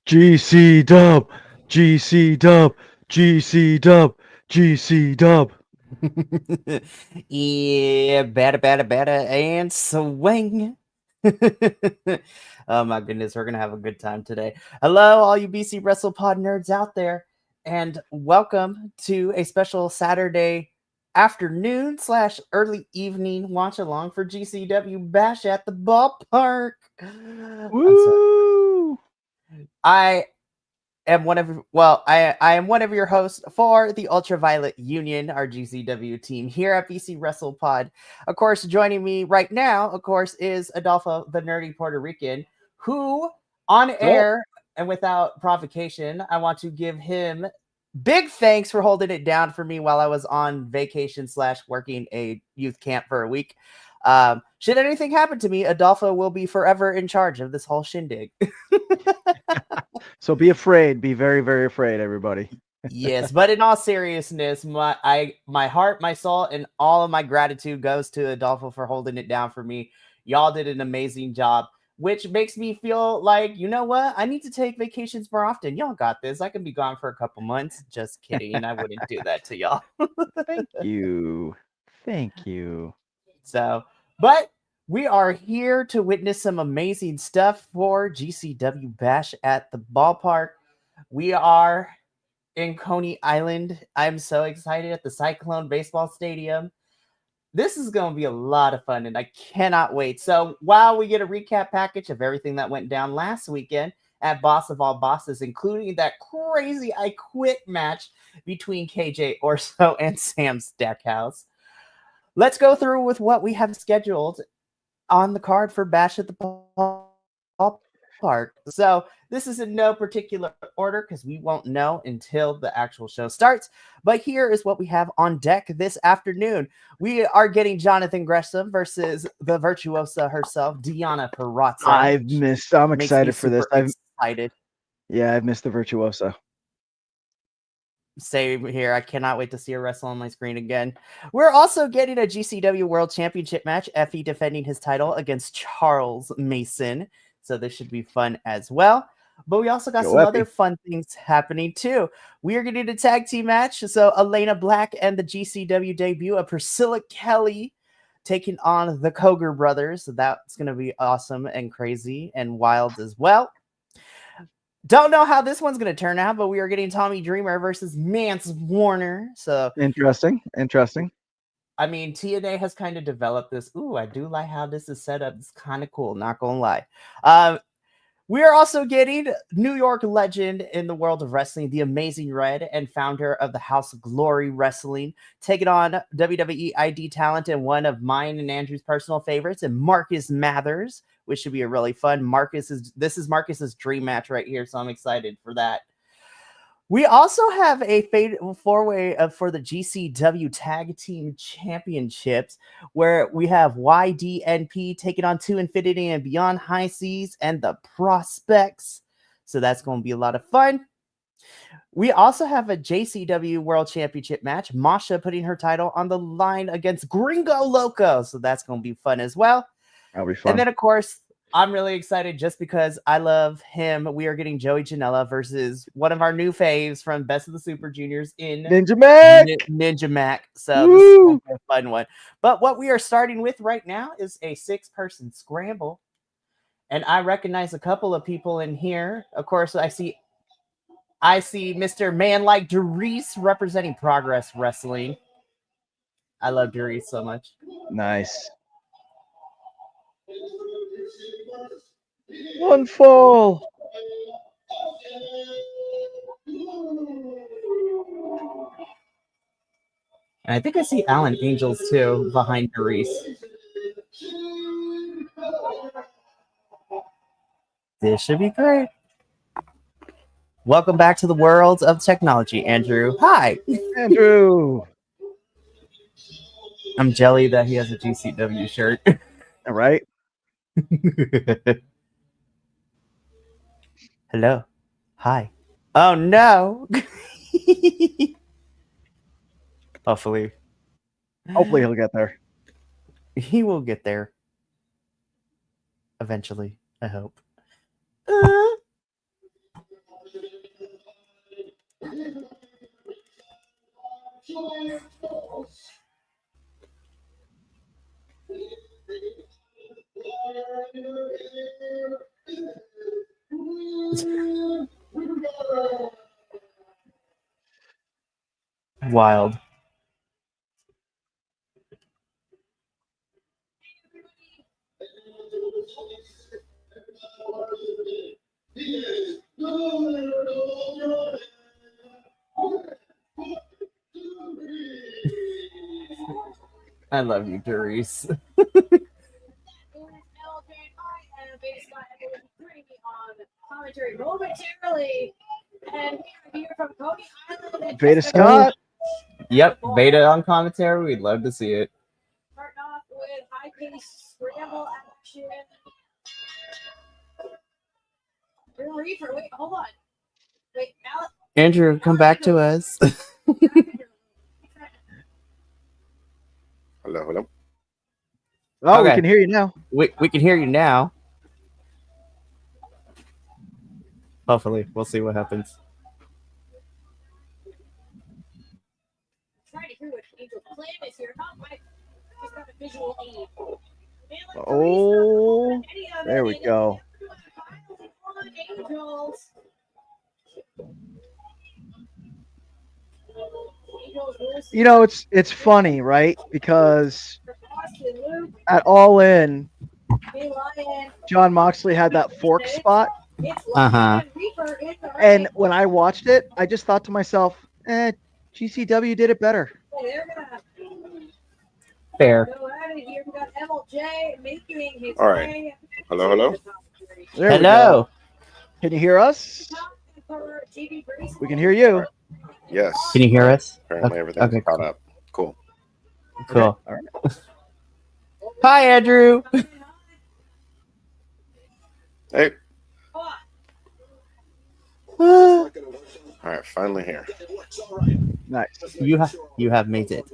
GC Dub, GC Dub, GC Dub, GC Dub. Yeah, better, and swing. Oh my goodness, we're gonna have a good time today. Hello, all you BC Wrestle Pod nerds out there, and welcome to a special Saturday afternoon slash early evening watch along for GCW Bash at the ballpark. I'm sorry. Woo! I I am one of your hosts for the Ultraviolet Union, our GCW team here at BC Wrestle Pod. Of course, joining me right now, of course, is Adolfo the Nerdy Puerto Rican, who on So, air and without provocation, I want to give him big thanks for holding it down for me while I was on vacation slash working a youth camp for a week. Should anything happen to me, Adolfo will be forever in charge of this whole shindig. so be afraid. Be very, very afraid, everybody. Yes, but in all seriousness, my heart, my soul, and all of my gratitude goes to Adolfo for holding it down for me. Y'all did an amazing job, which makes me feel like, you know what? I need to take vacations more often. Y'all got this. I can be gone for a couple months. Just kidding. I wouldn't do that to y'all. Thank you. Thank you. So, but we are here to witness some amazing stuff for GCW Bash at the ballpark. We are in Coney Island. I'm so excited at the Cyclone Baseball Stadium. This is going to be a lot of fun, and I cannot wait. So, while we get a recap package of everything that went down last weekend at Boss of All Bosses, including that crazy I Quit match between KJ Orso and Sam Stackhouse, let's go through with what we have scheduled on the card for Bash at the Ballpark. So this is in no particular order because we won't know until the actual show starts. But here is what we have on deck this afternoon. We are getting Jonathan Gresham versus the virtuosa herself, Deanna Perazza. I'm Makes me excited for this. super excited. I've missed the Virtuoso. Same here. I cannot wait to see her wrestle on my screen again. We're also getting a GCW World Championship match. Effie defending his title against Charles Mason. So this should be fun as well. But we also got Go some Epi. other fun things happening too. We are getting a tag team match. So Elena Black and the GCW debut of Priscilla Kelly taking on the Koger brothers. So that's going to be awesome and crazy and wild as well. Don't know how this one's going to turn out, but we are getting Tommy Dreamer versus Mance Warner. So, Interesting. I mean, TNA has kind of developed this. Ooh, I do like how this is set up. It's kind of cool, not going to lie. We are also getting New York legend in the world of wrestling, the Amazing Red, and founder of the House of Glory Wrestling, taking on WWE ID talent and one of mine and Andrew's personal favorites, and Marcus Mathers, which should be a really fun. This is Marcus's dream match right here, so I'm excited for that. We also have a fatal four-way for the GCW Tag Team Championships, where we have YDNP taking on To Infinity and Beyond High Seas and the Prospects. So that's going to be a lot of fun. We also have a JCW World Championship match. Masha putting her title on the line against Gringo Loco. So that's going to be fun as well. That'll be fun. And then, of course, I'm really excited just because I love him. We are getting Joey Janela versus one of our new faves from Best of the Super Juniors in Ninja Mac. Ninja Mac. So this is going to be a fun one. But what we are starting with right now is a 6-person scramble. And I recognize a couple of people in here. Of course, I see Mr. Man Like Derice representing Progress Wrestling. I love Derice so much. Nice. One fall. And I think I see Alan Angels too behind Derice. This should be great. Welcome back to the world of technology, Andrew. Hi. Andrew. I'm jelly that he has a GCW shirt. All right. Hello. Hi. Oh no. Hopefully He'll get there. he will get there. Eventually, I hope. Wild. I love you, Doris. Commentary momentarily, and we hear from Coney Island. Beta Scott. Yep, Beta on commentary. We'd love to see it. Starting off with high-paced scramble action. Reefer, wait, hold on. Wait, Andrew, come back to us. Hello, hello. Oh, we Okay. can hear you now. We can hear you now. Hopefully, we'll see what happens. Trying to hear what Angel's plan is here. Not my, just got a visual aid. Oh, there we go. Angels. You know, it's funny, right? Because at All In, John Moxley had that fork spot. Uh-huh. And when I watched it, I just thought to myself, GCW did it better. Fair. All right. Hello, hello. There we Hello. go. Can you hear us? We can hear you. Yes. Can you hear us? Apparently everything's Okay, caught cool. up. Cool. Cool. All right. Hi, Andrew. Hey. you All right, finally here. Nice. have made it.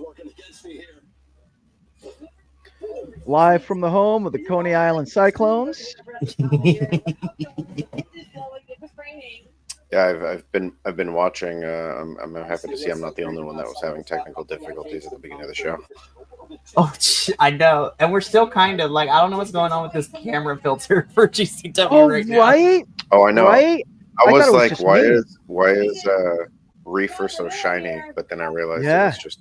Live from the home of the Coney Island Cyclones. Yeah, I've been watching. I'm happy to see I'm not the only one that was having technical difficulties at the beginning of the show. Oh, I know. And we're still kind of like, I don't know what's going on with this camera filter for GCW Oh, right now. right? Oh, I know. Right? I was thought it was like, just why me. is Reefer so shiny? But then I realized it was just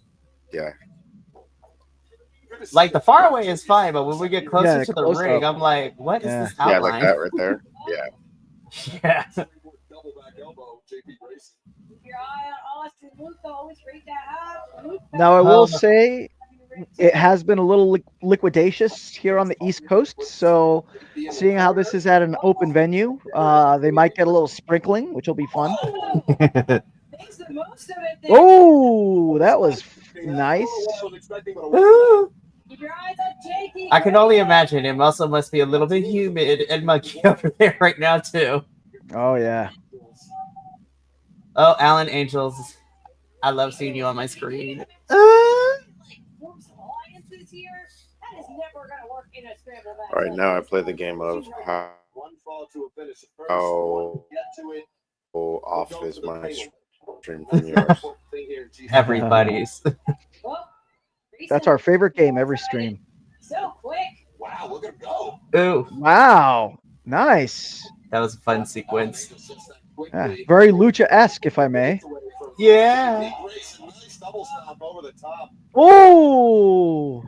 Like, the far away is fine, but when we get closer Yeah, to the close ring, up. I'm like, what is this yeah, outline? like that right there. Yeah. Yeah. Now, I will say it has been a little liquidatious here on the East Coast. So, seeing how this is at an open venue, they might get a little sprinkling, which will be fun. Oh, that was nice. I can only imagine it also must be a little bit humid and muggy over there right now, too. Oh, yeah. Oh, Alan Angels. I love seeing you on my screen. All right, now I play the game of how off is my stream from yours. Everybody's. That's our favorite game every stream. So quick. Wow, look at him go. Ooh, Wow. Nice. that was a fun sequence. Yeah, very lucha-esque, if I may. Yeah. Oh.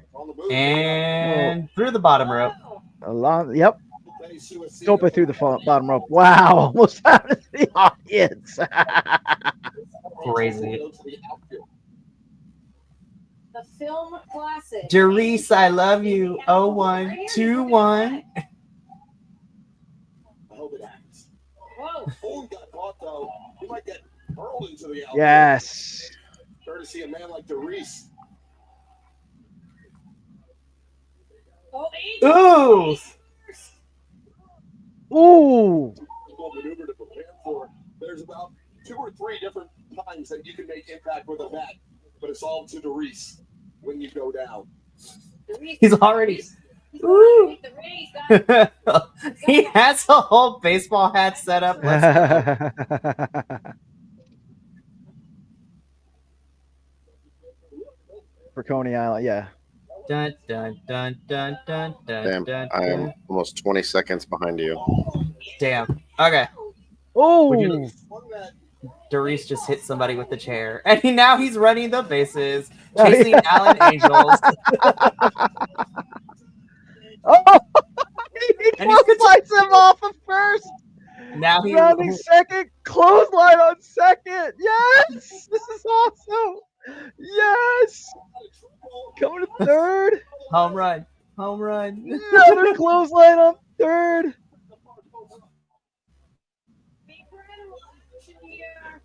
And through the bottom rope. Yep. Dope through the bottom rope. Wow. Almost out of the audience. Crazy. The film classic. Doris, I love you. 0121. Whoa. Yes. Courtesy a man like Doris. Oh, Ooh. Ooh. Maneuver to prepare for. There's about 2 or 3 different times that you can make impact with a mat, but it's all to Doris when you go down. He's already. Ooh. He has a whole baseball hat set up. Let's go. For Coney Island, yeah. Dun, dun, dun, dun, dun, dun, Damn, dun, I am dun. almost 20 seconds behind you. Damn. Okay. Oh, Doris just hit somebody with the chair, and now he's running the bases, Oh, chasing yeah. Alan Angels, Oh, he and he's slides him off of first. now he. Rounding second, clothesline on second. Yes, this is awesome. Yes, coming to third. Home run. Home run. Another clothesline on third.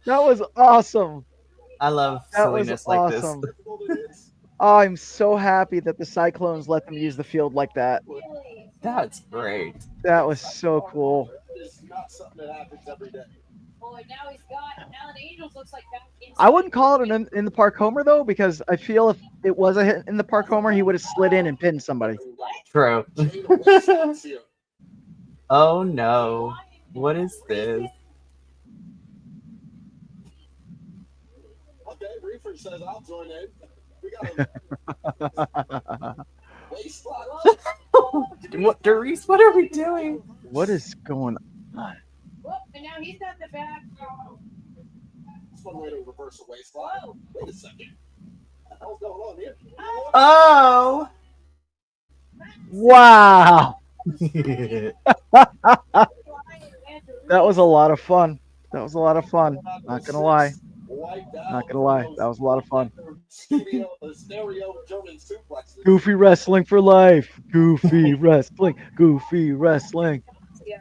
That was awesome. I love That was silliness like this. awesome. Oh, I'm so happy that the Cyclones let them use the field like that. That's great. That was so cool. It's not something that happens every day. Oh, and now he's got Alan Angels looks like back I wouldn't call it an in the park homer though, because I feel if it was a hit in the park homer, he would have slid in and pinned somebody. True. Chain of wastelands here. Oh no. What is this? Okay, Reefer says I'll join in. We got a wasteland. What, Doris? What are we doing? What is going on? Whoop, and now he's got the back. That's one way to reverse a wasteland. Wait a second. What the hell's going on here? Oh. Wow. That was a lot of fun. That was a lot of fun. Not gonna lie. Not gonna lie. That was a lot of fun. Stereo German suplexes. Goofy wrestling for life. Goofy wrestling. Goofy wrestling. Yeah.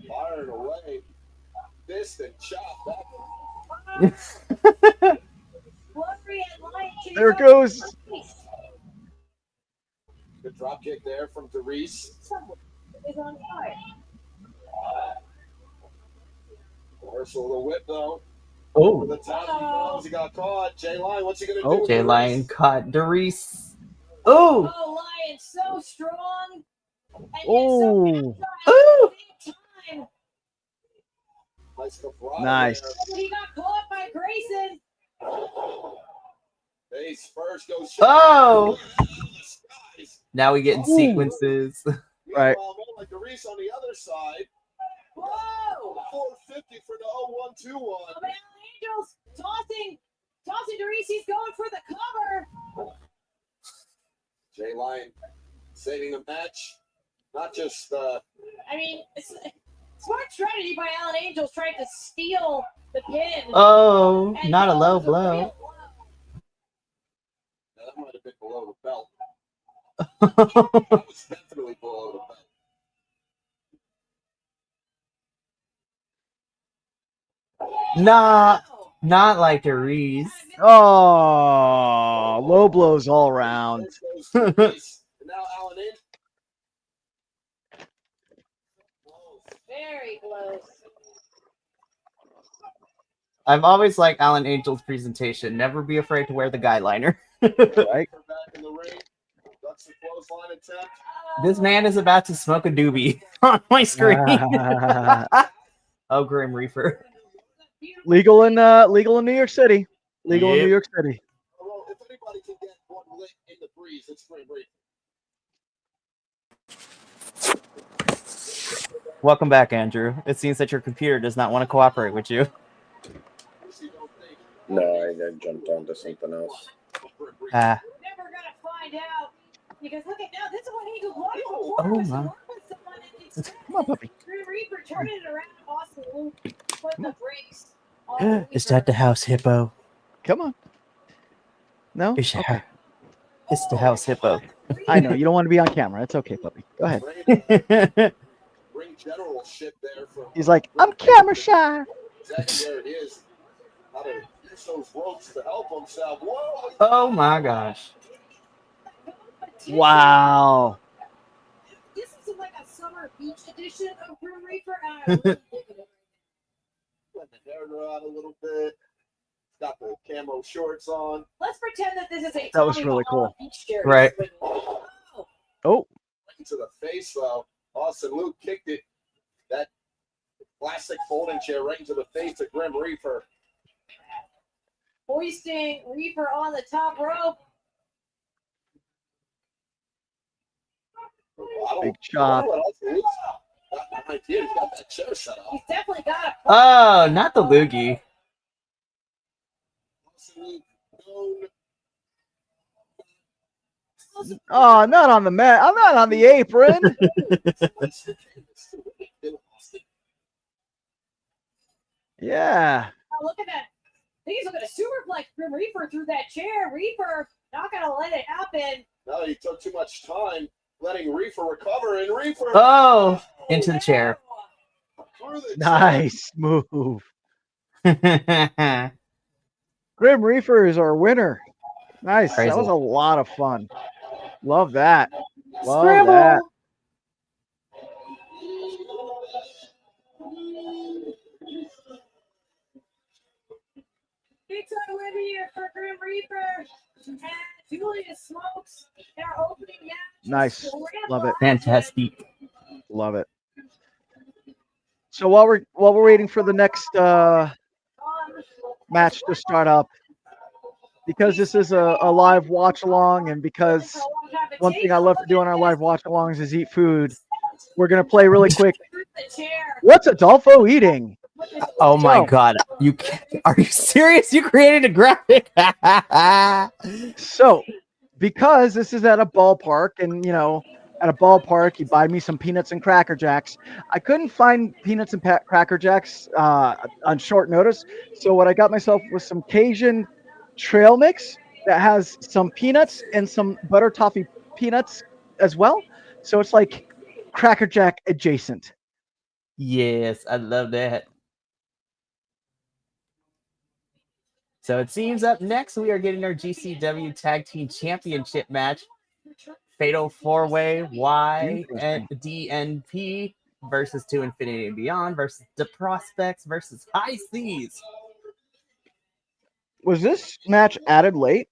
Firing away. Fist and chop. There it goes. Good drop kick there from Doris. Is on fire. Reversal of the whip though. Oh. The top he got caught. Jay Line, what's he gonna Oh. do? Jay Lion caught Doris. Oh. Oh, Lion so strong. And Oh. yet so agile at the same time. Nice cabrado Nice. there. He got caught by Grayson. Face first goes. Oh. Skies. Now we get Ooh. sequences. Right. Meanwhile, man like Doris on the other side. Whoa! 450 for the 0-1-2-1. Oh, but Alan Angels tossing Doris. He's going for the cover. Jay Line saving the match. Not just I mean, it's smart strategy by Alan Angels trying to steal the pin. Oh, And not a goes low the blow. real that might have been below the belt. That was definitely below the belt. Nah, not like Doris. Oh, low blows all around. And now Alan in. Very close. I've always liked Alan Angel's presentation. Never be afraid to wear the guy liner. Right. Back in the ring. Ducks the clothesline attempt. This man is about to smoke a doobie on my screen. Oh, Grim Reaper. legal in New York City. Legal in Yep. New York City. Well, if anybody can get one lit in the breeze, it's Grim Reaper. Welcome back, Andrew. It seems that your computer does not want to cooperate with you. No, I jumped onto something else. Ah. Never gonna find out because look at now. This is what he could want Oh, before. my. Come on, puppy. Grim Reaper turning it around. Austin Luke put the brakes. on Is that the house hippo? Come on. No? It's, Okay. it's the house hippo. I know. You don't want to be on camera. It's okay, puppy. Go ahead. Ring general shit there from He's like, I'm camera shy. exactly where it is. How to use those ropes to help himself. Whoa! Oh my gosh. Wow. This is like a summer beach edition of Grim Reaper. And I really dig it. Let the hair grow out a little bit. Got the camo shorts on. Let's pretend that this is a That was Tommy really Bahama cool. beach jersey. Right. Oh, Oh, To the face though. Austin Luke kicked it. That plastic folding chair right into the face of Grim Reaper. Hoisting Reaper on the top rope. Big chop. He's got that chair set up. He's definitely got a Oh, not the loogie. Oh, not on the mat. I'm not on the apron. Yeah. Oh, look at that. He's looking at a superplex. Grim Reaper through that chair. Reaper not going to let it happen. No, he took too much time letting Reaper recover, and Reaper Oh, into the chair. through the Nice move. Crazy. Grim Reaper is our winner. Nice. That was a lot of fun. Love that. Love that. Big time win here for Grim Reaper. And Julius Smokes in our opening match. Nice. Love it. Fantastic. Love it. So while we're waiting for the next match to start up, because this is a live watch along, and because one thing I love to do on our live watch alongs is eat food, we're gonna play really quick. What's Adolfo eating? Oh my God! Are you serious? You created a graphic. So, because this is at a ballpark, and at a ballpark, you buy me some peanuts and Cracker Jacks. I couldn't find peanuts and Cracker Jacks on short notice, so what I got myself was some Cajun trail mix that has some peanuts and some butter toffee peanuts as well. So it's like Cracker Jack adjacent. Yes, I love that. So it seems up next we are getting our GCW Tag Team Championship match. Fatal 4-Way Y and DNP versus To Infinity and Beyond versus The Prospects versus High Seas. Was this match added late?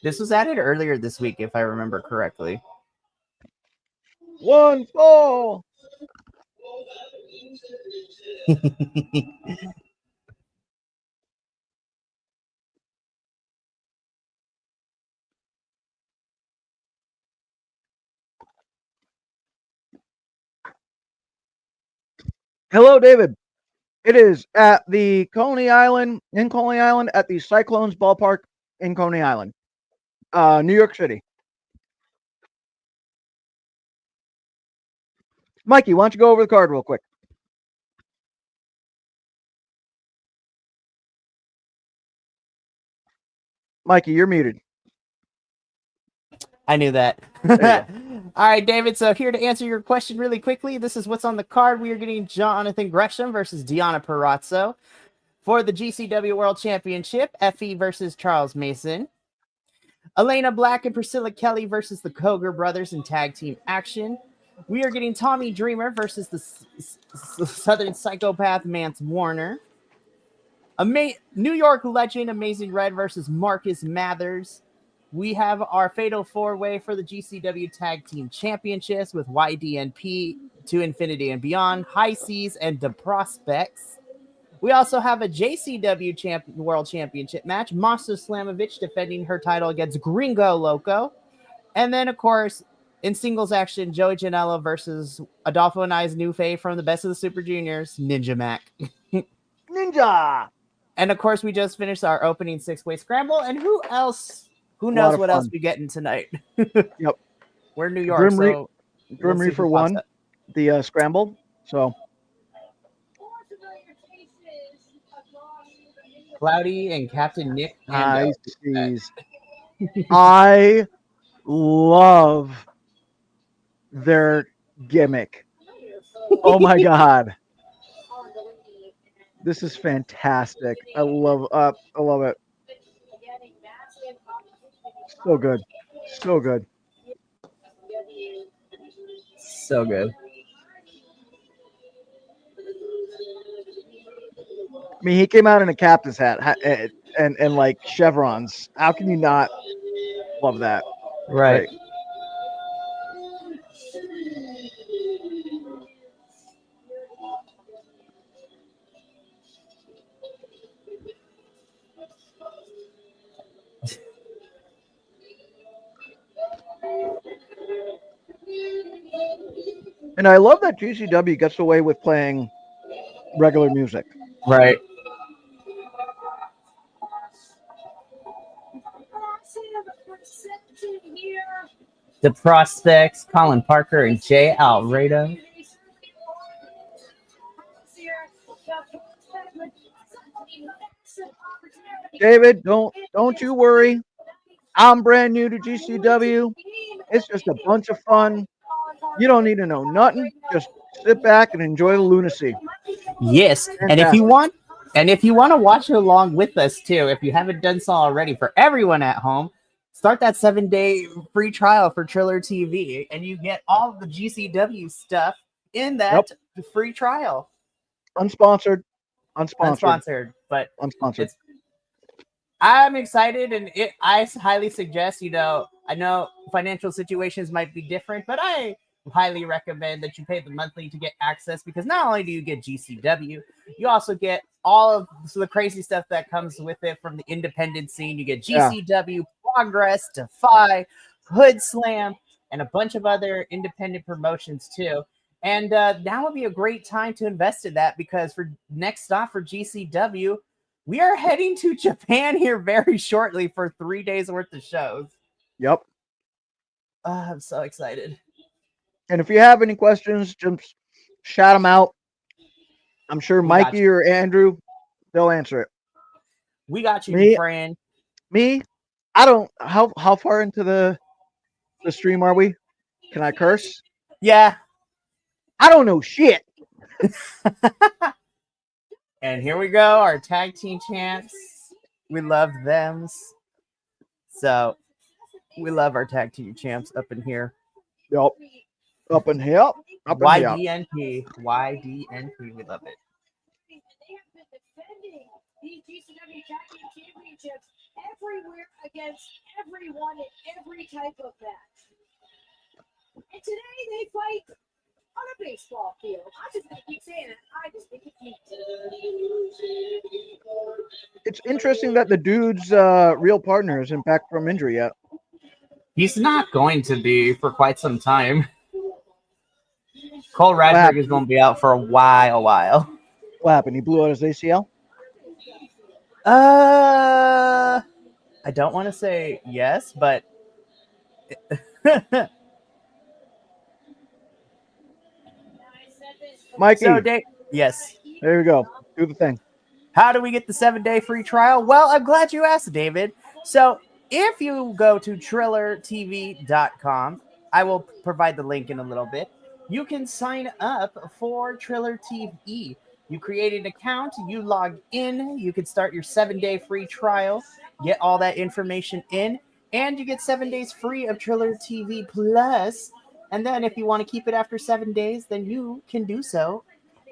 This was added earlier this week, if I remember correctly. One fall. Hello, David. It is at the Coney Island, at the Cyclones Ballpark in Coney Island, New York City. Mikey, why don't you go over the card real quick? Mikey, you're muted. I knew that. All right, David. So here to answer your question really quickly, this is what's on the card. We are getting Jonathan Gresham versus Deonna Purrazzo. For the GCW World Championship, Effie versus Charles Mason. Elena Black and Priscilla Kelly versus the Koger brothers in tag team action. We are getting Tommy Dreamer versus the Southern Psychopath Mance Warner. New York legend Amazing Red versus Marcus Mathers. We have our Fatal 4-Way for the GCW Tag Team Championships with YDNP, To Infinity and Beyond, High Seas, and The Prospects. We also have a JCW World Championship match. Monster Slamovich defending her title against Gringo Loco. And then, of course, in singles action, Joey Janela versus Adolfo and I's new fave from the Best of the Super Juniors, Ninja Mac. Ninja! And, of course, we just finished our opening six-way scramble. And who knows what else we're getting tonight? Yep. We're in New York, Grim Reaper won the scramble, so... Cloudy and Captain Nick. I love their gimmick. Oh my God. This is fantastic. I love it. So good. So good. So good. I mean, he came out in a captain's hat and like chevrons. How can you not love that? Right. And I love that GCW gets away with playing regular music. Right. The Prospects, Colin Parker, and Jay Alredo. David, don't you worry. I'm brand new to GCW. It's just a bunch of fun. You don't need to know nothing. Just sit back and enjoy the lunacy. Yes, and if you want to watch along with us too, if you haven't done so already, for everyone at home, start that 7-day free trial for Triller TV, and you get all of the GCW stuff in that free trial. Unsponsored, But unsponsored. I'm excited, and I highly suggest. I know financial situations might be different, but I highly recommend that you pay the monthly to get access, because not only do you get GCW, you also get all of the crazy stuff that comes with it from the independent scene. You get GCW, Progress, Defy, Hood Slam, and a bunch of other independent promotions too. And now would be a great time to invest in that, because for next stop for GCW, we are heading to Japan here very shortly for 3 days worth of shows. Yep. I'm so excited. And if you have any questions, just shout them out. I'm sure Mikey or Andrew, they'll answer it. We got you, friend. Me, I don't. How far into the stream are we? Can I curse? Yeah. I don't know shit. And here we go, our tag team champs. We love them. So we love our tag team champs up in here. Yep. Up in here. Up in here. YDNP. We love it. They have been defending these GCW Tag Team Championships everywhere against everyone in every type of match. And today they fight on a baseball field. I'm just going to keep saying it. I just think it's neat. It's interesting that the dude's real partner isn't back from injury yet. He's not going to be for quite some time. Cole Radford is going to be out for a while. What happened? He blew out his ACL? I don't want to say yes, but Mikey. Yes. There you go. Do the thing. How do we get the 7-day free trial? Well, I'm glad you asked, David. So if you go to trillertv.com, I will provide the link in a little bit. You can sign up for Triller TV. You create an account, you log in, you can start your 7-day free trial, get all that information in, and you get 7 days free of Triller TV Plus. And then if you want to keep it after 7 days, then you can do so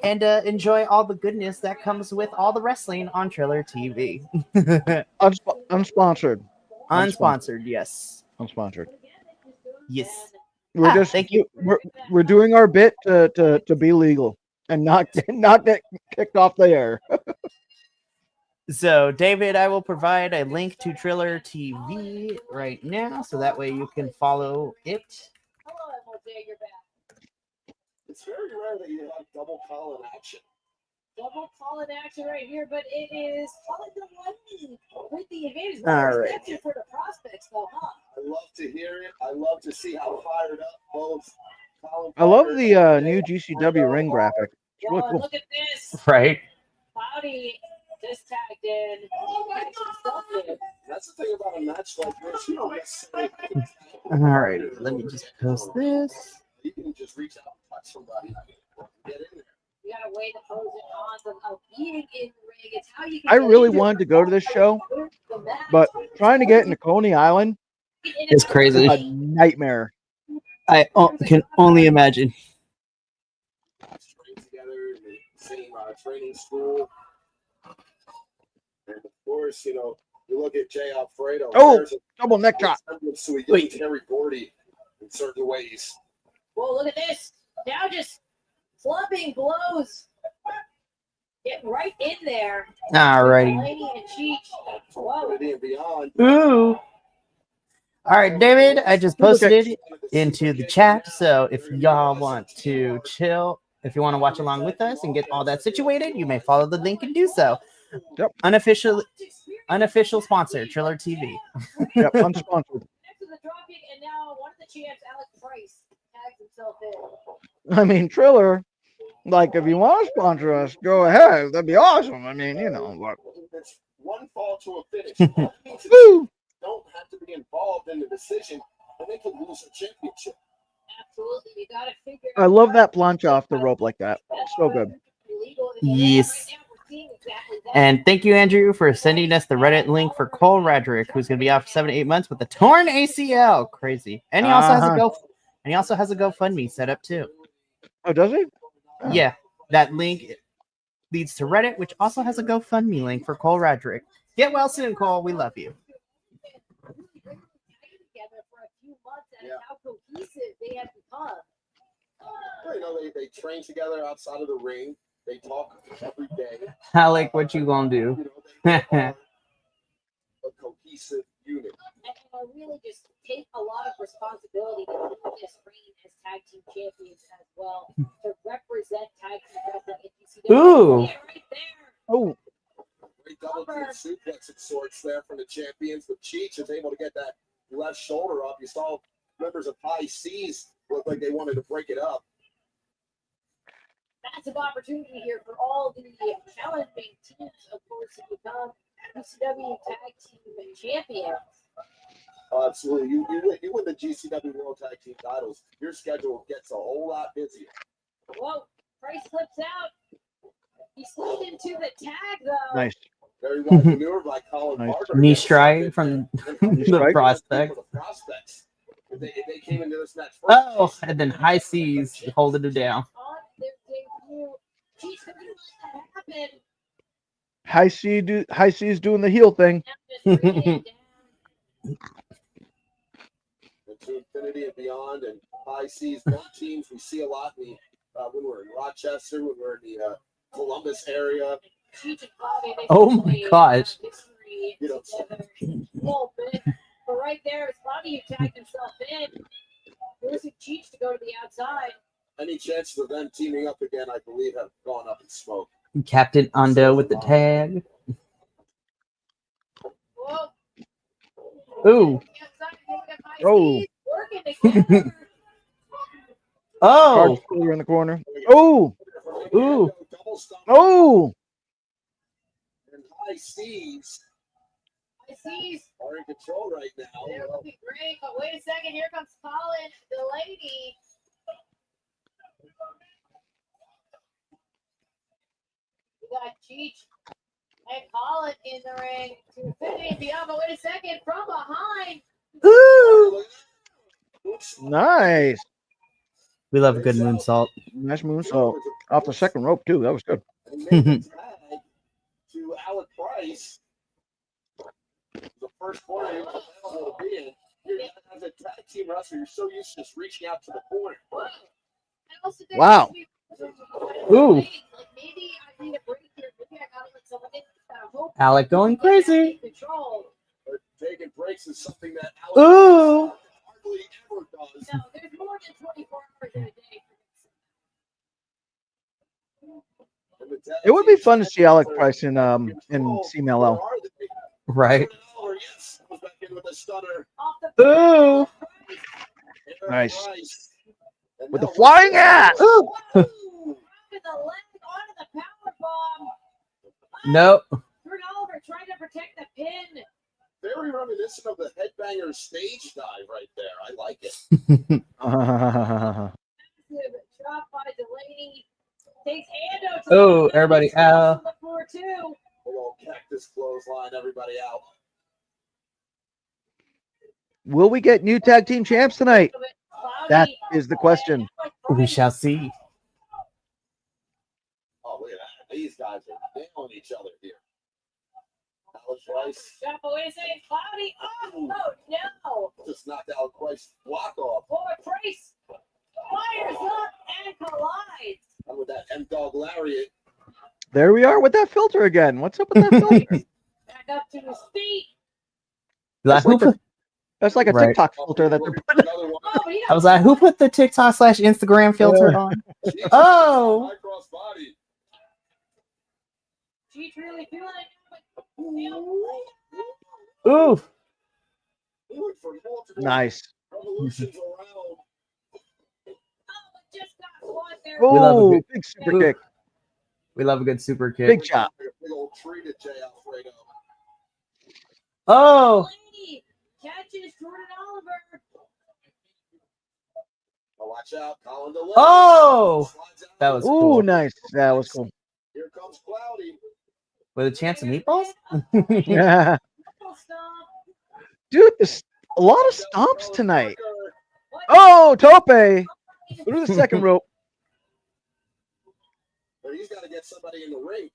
and enjoy all the goodness that comes with all the wrestling on Triller TV. Unsponsored. Unsponsored, yes. Unsponsored. Yes. Thank you. We're doing our bit to be legal and not get kicked off the air. So, David, I will provide a link to Triller TV right now, so that way you can follow it. Hello, MJ, you're back. It's very rare that you have double call in action. Double call in action right here, but it is calling the one with the advantage. All right. Reception for the prospects, though, huh? I love to hear it. I love to see how fired up both. I love the new GCW ring graphic. It's really cool. Look at this. Right. Cloudy just tagged in. That's the thing about a match like this. You don't necessarily. All right. Let me just post this. You can just reach out and touch somebody. Get in there. You gotta weigh the pros and cons of being in the ring. It's how you can. I really wanted to go to this show, but trying to get into Coney Island is crazy. A nightmare. I can only imagine. Train together, same training school, and of course, you look at Jay Alfredo. Oh, double neck drop. So he gets Terry Gordy in certain ways. Whoa, look at this. Now just clubbing blows. Get right in there. All righty. Delaney and Cheech. Whoa. And beyond. Ooh. All right, David, I just Okay. posted it into the chat. So if y'all want to chill, if you want to watch along with us and get all that situated, you may follow the link and do so. Yep. Unofficial sponsor, Triller TV. Yep, unsponsored. Next to the dropkick, and now one of the champs, Alex Price, tags himself in. I mean, Triller, like, if you want to sponsor us, go ahead. That'd be awesome. I mean, you know, but It's one fall to a finish. woo! Don't have to be involved in the decision, and they can lose a championship. Absolutely, you gotta figure. I love that plancha off the rope like that. So good. Yes. And thank you, Andrew, for sending us the Reddit link for Cole Radrick, who's going to be out for 7 to 8 months with a torn ACL. Crazy. And he also has a GoFundMe set up too. Oh, does he? Yeah, that link leads to Reddit, which also has a GoFundMe link for Cole Radrick. Get well soon, Cole. We love you. You know, they train together outside of the ring. They talk every day. Alec, what you gonna do? You know, they are a cohesive unit. And really just take a lot of responsibility to this reign as tag team champions as well to represent tag team wrestling in GCW. Ooh. Right there. Oh, Great double team suplex of sorts there from the champions, but Cheech is able to get that left shoulder up. You saw members of High Seas look like they wanted to break it up. Massive opportunity here for all the challenging teams, of course, to become GCW Tag Team Champions. Absolutely. You win the GCW World Tag Team titles, your schedule gets a whole lot busier. Whoa, Price slips out. He slipped into the tag, though. nice. Very well maneuvered by Colin Nice. Barker. Knee strike from the prospect. If they came into this match first, Oh, and then High Seas holding it down. On their debut. Geez, they're gonna let that happen. High C's doing the heel thing. Now just bring it down. and to infinity and beyond, and High Seas, both teams we see a lot in the, when we're in Rochester, when we're in the Columbus area. Cheech and Bobby, they Oh my certainly, gosh. history You know, together a little bit. But right there, it's Bobby who tagged himself in. Forcing Cheech to go to the outside. Any chances of them teaming up again, I believe, have gone up in smoke. Captain Ando with the tag. Whoa. Ooh. Oh. Working together. Oh. Cooler in the corner. Oh, Ooh. Double stomp oh. and High Seas I see. are in control right now. That would be great, but wait a second. Here comes Colin Delaney. We got Cheech and Colin in the ring to infinity and beyond. But wait a second, from behind. Ooh. Nice. We love a good moonsault. Nice moonsault. Off the second rope, too. That was good. And made the tag to Alec Price. The first corner he was available to be in. As a tag team wrestler, you're so used to just reaching out to the corner. And also there Wow. Ooh. Like maybe I need a break here. Maybe I gotta let someone in. Hope Alec going crazy. control. But taking breaks is something that Alec Ooh. hardly ever does. No, there's more than 24 hours in a day. And the tag It would be team fun to see Alec champions Price in are CMLL. Where are they? Right. Yes, comes back in with a stunner. Off the Ooh. Eric Nice. Price. And With the now flying ass. Ooh. Dropping the leg onto the power bomb. Nope. Kurt Oliver trying to protect the pin. very reminiscent of the Headbanger stage dive right there. I like it. Massive drop by Delaney. Takes Ando to Oh, the everybody out. The floor too. Big old cactus clothesline, everybody out. Will we get new tag team champs tonight? Cloudy. That is the question. We shall see. Oh, look at that. These guys are nailing each other here. Alex Rice Drop away, saying Cloudy. Oh no. just knocked Alex Rice block off. Boy, Price fires up and collides. And with that M-Dog Lariat, There we are with that filter again. What's up with that filter? Back up to his feet. Like, It's like who, That's like a Right. TikTok filter that they're putting. Another one. Oh, but he I was like, who put the TikTok/Instagram filter on? Jesus, Oh. high cross body. She's really feeling it. But Ooh. Look for multiple Nice. revolutions around. oh, but just got caught there. We love a Oh, good- big super Ooh. kick. We love a good super kick. Big chop. Like a big old tree to Jay Alfredo. Oh. Lady catches Jordan Oliver. Oh, watch out, Colin DeLay. Oh. Slides out. That was Ooh, cool. nice. That was cool. Here comes Cloudy. With a chance of meatballs? Yeah. Double stomp. Dude, there's a lot of stomps tonight. What? Oh, Tope through the second rope. But he's got to get somebody in the ring.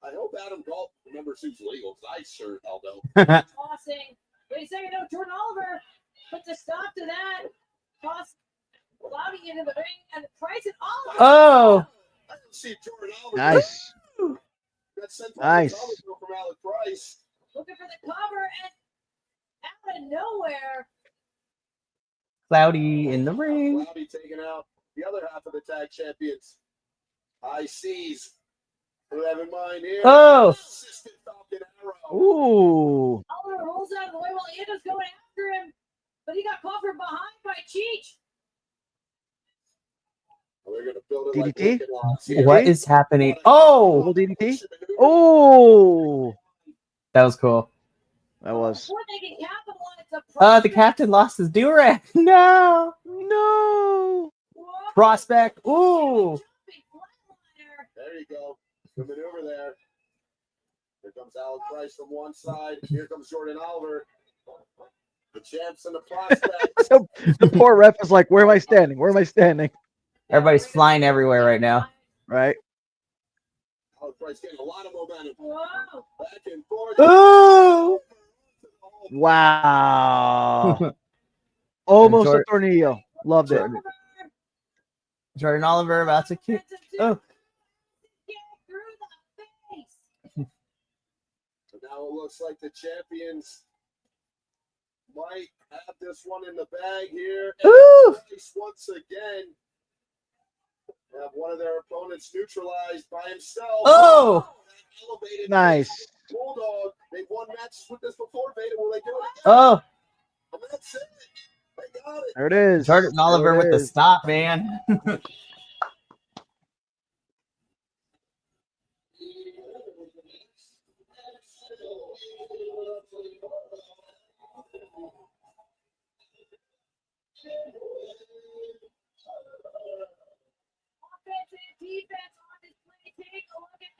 I hope Adam Galt remembers who's legal, because I sure hell don't. Tossing. Wait a second, no, Jordan Oliver puts a stop to that. Toss Cloudy into the ring and Price and Oliver. Oh. I didn't see Jordan Oliver. Nice. That sent Nice. from Alec Price. Looking for the cover and out of nowhere. Cloudy in the ring. Cloudy taking out the other half of the tag champions. ICs. Who have in mind here? Oh. Assistant Falcon Arrow. Ooh. Oliver rolls out of the way while Ando's going after him, but he got caught from behind by Cheech. We're gonna build it like DDT? Wicked Lots here. What is happening? Oh. Double DDT. Oh, That was cool. that was. Before they can capitalize, the The prospect- captain lost his do-rag. No. No. Whoa. Prospect. Ooh. Jumping flatliner. There you go. Good maneuver there. Here comes Alec Price from one side. Here comes Jordan Oliver. The champs and the prospects. The poor ref is like, where am I standing? Where am I standing? Everybody's flying everywhere right now. Right. Alec Price getting a lot of momentum. Whoa. Back and forth. Ooh. Wow. Almost a Jordan- tornillo. Loved it. Jordan- Jordan Oliver about to kick. Oh. Get through the face. So now it looks like the champions might have this one in the bag here. And Ooh. Price once again have one of their opponents neutralized by himself. Oh. That elevated Nice. Bulldog. They've won matches with this before. Vader, will they do it? Oh. And that's it. They got it. There it is. Jordan Oliver There it with the is. stop, man. Offense and defense on display. Take a look at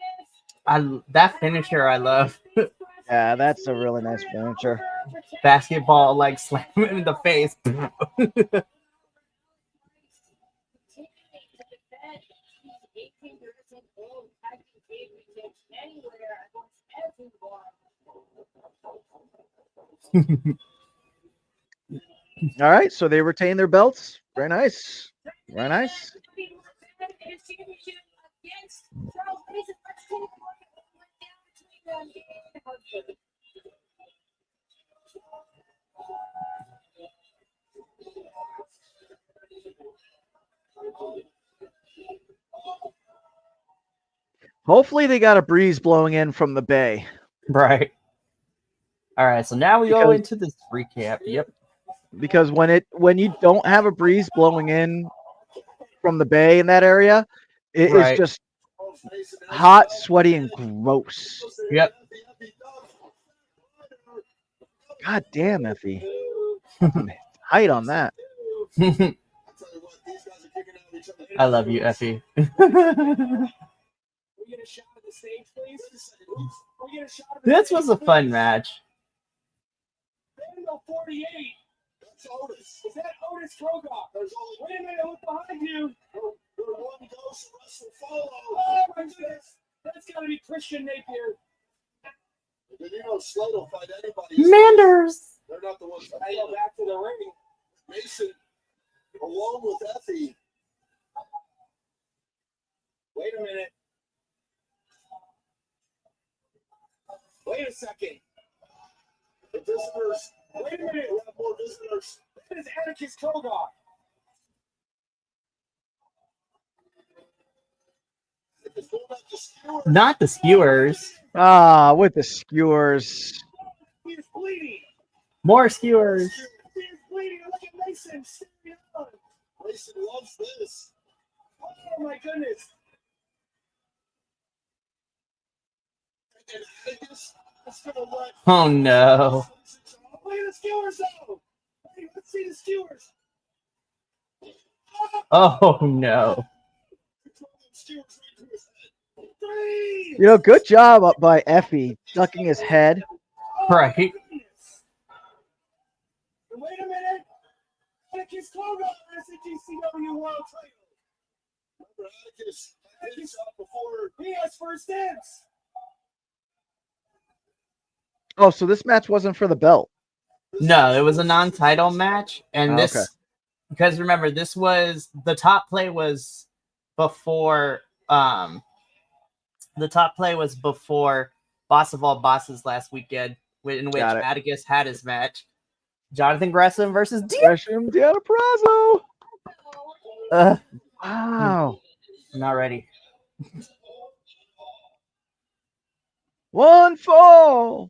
this. That finisher I love. Yeah, that's a really nice finisher. Basketball like slam him in the face. All right, so they retain their belts. Very nice. Very nice. Hopefully they got a breeze blowing in from the bay. Right. All right, so now we go Because- into this recap. Yep. Because when you don't have a breeze blowing in from the bay in that area, it is Right. just hot, sweaty, and gross. Yep. God damn, Effie. Height on that. I love you, Effie. This was a fun match. 48. That's Otis. Is that Otis Trogoff? There's only wait a minute, look behind you. Your one ghost wrestle follow. Oh my goodness. That's gotta be Christian Napier. Did you know Slade will fight anybody? Manders. They're not the ones that go back to the ring. Mason, along with Effie. Wait a minute. Wait a second. The visitors Wait a minute. We have more visitors. That is Atticus Kogar. Not the skewers. Ah, with the skewers. He is bleeding. More skewers. He is bleeding. Look at Mason staring on. Mason loves this. Oh my goodness. And Atticus is gonna let. Oh no. Look at the skewers though. Hey, let's see the skewers. Oh no. Three. You know, good job up by Effie ducking his head. Right. Wait a minute. Atticus Kogar has the GCW World Title. Remember Atticus before he has first dibs. Oh, so this match wasn't for the belt. No, it was a non-title match, and Oh, this okay. because remember this was the top play was before Boss of All Bosses last weekend, in which Got it. Atticus had his match. Jonathan Gresham versus D. Gresham, Deanna Prazo. Uh, Wow. not ready. One fall.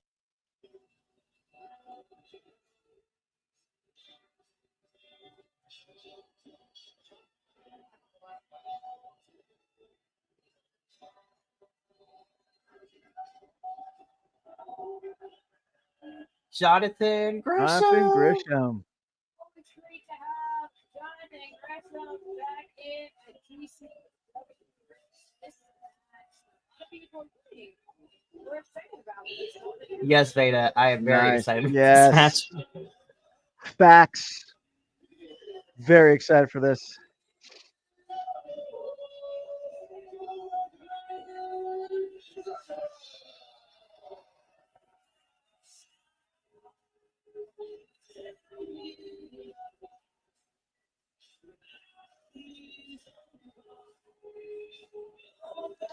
Jonathan Gresham. Jonathan Gresham. It's great to have Jonathan Gresham back in the GCW. This is a lot of people we're excited about this. Yes, Veda, I am very Nice. excited for Yes. this match. Facts. Very excited for this.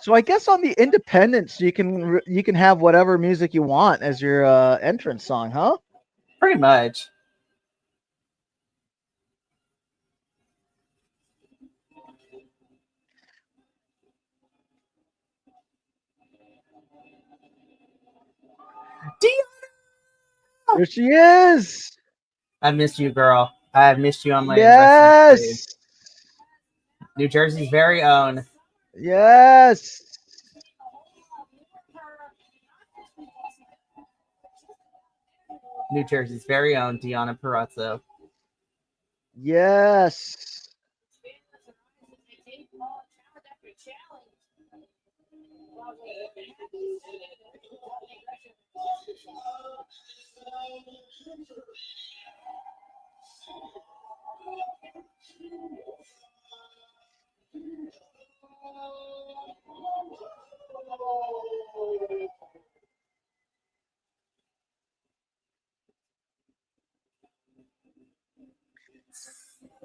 So I guess on the independents you can have whatever music you want as your entrance song, huh? Pretty much. There she is. I missed you, girl. I missed you on my Yes. wrestling stage. New Jersey's very own. Yes. New Jersey's very own Deanna Purrazzo. Yes.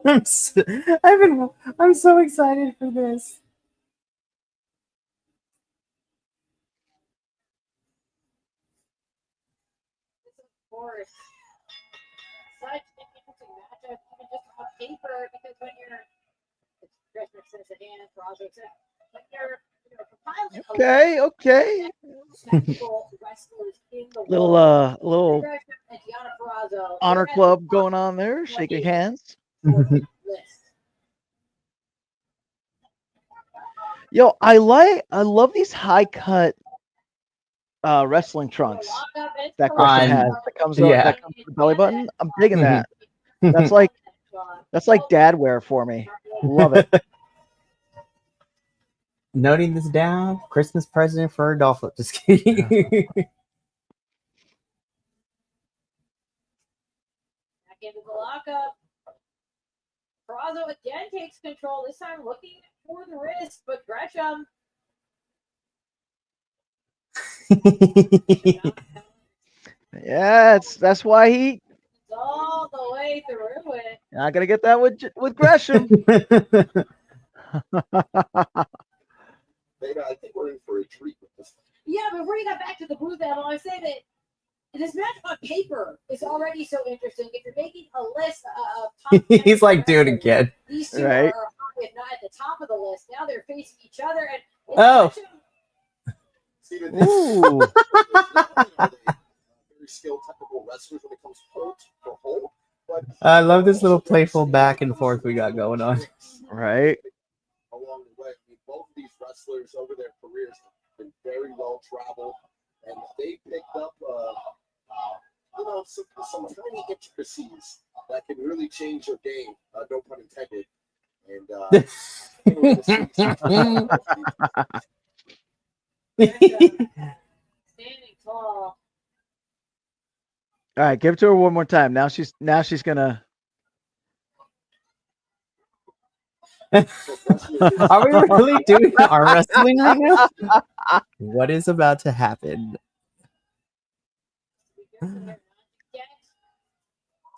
I'm so excited for this. Of course. Such an interesting matchup, even just on paper, because when you're, as Gresham says it, and Prazo said, when you're compiling Okay. respectable wrestlers in the Little world, little Gresham and Deanna Prazo, honor club going on there, shaking hands. list. Yo, I love these high cut wrestling trunks that Gresham has. That comes to the belly button. I'm digging that. That's like dad wear for me. Love it. Noting this down, Christmas present for Adolfo. Just kidding. Back into the lockup. Prazo again takes control, this time looking for the wrist, but Gresham. Yeah, that's why he's all the way through it. not gonna get that with Gresham. Maybe I think we're in for a treat with this. Yeah, before you got back to the booth, I want to say that This match on paper is already so interesting. If you're making a list of top 10 He's like, do it wrestlers, again. these two Right. are, if not at the top of the list. Now they're facing each other, and it's Oh. such a- Ooh. Very skilled technical wrestlers when it comes hold for hold. But I love this little playful back and forth we got going on. Right. along the way, I mean, both of these wrestlers over their careers have been very well traveled, and they picked up, some tiny intricacies that can really change your game. No pun intended. And we're gonna see some- standing tall. All right, give it to her one more time. Now she's gonna. Are we really doing arm wrestling right now? What is about to happen? Get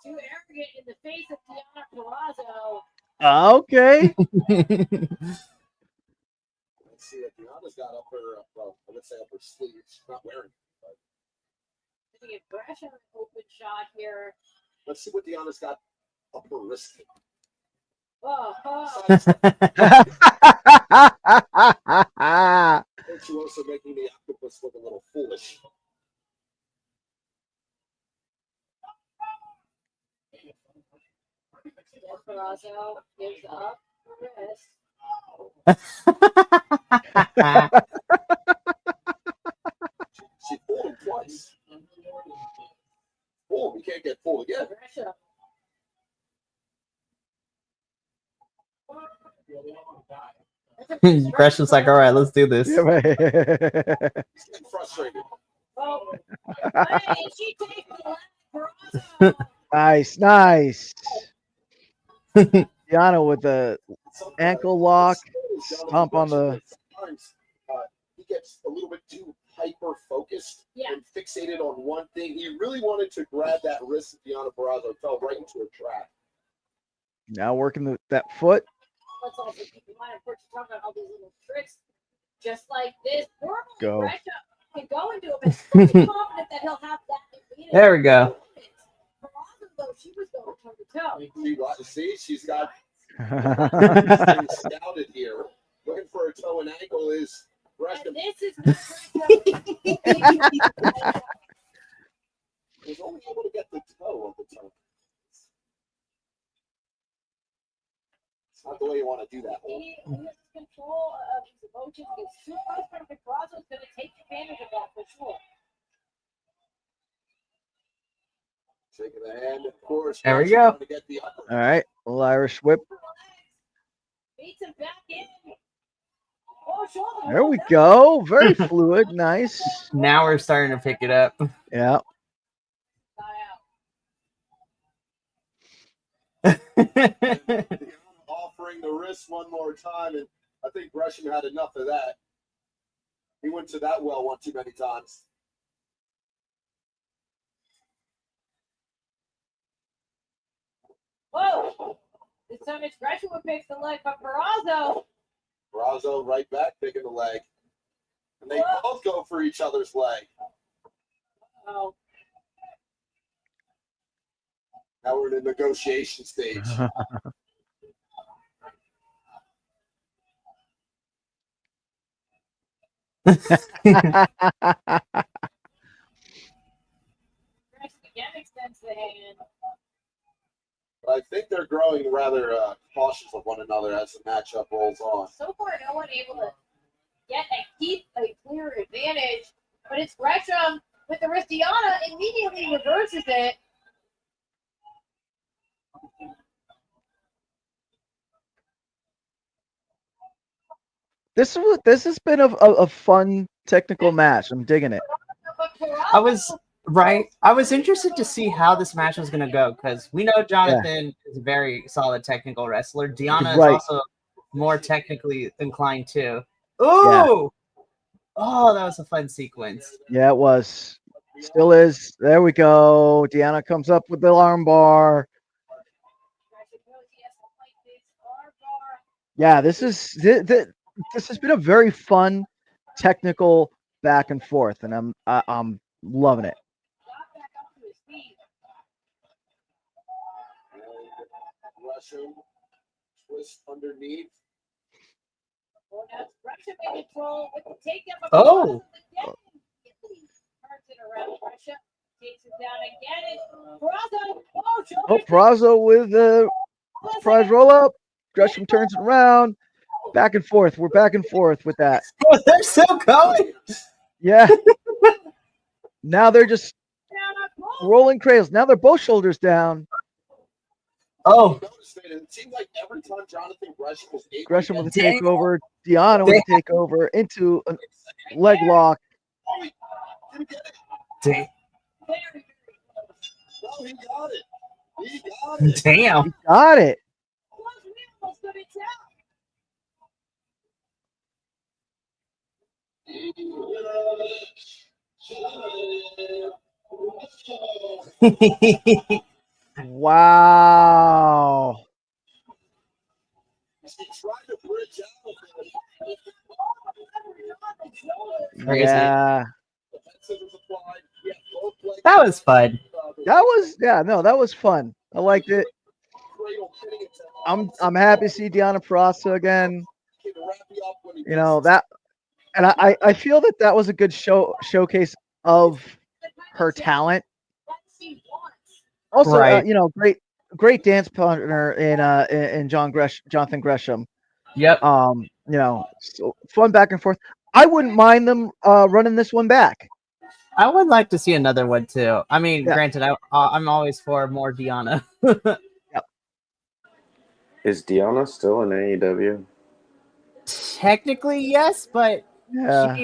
too arrogant in the face of Deanna Purrazzo. Okay. Let's see that Deanna's got up her, let's say up her sleeve. She's not wearing it. But I think if Gresham open shot here. let's see what Deanna's got up her wrist. Oh, Virtuoso making the octopus look a little foolish. Purrazzo gives up her wrist. She fooled him twice. Fool, we can't get fooled again. Gresham. Gresham's like, all right, let's do this. Yeah, right. He's getting frustrated. Oh, hey, she takes the left. Purrazzo. Nice. Deanna with the ankle lock, stomp on the. Sometimes he gets a little bit too hyper focused Yeah. and fixated on one thing. He really wanted to grab that wrist of Deanna Purrazzo, fell right into a trap. Now working that foot. Let's also keep in mind, of course, you're talking about all these little tricks, just like this. Normally, Go. Gresham can go into it, but he's pretty confident that he'll have that advantage. There we go. Purrazzo, though, she was going toe to toe. See, she's got things scouted here. Looking for a toe and ankle is Gresham. And this is what Gresham. Was only able to get the toe of the toe. It's not the way you want to do that. He loses control of his emotions. Gets too frustrated, and Purrazzo's going to take advantage of that for sure. Shaking the hand, of course. There we Gresham go. trying to get the upper. All right, little Irish whip. Beats him back in. Oh, shoulder. There we go. Very fluid. Nice. Now we're starting to pick it up. Yeah. Deanna offering the wrist one more time, and I think Gresham had enough of that. He went to that well one too many times. Whoa! This time it's Gresham who picks the leg, but Purrazzo. Purrazzo right back, picking the leg. And they both go for each other's leg. Oh, Now we're in the negotiation stage. Gresham again extends the hand. I think they're growing rather cautious of one another as the matchup rolls on. So far, no one able to keep a clear advantage, but it's Gresham with the wrist. Deanna immediately reverses it. This has been a fun technical match. I'm digging it. But Purrazzo, I was interested to see how this match was going to go because we know Jonathan is a very solid technical wrestler. Deanna is Right. also more technically inclined too. Ooh! Yeah. Oh, that was a fun sequence. Yeah, it was. Still is. There we go. Deanna comes up with the arm bar. Gresham knows he has to fight this arm bar. Yeah, this has been a very fun technical back and forth, and I'm loving it. Gresham. Twist underneath. Well, now Gresham in control with the takedown. Oh. Turns it around. Gresham takes it down again. And Peraza. Oh, Peraza with a surprise roll up. Gresham turns it around. Back and forth. We're back and forth with that. Oh, they're still going. Yeah. Now they're just rolling cradles. Now they're both shoulders down. Oh, It seems like every time Jonathan Gresham was able Gresham with a Damn. takeover. Deanna with a takeover into a leg lock. damn. Oh, he got it. He got it. Damn. He got it. Wow. He tried to bridge out. Crazy. Yeah. That was fun. That was fun. I liked it. I'm happy to see Deanna Peraza again. You know that, and I feel that was a good showcase of her talent. Also, Right. great dance partner in Jonathan Gresham. Yep. So fun back and forth. I wouldn't mind them running this one back. I would like to see another one too. I mean, Yeah. granted, I'm always for more Deanna. Is Deanna still in AEW? Technically, yes, but Yeah.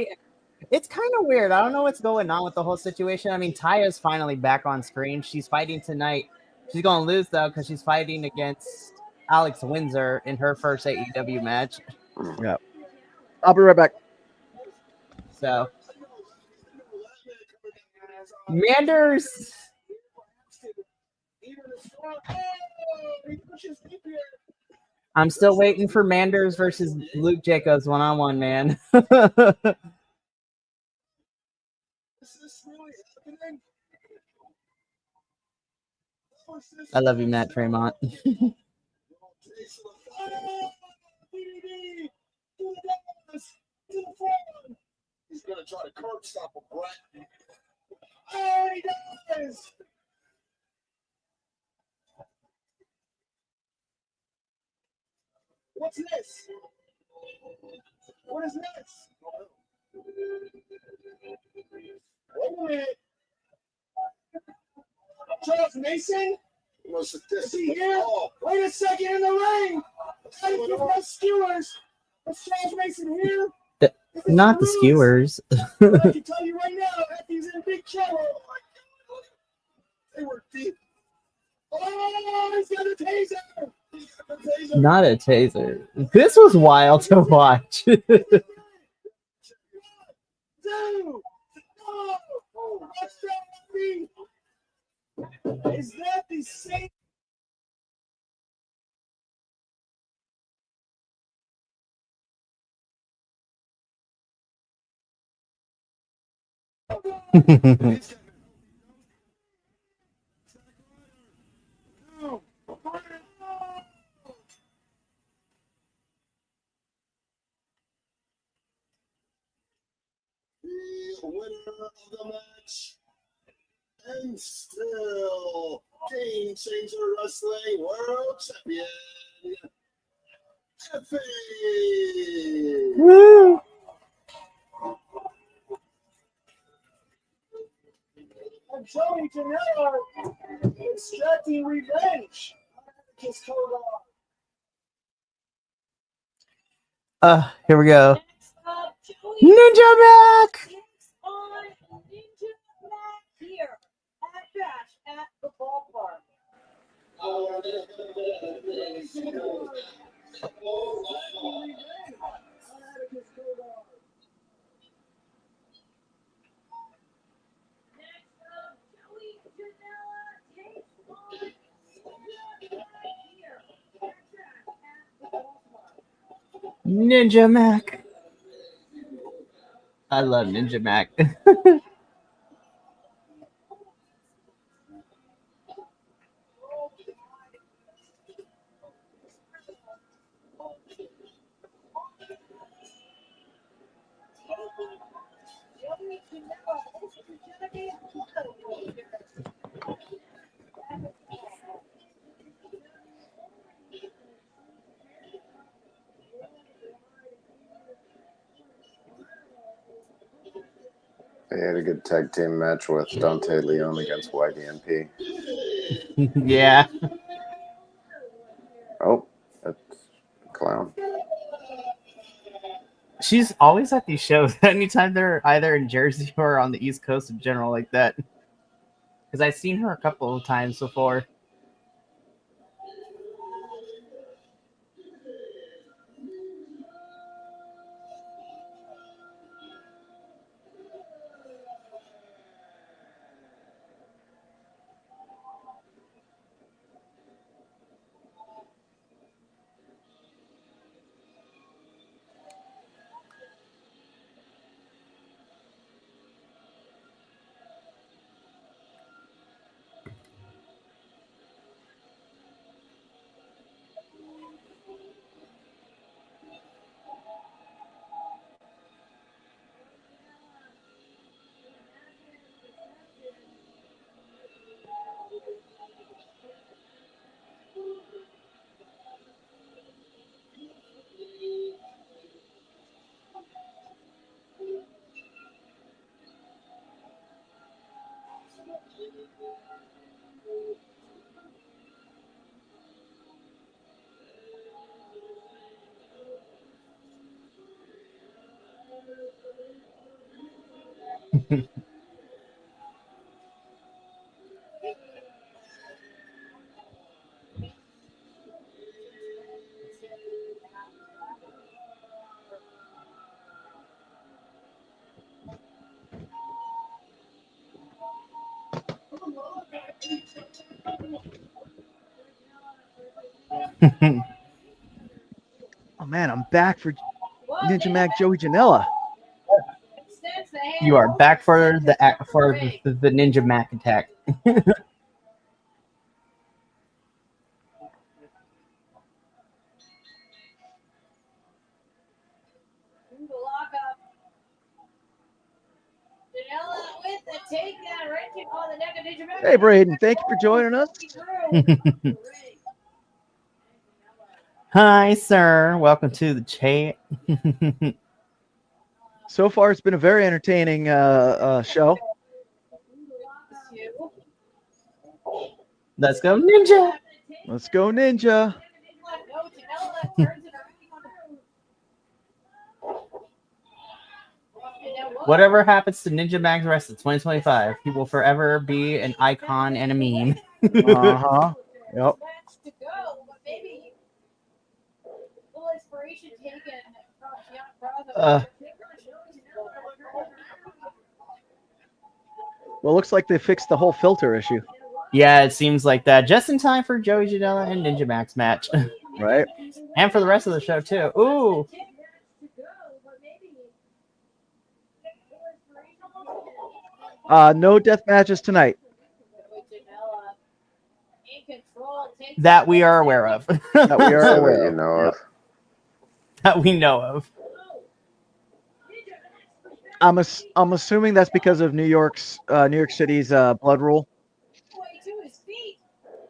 it's kind of weird. I don't know what's going on with the whole situation. I mean, Taya's finally back on screen. She's fighting tonight. She's going to lose, though, because she's fighting against Alex Windsor in her first AEW match. Yeah. I'll be right back. So, Manders. I'm still waiting for Manders versus Luke Jacobs one-on-one, man. I love you, Matt Tremont. He's gonna try to curb stop a Brett. Oh, he does! What's this? What is this? Wait a minute. Charles Mason? Is he here? Wait a second in the ring! I think those skewers. Is Charles Mason here? Not the skewers. I can tell you right now, Effie's in big trouble. Oh my God. They were deep. Oh, he's got a taser. He's got a taser. Not a taser. This was wild to watch. Dude. Oh, what's that with me? Is that the same? The winner of the match, and still Game Changer Wrestling World Champion, Effie. Woo! And Joey Janela extracting revenge. His coat on. Here we go. Next up, Joey Ninja Mac! takes on Ninja Mac here at Bash at the Ballpark. Next up, Joey Janela takes on Ninja Mac here at Bash at the Ballpark. Ninja Mac. I love Ninja Mac. They had a good tag team match with Dante Leon against YDMP. Yeah. Oh, that's a clown. She's always at these shows anytime they're either in Jersey or on the East Coast in general like that. Because I've seen her a couple of times before. Oh man, I'm back for Ninja Mac Joey Janela. You are back for the Ninja Mac attack. Hey Braden, thank you for joining us. Hi, sir. Welcome to the chat. So far, it's been a very entertaining show. Let's go, Ninja. Let's go, Ninja. Whatever happens to Ninja Mac Wrestling 2025, he will forever be an icon and a meme. Uh-huh. Yep. Well, looks like they fixed the whole filter issue. Yeah, it seems like that. Just in time for Joey Janela and Ninja Mac's match. Right. And for the rest of the show, too. Ooh. No death matches tonight. That we are aware of. That we are So aware that you of. know of. That we know of. I'm assuming that's because of New York City's blood rule.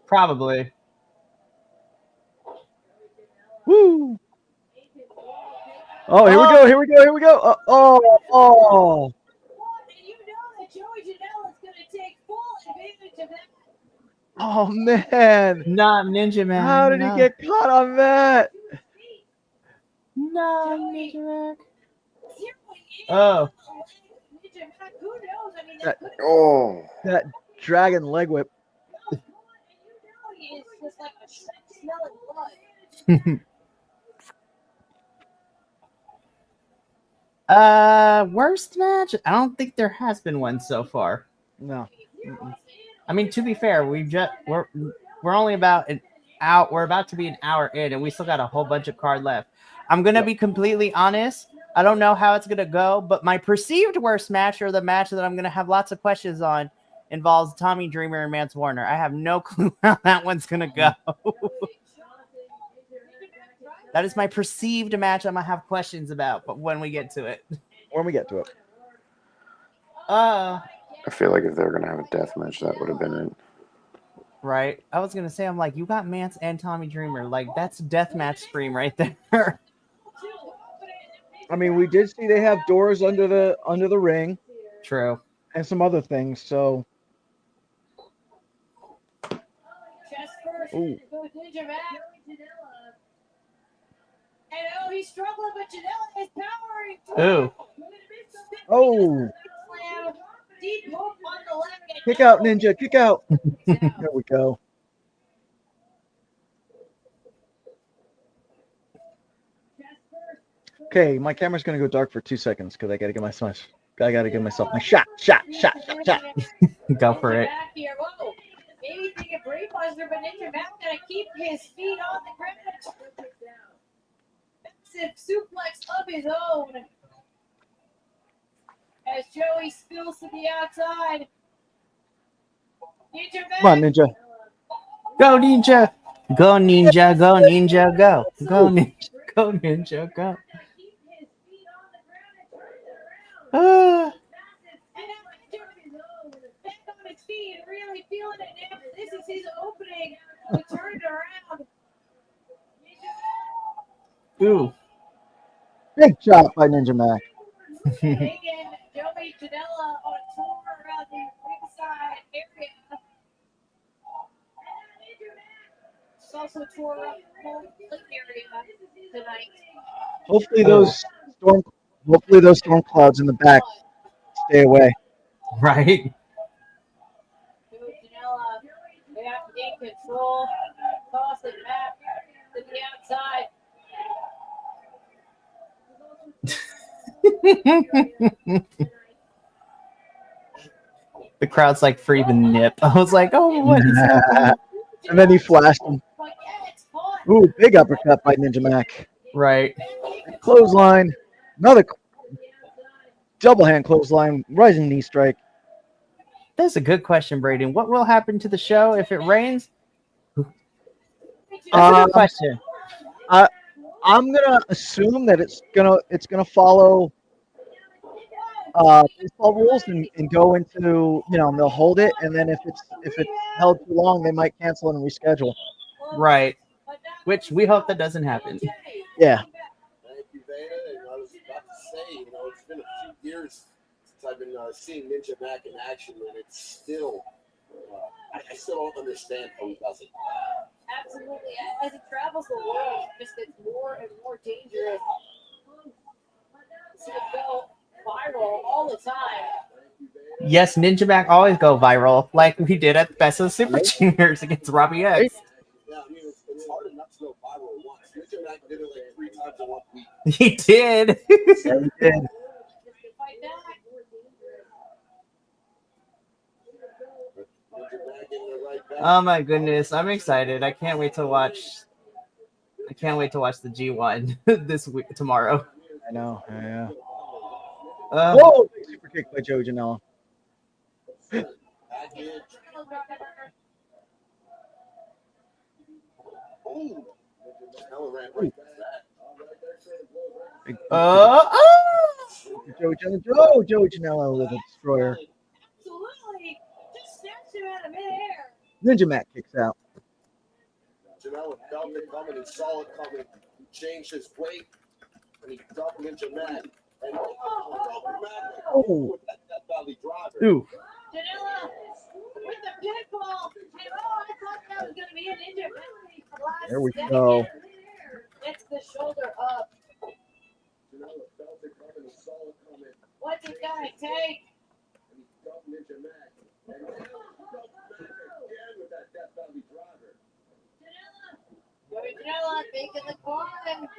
Probably. Woo! Oh, here we go! Here we go! Here we go! Oh! Oh man! Not Ninja Mac. How did he get caught on that? No, Ninja Mac. Oh. That dragon leg whip. Worst match? I don't think there has been one so far. No. I mean, to be fair, we're only about an hour. We're about to be an hour in, and we still got a whole bunch of card left. I'm gonna be completely honest. I don't know how it's gonna go, but my perceived worst match, or the match that I'm gonna have lots of questions on, involves Tommy Dreamer and Mance Warner. I have no clue how that one's gonna go. That is my perceived match I'm gonna have questions about, but when we get to it. when we get to it. I feel like if they were going to have a death match, that would have been it. Right. I was gonna say, I'm like, you got Mance and Tommy Dreamer. Like, that's a deathmatch scream right there. I mean, we did see they have doors under the ring True. and some other things. So, Chest first. Ooh. Goes Ninja Mac. And oh, he's struggling, but Janela is powering. Ooh. oh, Slam. Deep hook on the leg. And kick out, Ninja, kick out. down. There we go. Okay, my camera's gonna go dark for 2 seconds because I gotta give myself my shot. Go for it. Back here. Whoa. Maybe take a brain buster, but Ninja Mac gonna keep his feet on the ground. Massive suplex of his own. As Joey spills to the outside. Ninja Mac. Come on, Ninja. Go Ninja. Go Ninja. Go Ninja. Go. Go Ninja. Go Ninja. Go. And now Ninja back on his feet, really feeling it now. This is his opening. We turn it around. Ooh. Big shot by Ninja Mac. Taking Joey Janela on a tour around the ringside area. It's also tore up the whole lake area tonight. Hopefully those storm clouds in the back stay away. Right. Joey Janela, they have to gain control. Toss it back to the outside. The crowd's like free the nip. I was like, oh, what is happening? And then he flashed him. Ooh, big uppercut by Ninja Mac. Right. Clothesline. Another double hand clothesline. Rising knee strike. That's a good question, Braden. What will happen to the show if it rains? That's a good question. I'm gonna assume that it's gonna follow baseball rules and go into, they'll hold it, and then if it's held too long, they might cancel it and reschedule. Right. Which we hope that doesn't happen. Yeah. Thank you, Veda. And I was about to say, it's been a few years since I've been seeing Ninja Mac in action, and it's still, I still don't understand how he does it. Absolutely. As he travels the world, it just gets more and more dangerous. So it go viral all the time. Yes, Ninja Mac always go viral, like we did at Best of Super Juniors against Robbie X. Yeah, I mean, it's hard enough to go viral once. Ninja Mac did it like 3 times in 1 week. He did. Yeah, he did. Fight back. Oh my goodness, I'm excited. I can't wait to watch the G1 this week tomorrow. I know. Yeah. Uh, Whoa! Big super kick by Joey Janela. Big Joey Janela with a destroyer. Absolutely. Just snatched him out of midair. Ninja Mac kicks out. Janela felt it coming and saw it coming. He changed his weight, and he dumped Ninja Mac. And Oh. with that belly driver. ooh. Janela with the pinfall. And I thought that was going to be a Ninja penalty for last There we second. go. Gets the shoulder up. Janela felt it coming and saw it coming. What's it going to take? And he dumped Ninja Mac. And now he dumped Mac again with that death belly driver. Janela making the climb.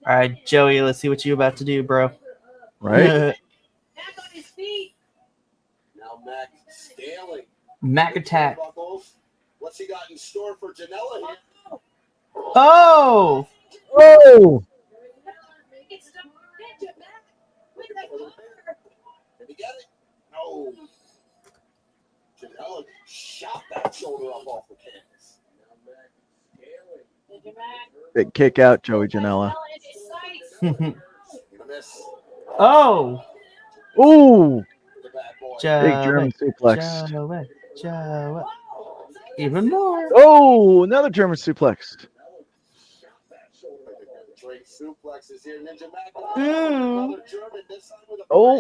All right, Joey, let's see what you about to do, bro. Right? Back on his feet. Now Mac scaling. Mac attack. What's he got in store for Janela here? Oh! Oh! It's the Ninja Mac with the cover. Did he get it? No. Janela shot that shoulder up off the canvas. Now Mac scaling. Ninja Mac. Big kick out, Joey Janela. In his sights. Oh, Ooh, The bad boy. big Joey, German suplex. Joey. Even more. Oh, another German suplex. Great suplexes here. Ninja Mac. Mm. German, this time with a Oh,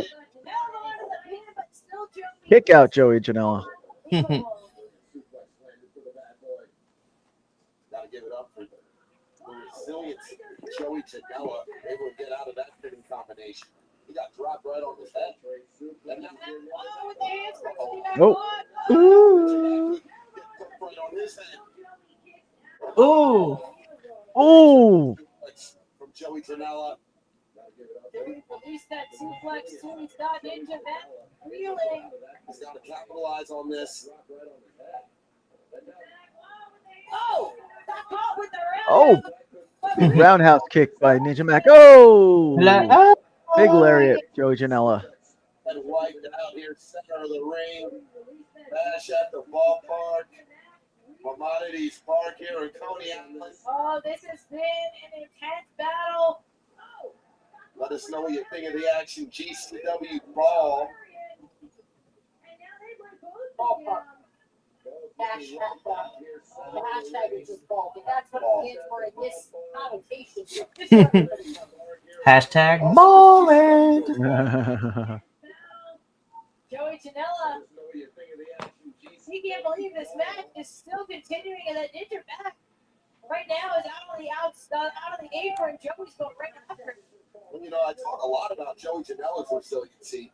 Now out of the pin, but still Joey. kick out Joey Janela. Gotta give it up for the resilience of Joey Janela, able to get out of that pinning combination. He got dropped right on his head. And now, Oh, with the hands from Steve Nope. McMahon. Ooh. get put right on his head. Ooh. Ooh, From Joey Janela. Release that suplex too. He's got Ninja Mac reeling. He's got to capitalize on this. Oh, got caught with the Oh, roundhouse. But big Reed- roundhouse kick by Ninja Mac. Oh, Oh. big lariat, Joey Janela. And wiped out here, center of the ring. Bash at the ballpark. Maimonides Park here in Coney Island. Oh, this has been an intense battle. Let us know what you think of the action. GCW Ball. Ballpark. Dash at ball. The hashtag is just ball, but that's what it stands for in this connotation. Hashtag ballin'. Joey Janela. He can't believe this match is still continuing, and that Ninja Mac right now is out of the apron. Joey's going right after him. Well, you know, I talk a lot about Joey Janela's resiliency.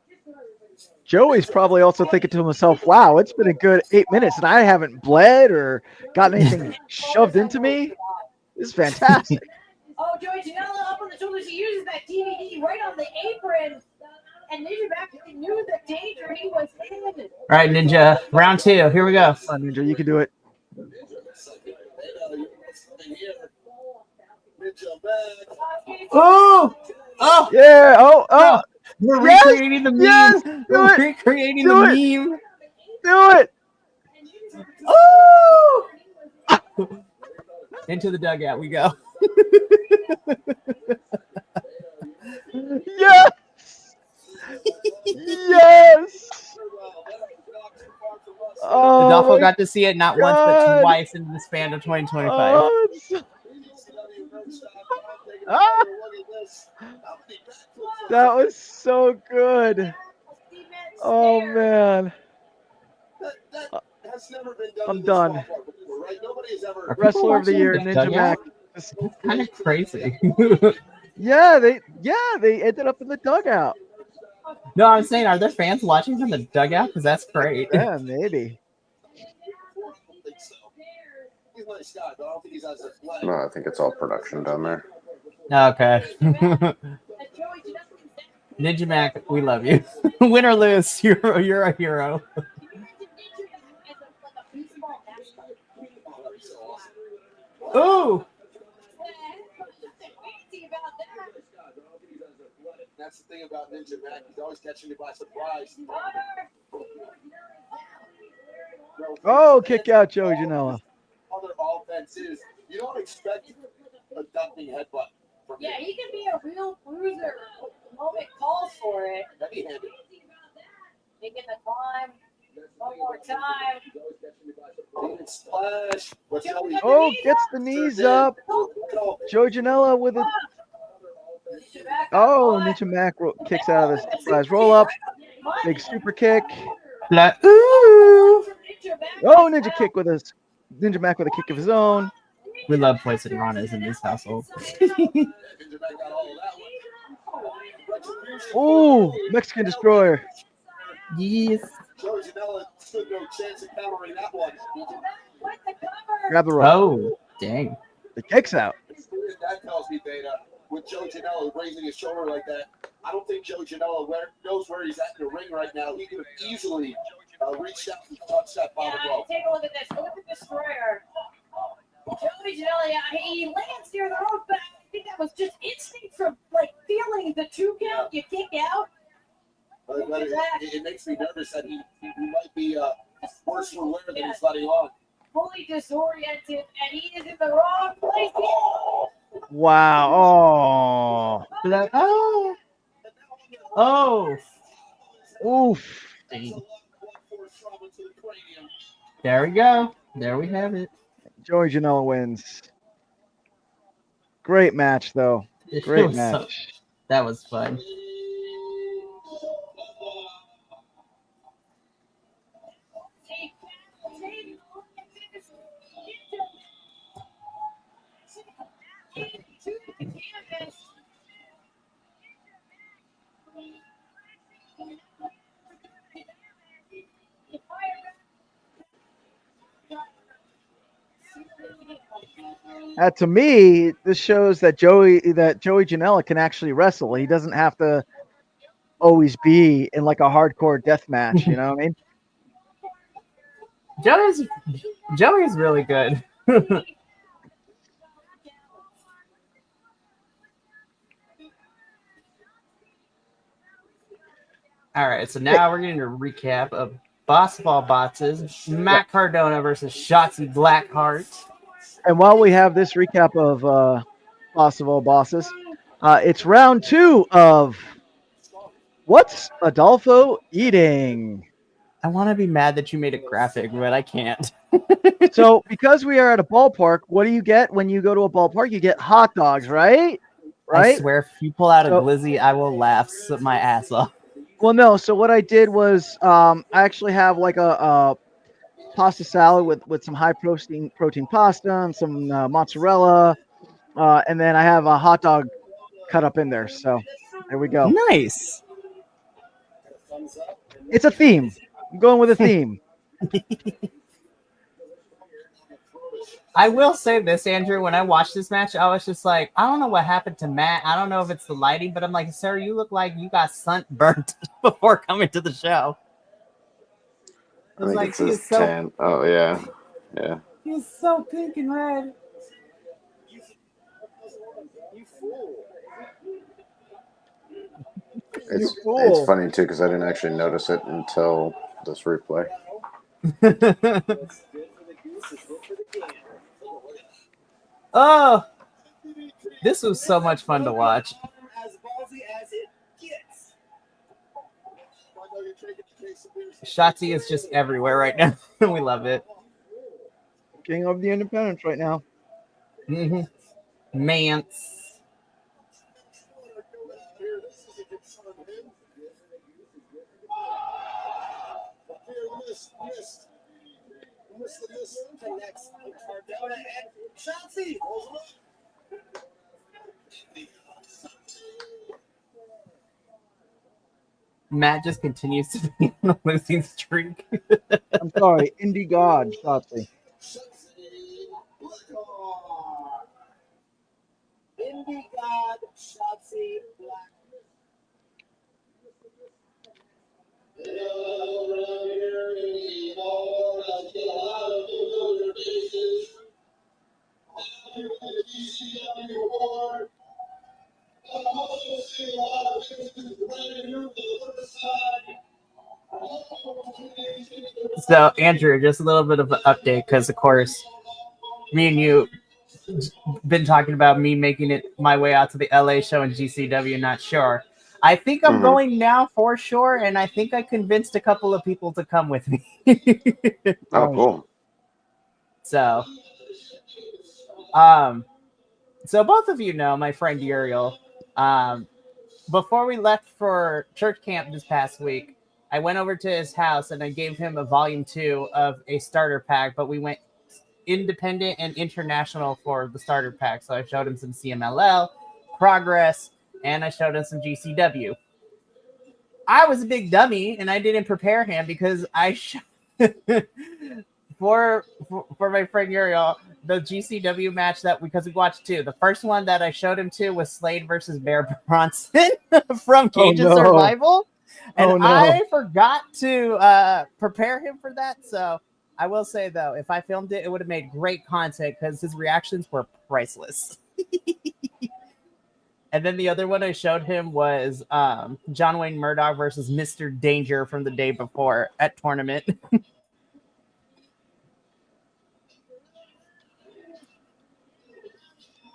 Joey's probably also thinking to himself, wow, it's been a good 8 minutes and I haven't bled or gotten anything shoved into me. This is fantastic. Oh, Joey Janela up on the shoulders. He uses that DVD right on the apron. And Ninja Mac knew the danger he was in. All right, Ninja. Round 2. Here we go. Come on, Ninja, you can do it. Oh. Oh. Yeah. Oh, oh, We're Yes! recreating the meme. Yes! Do We're it! recreating Do the it! meme. do it. Oh. Into the dugout we go. Yes. Yes. Oh, Adolfo my got to see it not once but God. twice in the span of 2025. Oh, Ah! that was so good. Oh, man. I'm done. Are people Wrestler of the watching year, the Ninja dugout? Mac. That's kind of crazy. Yeah, they ended up in the dugout. No, I'm saying, are there fans watching from the dugout? Because that's great. Yeah, maybe. No, I think it's all production down there. Okay. Ninja Mac, we love you. Win or lose, you're a hero. Ooh. That's the thing about Ninja Mac. He's always catching you by surprise. Oh, kick out Joey Janela. Other offenses, you don't expect a dumping headbutt from Yeah, him. he can be a real bruiser. The moment calls for it. Heavy-handed. Making the climb. One more time. Demon splash. But Joey, Oh, gets the knees up. Joey Janela with a. Oh, Ninja Mac kicks out of the surprise roll up. Big super kick. Ooh. Oh, Ninja Mac with a kick of his own. We love placing Ranas in this household. Ninja Mac got all of that one. Ooh, Mexican Destroyer. Yes. Joey Janela stood no chance of countering that one. Grab the rope. Oh, dang. The kick's out. That tells me, Beta, with Joey Janela raising his shoulder like that, I don't think Joey Janela knows where he's at in the ring right now. He could have easily reached out and touched that bottom Yeah, rope. take a look at this. Look at the Destroyer. Joey Janela, yeah, he lands near the rope, but I think that was just instinct from like feeling the 2 count. You kick out. But it makes me nervous that he might be worse for wear than he's letting on. Fully disoriented, and he is in the wrong place. Wow. Oh. Oh. Oh, Oof. dang. There we go. There we have it. Joey Janela wins. Great match, though. It Great was so, match. that was fun. Take that, take a look at this. To the canvas. To me, this shows that Joey Janela can actually wrestle. He doesn't have to always be in like a hardcore death match. You know what I mean? Joey's really good. All right, so now we're getting a recap of Boss of All Bosses, Matt Cardona versus Shotzi Blackheart. And while we have this recap of Boss of All Bosses, it's round 2 of What's Adolfo Eating? I want to be mad that you made a graphic, but I can't. So, because we are at a ballpark, what do you get when you go to a ballpark? You get hot dogs, right? I swear, if you pull out a So- glizzy, I will laugh my ass off. Well, no. So what I did was I actually have like a pasta salad with some high protein pasta and some mozzarella, and then I have a hot dog cut up in there. So there we go. Nice. It's a theme. I'm going with a theme. I will say this, Andrew. When I watched this match, I was just like, I don't know what happened to Matt. I don't know if it's the lighting, but I'm like, sir, you look like you got sunburnt before coming to the show. I think it's his tan. Oh, yeah. Yeah. He's so pink and red. It's funny, too, because I didn't actually notice it until this replay. Oh, this was so much fun to watch. Shotzi is just everywhere right now. We love it. King of the Independents right now. Mm-hmm. Mance. Matt just continues to be on a losing streak. I'm sorry, Indie God, Shotzi. Indie God, Shotzi Black. So, Andrew, just a little bit of an update because, of course, me and you been talking about me making it my way out to the LA show in GCW. Not sure. I think I'm going now for sure, and I think I convinced a couple of people to come with me. Oh, cool. So both of you know my friend Uriel. Before we left for church camp this past week, I went over to his house and I gave him a volume 2 of a starter pack, but we went independent and international for the starter pack. So I showed him some CMLL, Progress, and I showed him some GCW. I was a big dummy and I didn't prepare him because for my friend Uriel, the GCW match because we watched 2. The first one that I showed him to was Slade versus Bear Bronson from Cage of Survival. And I forgot to prepare him for that. So I will say, though, if I filmed it, it would have made great content because his reactions were priceless. And then the other one I showed him was John Wayne Murdoch versus Mr. Danger from the day before at tournament.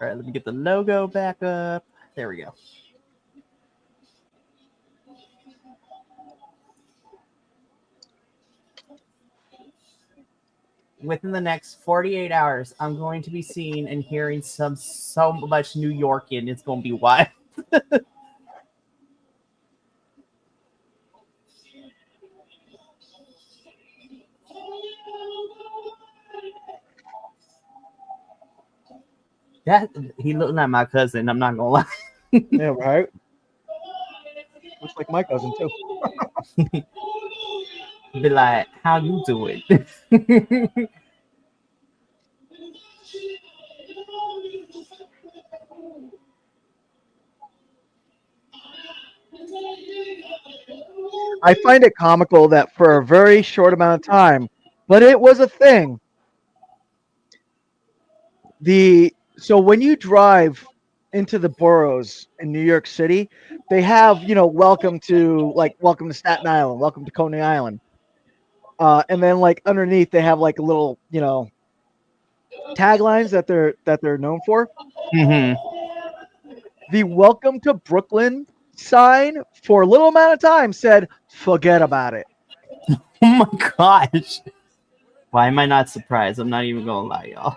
All right, let me get the logo back up. There we go. within the next 48 hours, I'm going to be seeing and hearing so much New Yorkin. It's going to be wild. He looked like my cousin. I'm not gonna lie. Yeah, right. Looks like my cousin too. Be like, how you doing? I find it comical that for a very short amount of time, but it was a thing. So when you drive into the boroughs in New York City, they have, welcome to Staten Island, welcome to Coney Island. And then like underneath they have like a little, taglines that they're known for. Mhm. The welcome to Brooklyn sign for a little amount of time said, forget about it. Oh my gosh. Why am I not surprised? I'm not even gonna lie, y'all.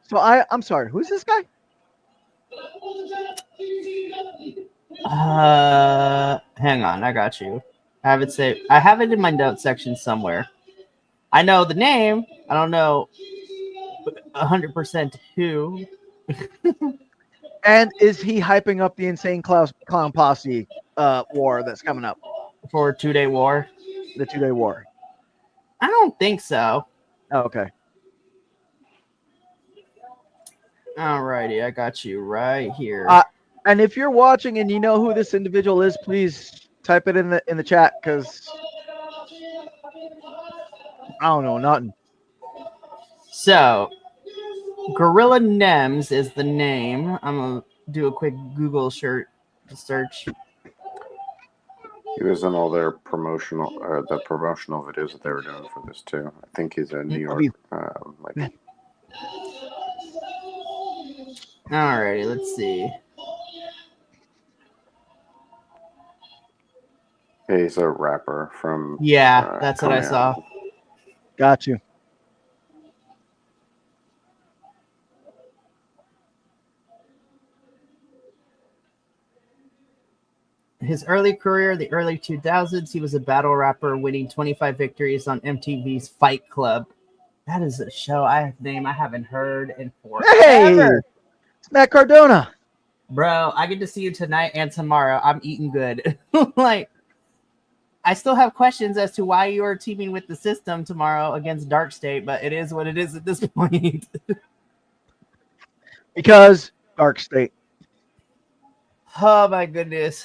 So I'm sorry, who's this guy? Hang on, I got you. I have it saved. I have it in my notes section somewhere. I know the name. I don't know 100% who. And is he hyping up the Insane Clown Posse war that's coming up? For 2-day war? The 2-day war. I don't think so. Oh, okay. Alrighty, I got you right here. And if you're watching and you know who this individual is, please type it in the chat because I don't know nothing. So, Gorilla Nems is the name. I'm gonna do a quick Google search. He was in all their promotional videos that they were doing for this too. I think he's a New York. Alrighty, let's see. He's a rapper from. Yeah, that's what I saw. Got you. His early career, the early 2000s, he was a battle rapper, winning 25 victories on MTV's Fight Club. That is a show I haven't heard in forever. Hey, it's Matt Cardona. Bro, I get to see you tonight and tomorrow. I'm eating good. Like, I still have questions as to why you are teaming with the system tomorrow against Dark State, but it is what it is at this point. Because Dark State. Oh my goodness.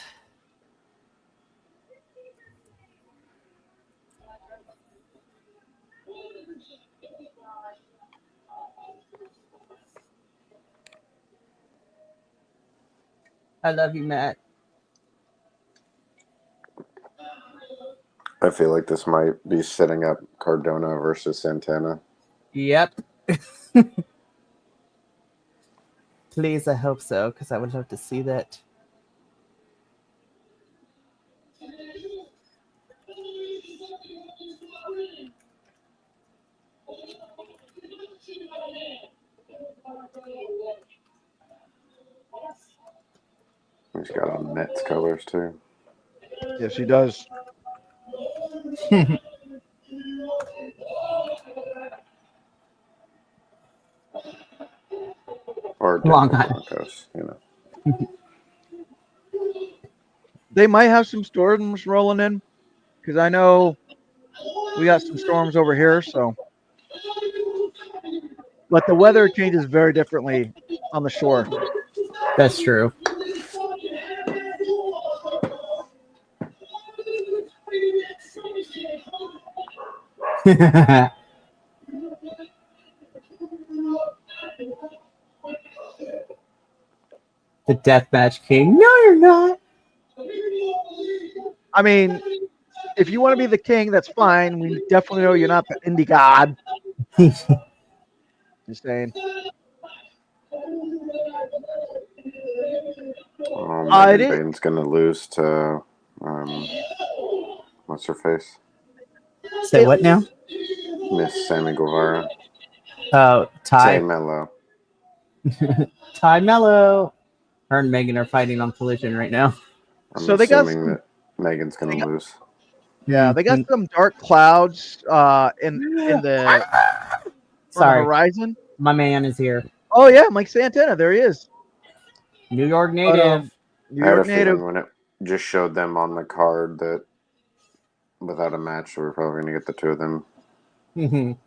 I love you, Matt. I feel like this might be setting up Cardona versus Santana. Yep. Please, I hope so, because I would love to see that. He's got on Mets colors too. Yes, he does. Or Long Broncos, They might have some storms rolling in because I know we got some storms over here. So, but the weather changes very differently on the shore. That's true. The Deathmatch King. No, you're not. I mean, if you want to be the king, that's fine. We definitely know you're not the indie god. Just saying. Megan didn't- Bane's gonna lose to what's her face? Say what now? Miss Sammy Guevara. Oh, Tay Ty Mello. Mello. Her and Megan are fighting on Collision right now. I'm So they got assuming some- that Megan's gonna lose. Yeah, they got some dark clouds in the on the Sorry, horizon. my man is here. Oh yeah, Mike Santana, there he is. New York But, native. New I had a York native. feeling when it just showed them on the card that without a match, we're probably gonna get the two of them. Mhm.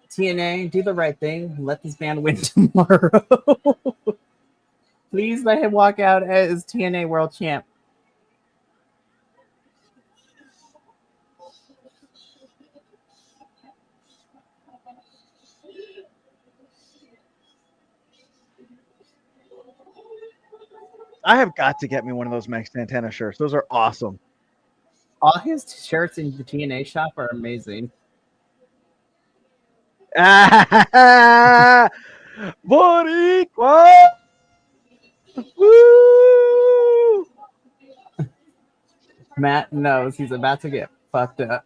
TNA, do the right thing. Let this man win tomorrow. Please let him walk out as TNA World Champ. I have got to get me one of those Mike Santana shirts. Those are awesome. All his shirts in the TNA shop are amazing. Boricua! Woo! Matt knows he's about to get fucked up.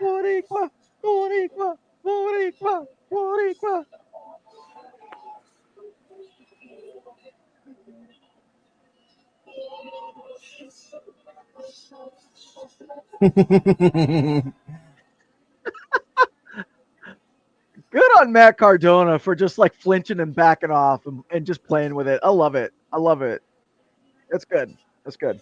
Boricua! Boricua! Boricua! Boricua! Good on Matt Cardona for just like flinching and backing off and just playing with it. I love it. I love it. That's good. That's good.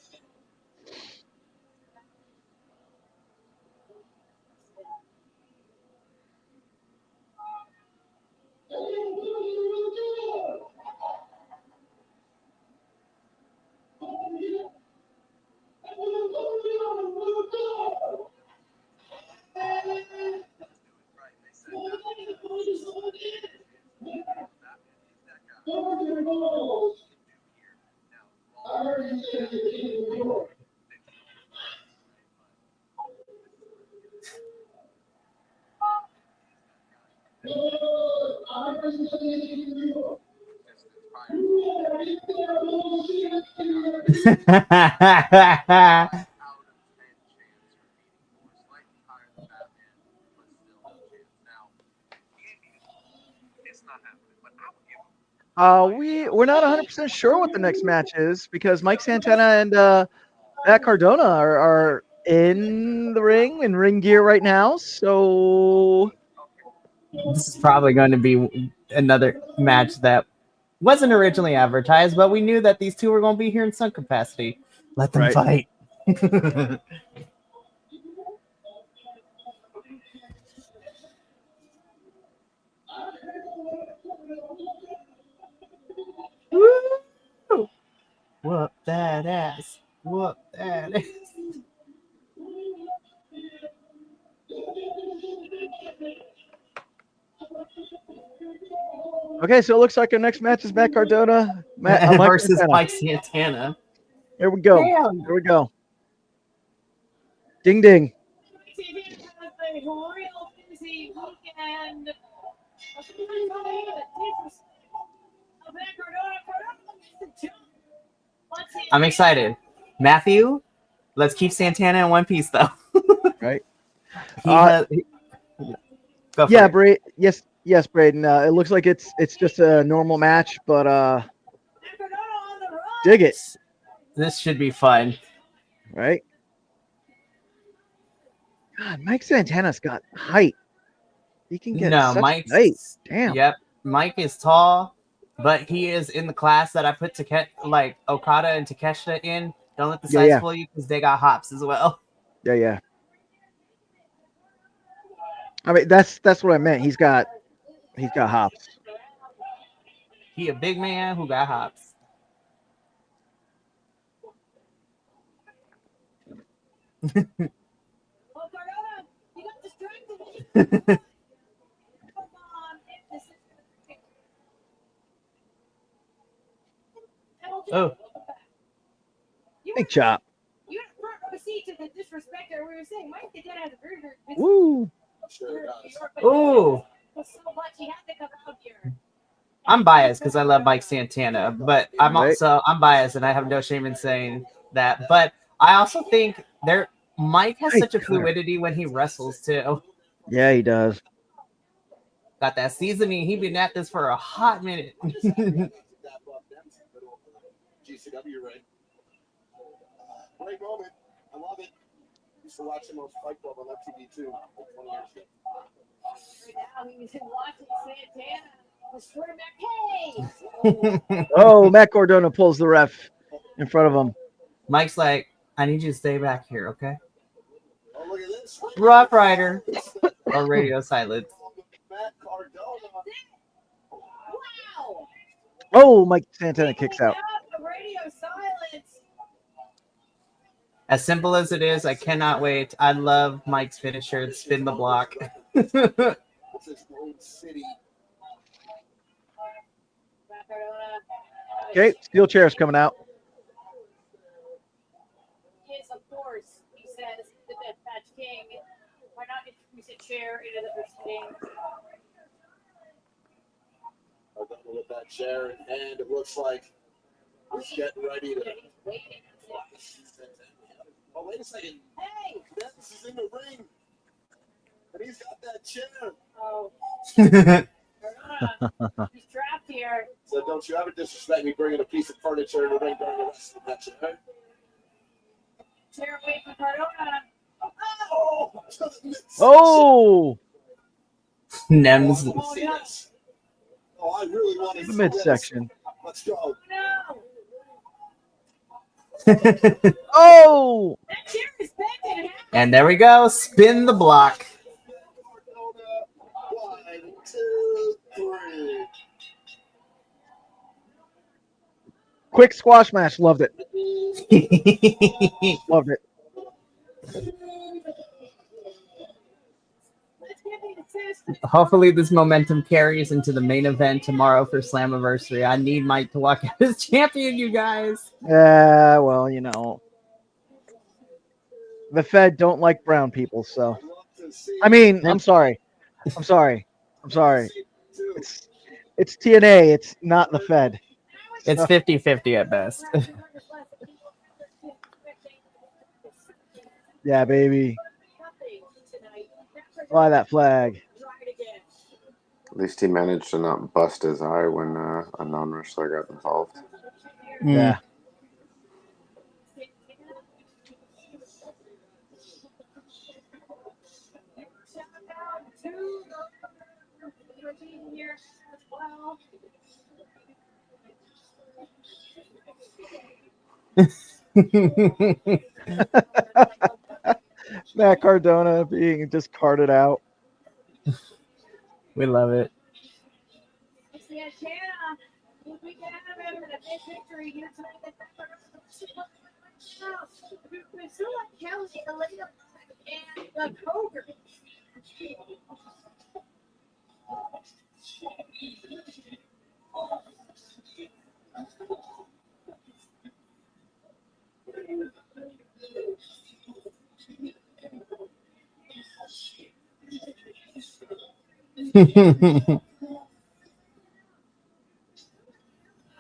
We're not 100% sure what the next match is because Mike Santana and Matt Cardona are in the ring in ring gear right now. So This is probably going to be another match that wasn't originally advertised, but we knew that these two were going to be here in some capacity. Let them Right. fight. Woo! Whoop that ass. Whoop that ass. okay, so it looks like our next match is Matt Cardona Mike Versus Santana. Mike Santana. Here we go. Damn. Here we go. Ding ding. TV has a real busy weekend. I'm excited. Matthew, let's keep Santana in one piece, though. Right. He has. Go for Yeah, it. yes, Braden. It looks like it's just a normal match, but dig it, This should be fun. right? God, Mike Santana's got height. He can get No, such Mike's. height. Damn. Yep, Mike is tall, but he is in the class that I put like Okada and Takeshita in. Don't let the size Yeah. fool you because they got hops as well. Yeah. I mean, that's what I meant. He's got hops. He a big man who got hops. Oh. Big chop. You had a front row seat to the disrespect that we were saying. Mike Santana has a very, very good Woo. Ooh. so much he had to come out here. I'm biased because I love Mike Santana, but I'm Right. biased and I have no shame in saying that. But I also think Mike has Hey, such a Connor. fluidity when he wrestles too. Yeah, he does. Got that seasoning. He been at this for a hot minute. GCW ring. Great moment. I love it. Used to watch him on Fight Club on FTV too, 20 years ago. Right now, he's watching Santana. Was hey! Oh, Matt Cardona pulls the ref in front of him. Mike's like, I need you to stay back here, okay? Oh, look at this. Rough Rider or radio silence. Matt Cardona. Wow! Oh, Mike Santana kicks out. The radio silence. As simple as it is, I cannot wait. I love Mike's finisher, spin the block. This is Rome City. Okay, steel chair's coming out. Yes, of course, he says the Deathmatch King. Why not introduce a chair into the proceeding? Cardona with that chair in hand. It looks like he's getting ready to. He's waiting. Oh, wait a second. Hey! Dennis is in the ring. And he's got that chair. Oh, That's he's trapped here. So don't you ever disrespect me bringing a piece of furniture in the ring during the wrestling match, right? Chair away from Cardona. Oh! Oh, Nems. I want to see this. Oh, I really want to the see midsection. this. Let's go. No! Oh, That chair is bent in half. And there we go. Spin the block. One, two, three. quick squash match. Loved it. Loved it. Let's get the assist. Hopefully this momentum carries into the main event tomorrow for Slammiversary. I need Mike to walk out as champion, you guys. Yeah, well, you know, the Fed don't like brown people, so. I mean, I'm sorry. It's TNA. It's not the Fed. It's 50-50 at best. Yeah, baby. Fly that flag. At least he managed to not bust his eye when a non-wrestler got involved. Yeah. Matt Cardona being just carted out. We love it.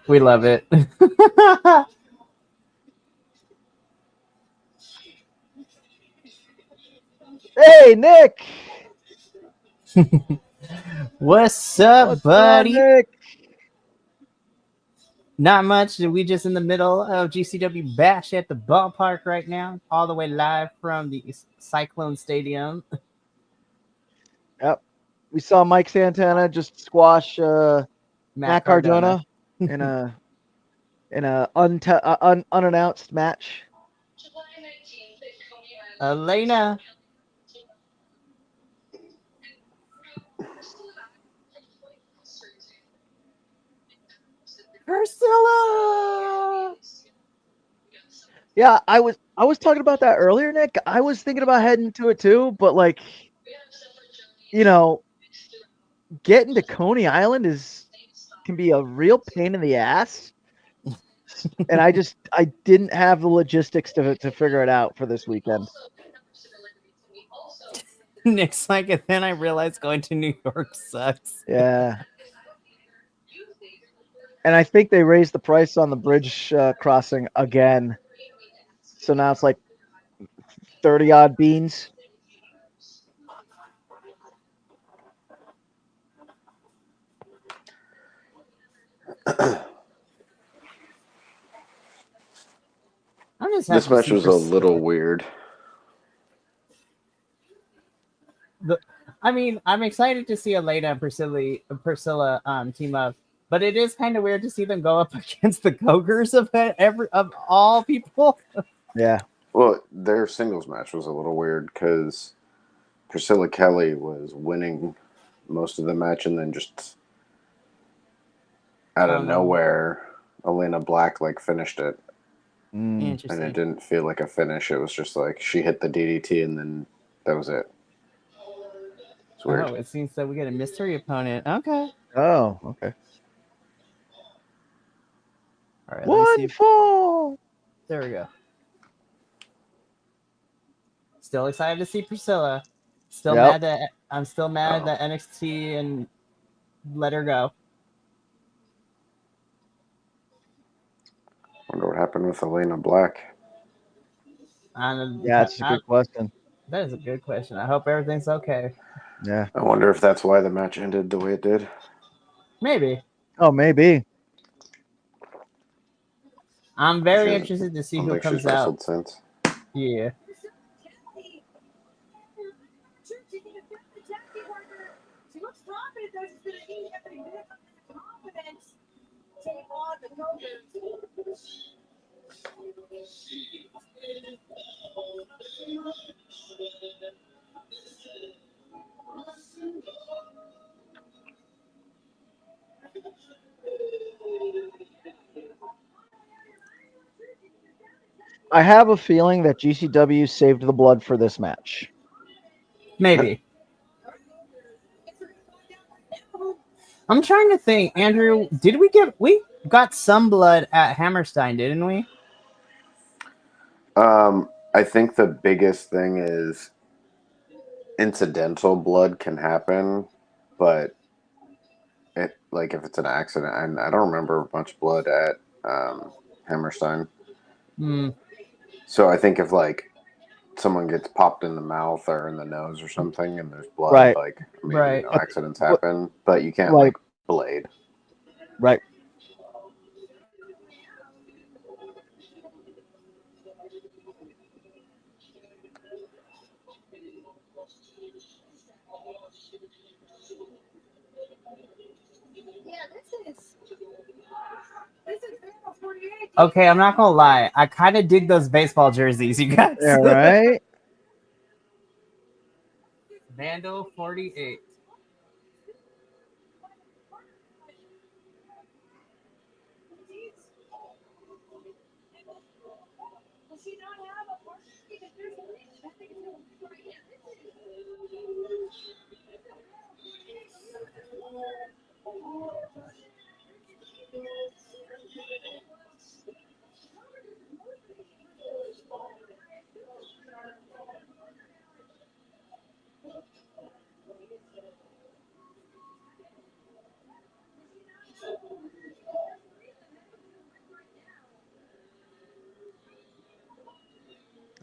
We love it. Hey, Nick. What's up, What's buddy? on, Nick? Not much. We just in the middle of GCW Bash at the ballpark right now, all the way live from the Cyclone Stadium. Yep. We saw Mike Santana just squash Matt Cardona in a unannounced match. Elena. Priscilla. Yeah, I was talking about that earlier, Nick. I was thinking about heading to it too, but like, you know, getting to Coney Island can be a real pain in the ass. and I didn't have the logistics to figure it out for this weekend. Nick's like, and then I realized going to New York sucks. Yeah. And I think they raised the price on the bridge crossing again. So now it's like 30 odd beans. This match was a little weird. I'm excited to see Elena and Priscilla team up, but it is kind of weird to see them go up against the Gogers of all people. Yeah. Well, their singles match was a little weird because Priscilla Kelly was winning most of the match, and then just out of nowhere, Elena Black finished it. Interesting. And it didn't feel like a finish. It was just like she hit the DDT, and then that was it. It's weird. Oh, it seems that we get a mystery opponent. Okay. Oh, okay. All right. One fall. There we go. Still excited to see Priscilla. I'm still mad that NXT and let her go. Wonder what happened with Elena Black. Yeah, it's a good question. That is a good question. I hope everything's okay. Yeah. I wonder if that's why the match ended the way it did. Maybe. Oh, maybe. I'm very interested to see who comes out. Since. Yeah. I have a feeling that GCW saved the blood for this match. Maybe. I'm trying to think, Andrew. We got some blood at Hammerstein, didn't we? I think the biggest thing is incidental blood can happen, but if it's an accident, and I don't remember much blood at Hammerstein. So I think if someone gets popped in the mouth or in the nose or something, and there's blood, right. Accidents happen, but you can't blade. Right. Okay, I'm not gonna lie. I kind of dig those baseball jerseys, you guys. Yeah, right. Vandal 48.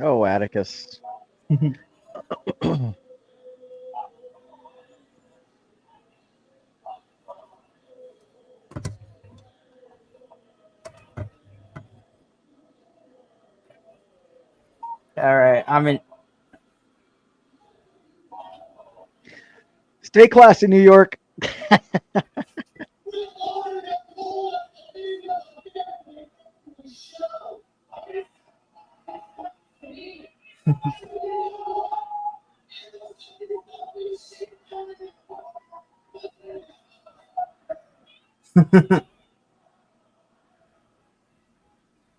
Oh, Atticus. All right, Stay classy, New York.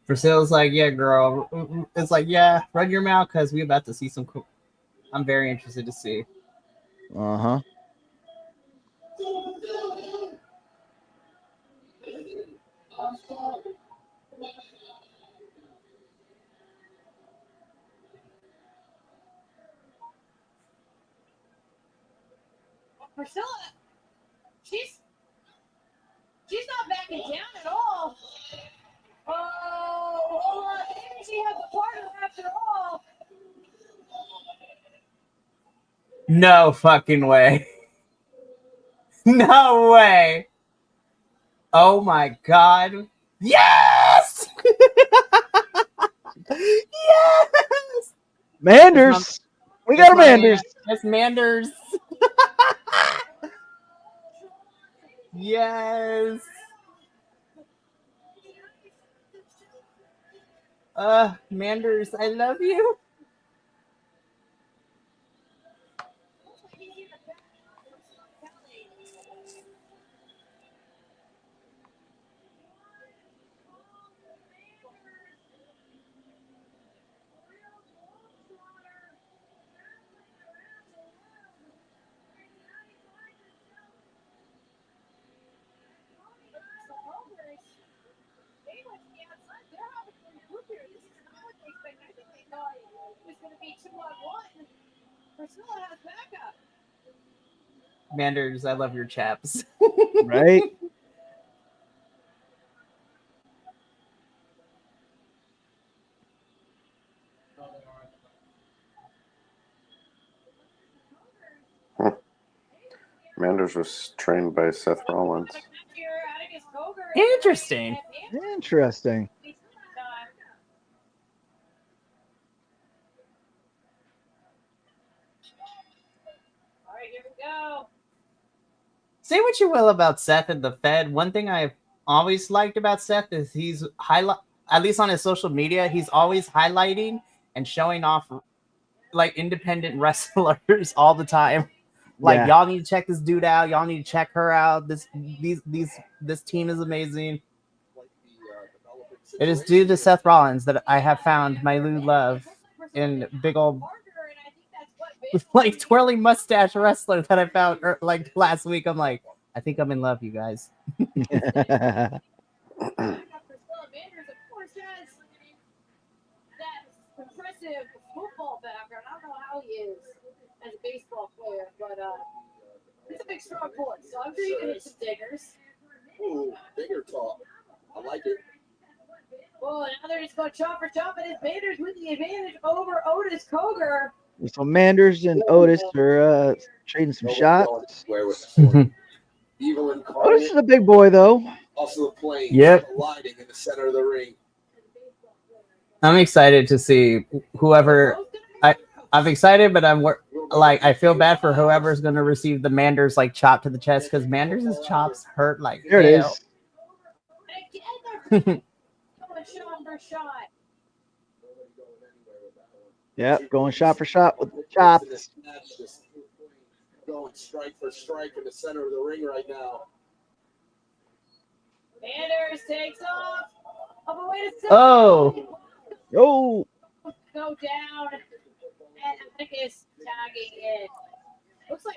Priscilla's like, yeah, girl. It's like, yeah, run your mouth because we about to see some cool. I'm very interested to see. Uh-huh. Priscilla, she's not backing down at all. Oh, hold on. Maybe she has a partner after all. No fucking way. No way. Oh my god. Yes! Yes! Manders. We got a Manders. Yes, Manders. Yes. Manders, I love you. Manders, I love your chaps. Right? Manders was trained by Seth Rollins. Interesting. Interesting. All right, here we go. Say what you will about Seth and the Fed. One thing I've always liked about Seth is he's at least on his social media, he's always highlighting and showing off like independent wrestlers all the time. Like, y'all need to check this dude out. Y'all need to check her out. This team is amazing. It is due to Seth Rollins that I have found my new love in big old like twirling mustache wrestler that I found like last week. I'm like, I think I'm in love, you guys. Impressive football background. I don't know how he is as a baseball player, but he's a big strong boy, so I'm sure you can hit some diggers. Ooh, digger talk. I like it. Well, now they're just going chop for chop, and it's Manders with the advantage over Otis Coger. So Manders and Otis are trading some shots. Otis is a big boy, though. Also the plane gliding in the center of the ring. I'm excited to see whoever. I'm excited, but I feel bad for whoever's going to receive the Manders like chop to the chest because Manders' chops hurt like there it is. Yep, going shot for shot with the chops. Going strike for strike in the center of the ring right now. Manders takes off. Oh. Oh. Go down. And Atticus tagging in. Looks like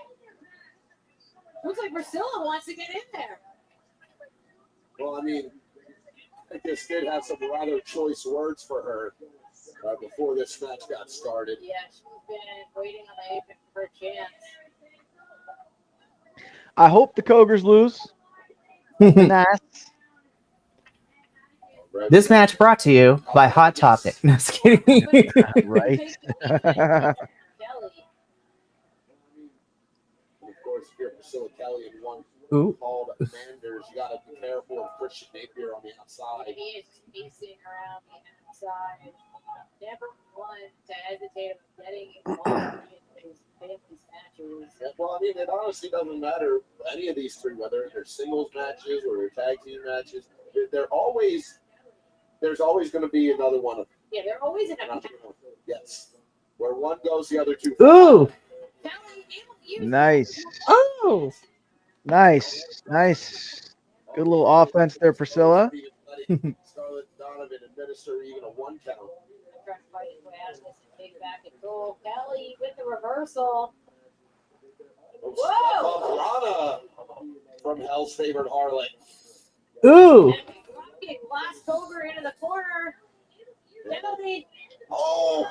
Priscilla wants to get in there. Well, I mean, Atticus did have some rather choice words for her before this match got started. Yeah, she's been waiting on the apron for a chance. I hope the Cogers lose. Nice. This match brought to you by Hot Topic. No, just kidding. Right. Of course, if you're Priscilla Kelly and one called Manders, you got to be careful of Christian Napier on the outside. He is pacing around the outside. Never one to hesitate of getting involved in his family's matches. Yeah, well, I mean, it honestly doesn't matter any of these three, whether they're singles matches or they're tag team matches. There's always going to be another one of them. Yeah, they're always in a match. Yes. Where one goes, the other two. Ooh. Nice. Oh. Nice. Good little offense there, Priscilla. Scarlett Donovan administer even a one count. Trying to fight his way out of this and take back control. Kelly with the reversal. Whoa! Rana from Hell's favorite harlot. Ooh. Blast over into the corner. Kelly. Oh.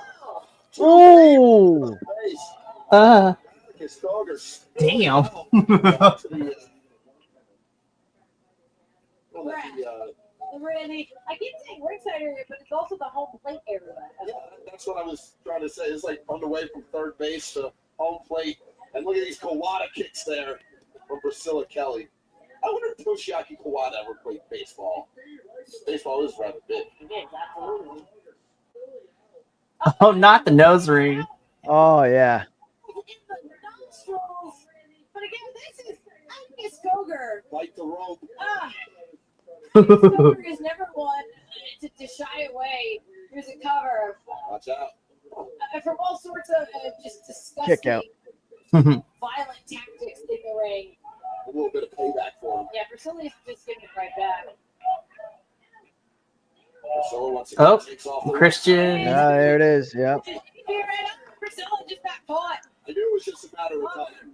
Oh. Atticus Cogar. Damn. I keep saying ringside area, but it's also the home plate area. Yeah, that's what I was trying to say. It's like on the way from third base to home plate. And look at these Kawada kicks there from Priscilla Kelly. I wonder if Toshiaki Kawada ever played baseball. Baseball is rather big. It is, absolutely. Oh, not the nose ring. Oh yeah. In the nostrils. But again, this is Atticus Cogar. Fight the rope. Atticus Cogar is never one to shy away. Here's a cover. Watch out. From all sorts of just Kick out. disgusting, violent tactics in the ring. A little bit of payback for him. Yeah, Priscilla's just giving it right back. Priscilla once again takes off the Christian. Yeah, there it is. Yep. Priscilla just got caught. I knew it was just a matter of time.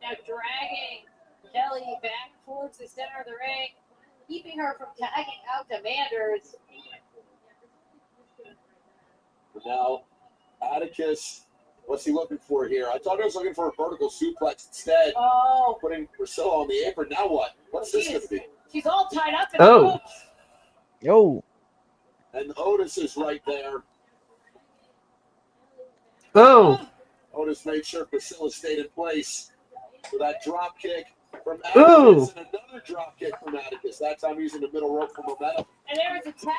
Now dragging Kelly back towards the center of the ring, keeping her from tagging out to Manders. Now, Atticus, what's he looking for here? I thought he was looking for a vertical suplex instead. Oh, Putting Priscilla on the apron. Now what? What's this going to be? she's all tied up in Oh. the ropes. Yo. And Otis is right there. Oh. Otis made sure Priscilla stayed in place for that drop kick from Ooh. Atticus and another drop kick from Atticus. That time using the middle rope for momentum. And there is a tag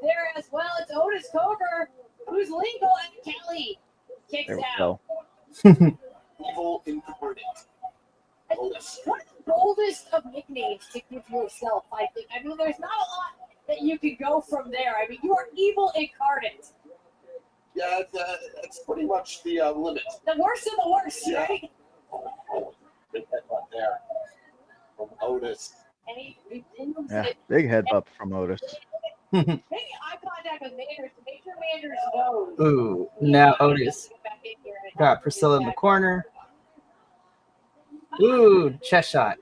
there as well. It's Otis Cogar, who's legal, and Kelly kicks There we out. go. Evil incarnate. Otis. One of the boldest of nicknames to give yourself, I think. I mean, there's not a lot that you can go from there. I mean, you are evil incarnate. Yeah, that's pretty much the limit. The worst of the worst, Yeah. right? Big headbutt there from Otis. And he proves Yeah. it. Big headbutt from Otis. Making eye contact with Manders to make sure Manders knows. Ooh. Now Otis Back in here and got Priscilla in the corner. Ooh, chest shot.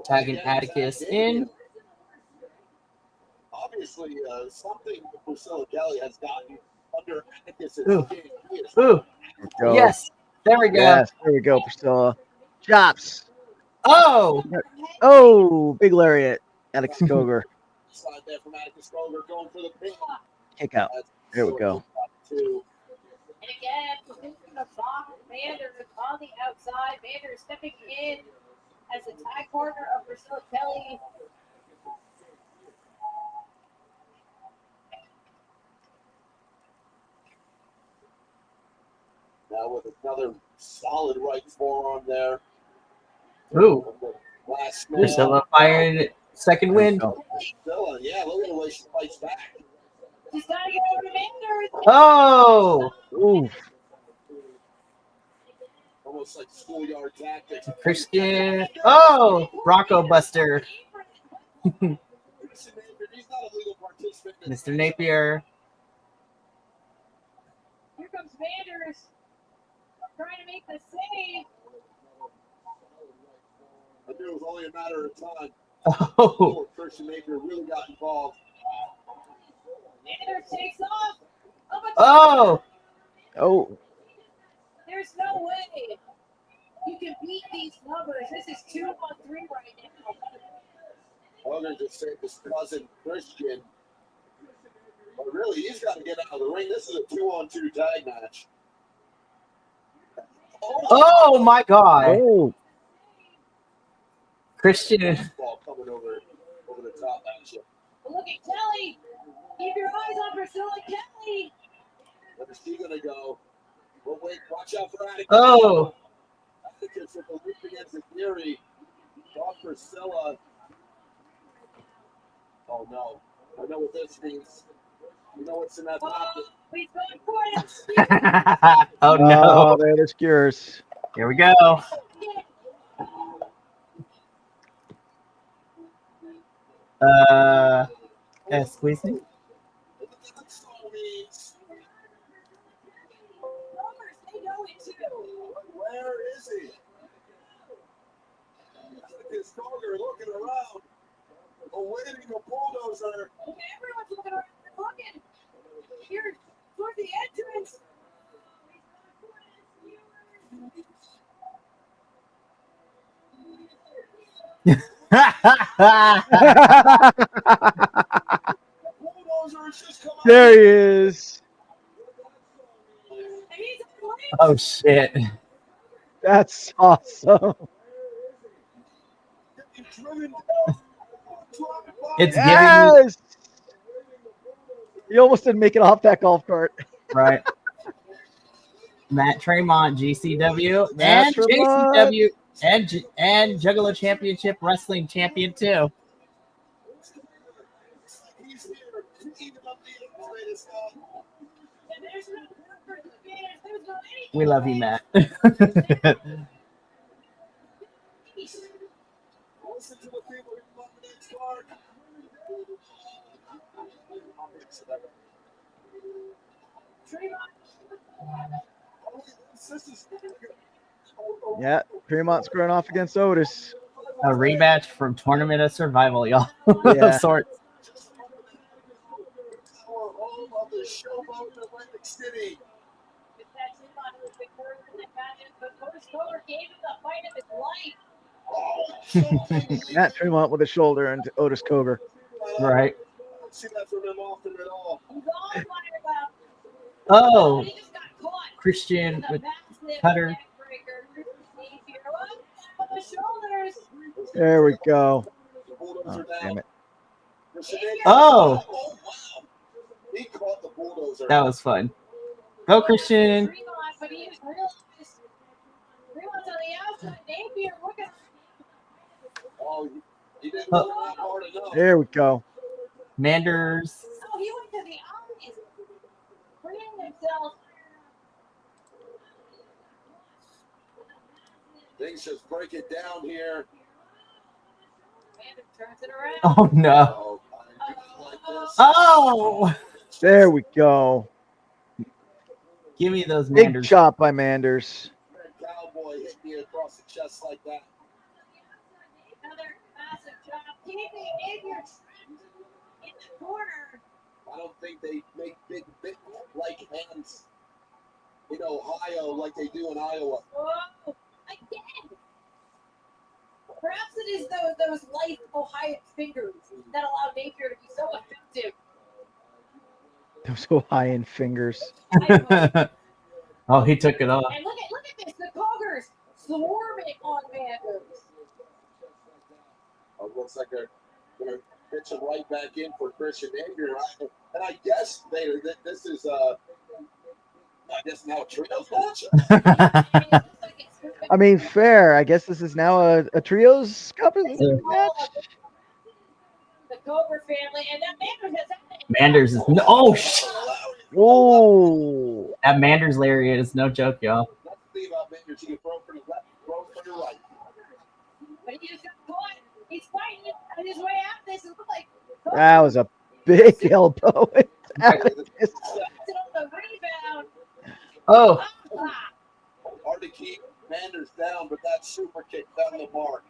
Tagging Atticus in. Obviously, something Priscilla Kelly has gotten under Atticus's Ooh. skin. He is Ooh. Go. Yes. There we go. Yes. There we go, Priscilla. Chops. Oh. Oh, big lariat. Atticus Cogar. slide there from Atticus Cogar going for the pin. Kick out. There we go. Two. And again, position of box. Manders on the outside. Manders stepping in as the tag partner of Priscilla Kelly. Now with another solid right forearm there. Ooh. From the last man. Priscilla firing second wind. Priscilla, yeah, look at the way she fights back. She's got to get over to Manders. Oh. Ooh. Almost like schoolyard tactics. Christian. Oh. Bronco Buster. He's not a legal participant. Mr. Napier. Here comes Manders. Trying to make the save. I knew it was only a matter of time Oh. before Christian Napier really got involved. Manders takes off. Oh. Oh. There's no way you can beat these numbers. This is 2-on-3 right now. Hogan just saved his cousin Christian. But really, he's got to get out of the ring. This is a 2-on-2 tag match. Oh my God. Oh. Christian. Ball coming over the top at you. But look at Kelly. Keep your eyes on Priscilla Kelly. Where's she gonna go? But wait, watch out for Atticus. Oh. Atticus with the leap against the Fury. Off Priscilla. Oh no. I know what this means. You know what's in that pocket. He's going for it. Oh no. Oh, there the skewers. Here we go. Squeeze me. What the next song means. They know it too. Where is he? Atticus Cogar looking around. awaiting a bulldozer. Everyone's looking around and looking. Here, toward the entrance. Bulldozer has just come out. There he is. And he's on the Oh shit! That's awesome. Getting driven down. It's giving Yes. You almost didn't make it off that golf cart. right. Matt Tremont, GCW, Matt and Tremont. JCW, and Juggalo Championship Wrestling Champion too. He's here, even up the latest guy. And there's no purpose to be in. There's no any We love you, Matt. peace. Listen to the people who love the next card. Yeah, Tremont's squaring off against Otis. A rematch from Tournament of Survival, y'all. Yeah. Of sorts. Home of the Showboat in Atlantic City. It's that Tremont who's been hurt in the pageant, but Curtis Kohler gave him the fight of his life. Matt Tremont with a shoulder into Otis Cogar. Right. I don't see that from him often at all. He's all fired up. Oh, He just got caught. Christian The with backslip Cutter. neck breaker. Steve here. On the shoulders. There we go. The bulldozer Oh, now. damn it. Oh. Oh, wow. He caught the bulldozer. That was fun. Go, Christian. Tremont, but he was realized. Tremont's on the outside. Napier looking. Oh, he didn't Oh. look hard enough. There we go. Manders. Oh, he went to the eyes. Freeing himself. Things just break it down here. Amanda turns it around. Oh no. Oh, I do like this. Oh. There we go. Give me those Big Manders. chop by Manders. Red Cowboy hit me across the chest like that. Another massive job. Keeping Napier trapped in the corner. I don't think they make big like hands in Ohio like they do in Iowa. Whoa. Again. Perhaps it is those light Ohio fingers that allow Napier to be so effective. Those Hawaiian fingers. Oh, he took it off. And look at this, the Cougars swarming on Manders. Looks like they're going to pitch him right back in for Christian Napier. And I guess this is I guess now a trios match. I mean, fair. I guess this is now a trios cup match. The Cobra family, and that Manders has that. Manders is no. Oh, shit. Oh, That Manders lariat is no joke, y'all. That's the thing about Manders. You can throw for the left, throw for the right. But he just got caught. He's fighting on his way out. This it looked like that was a big elbow. it on the rebound. Oh, Ah, Hard to keep Manders down, but that super kick found the mark.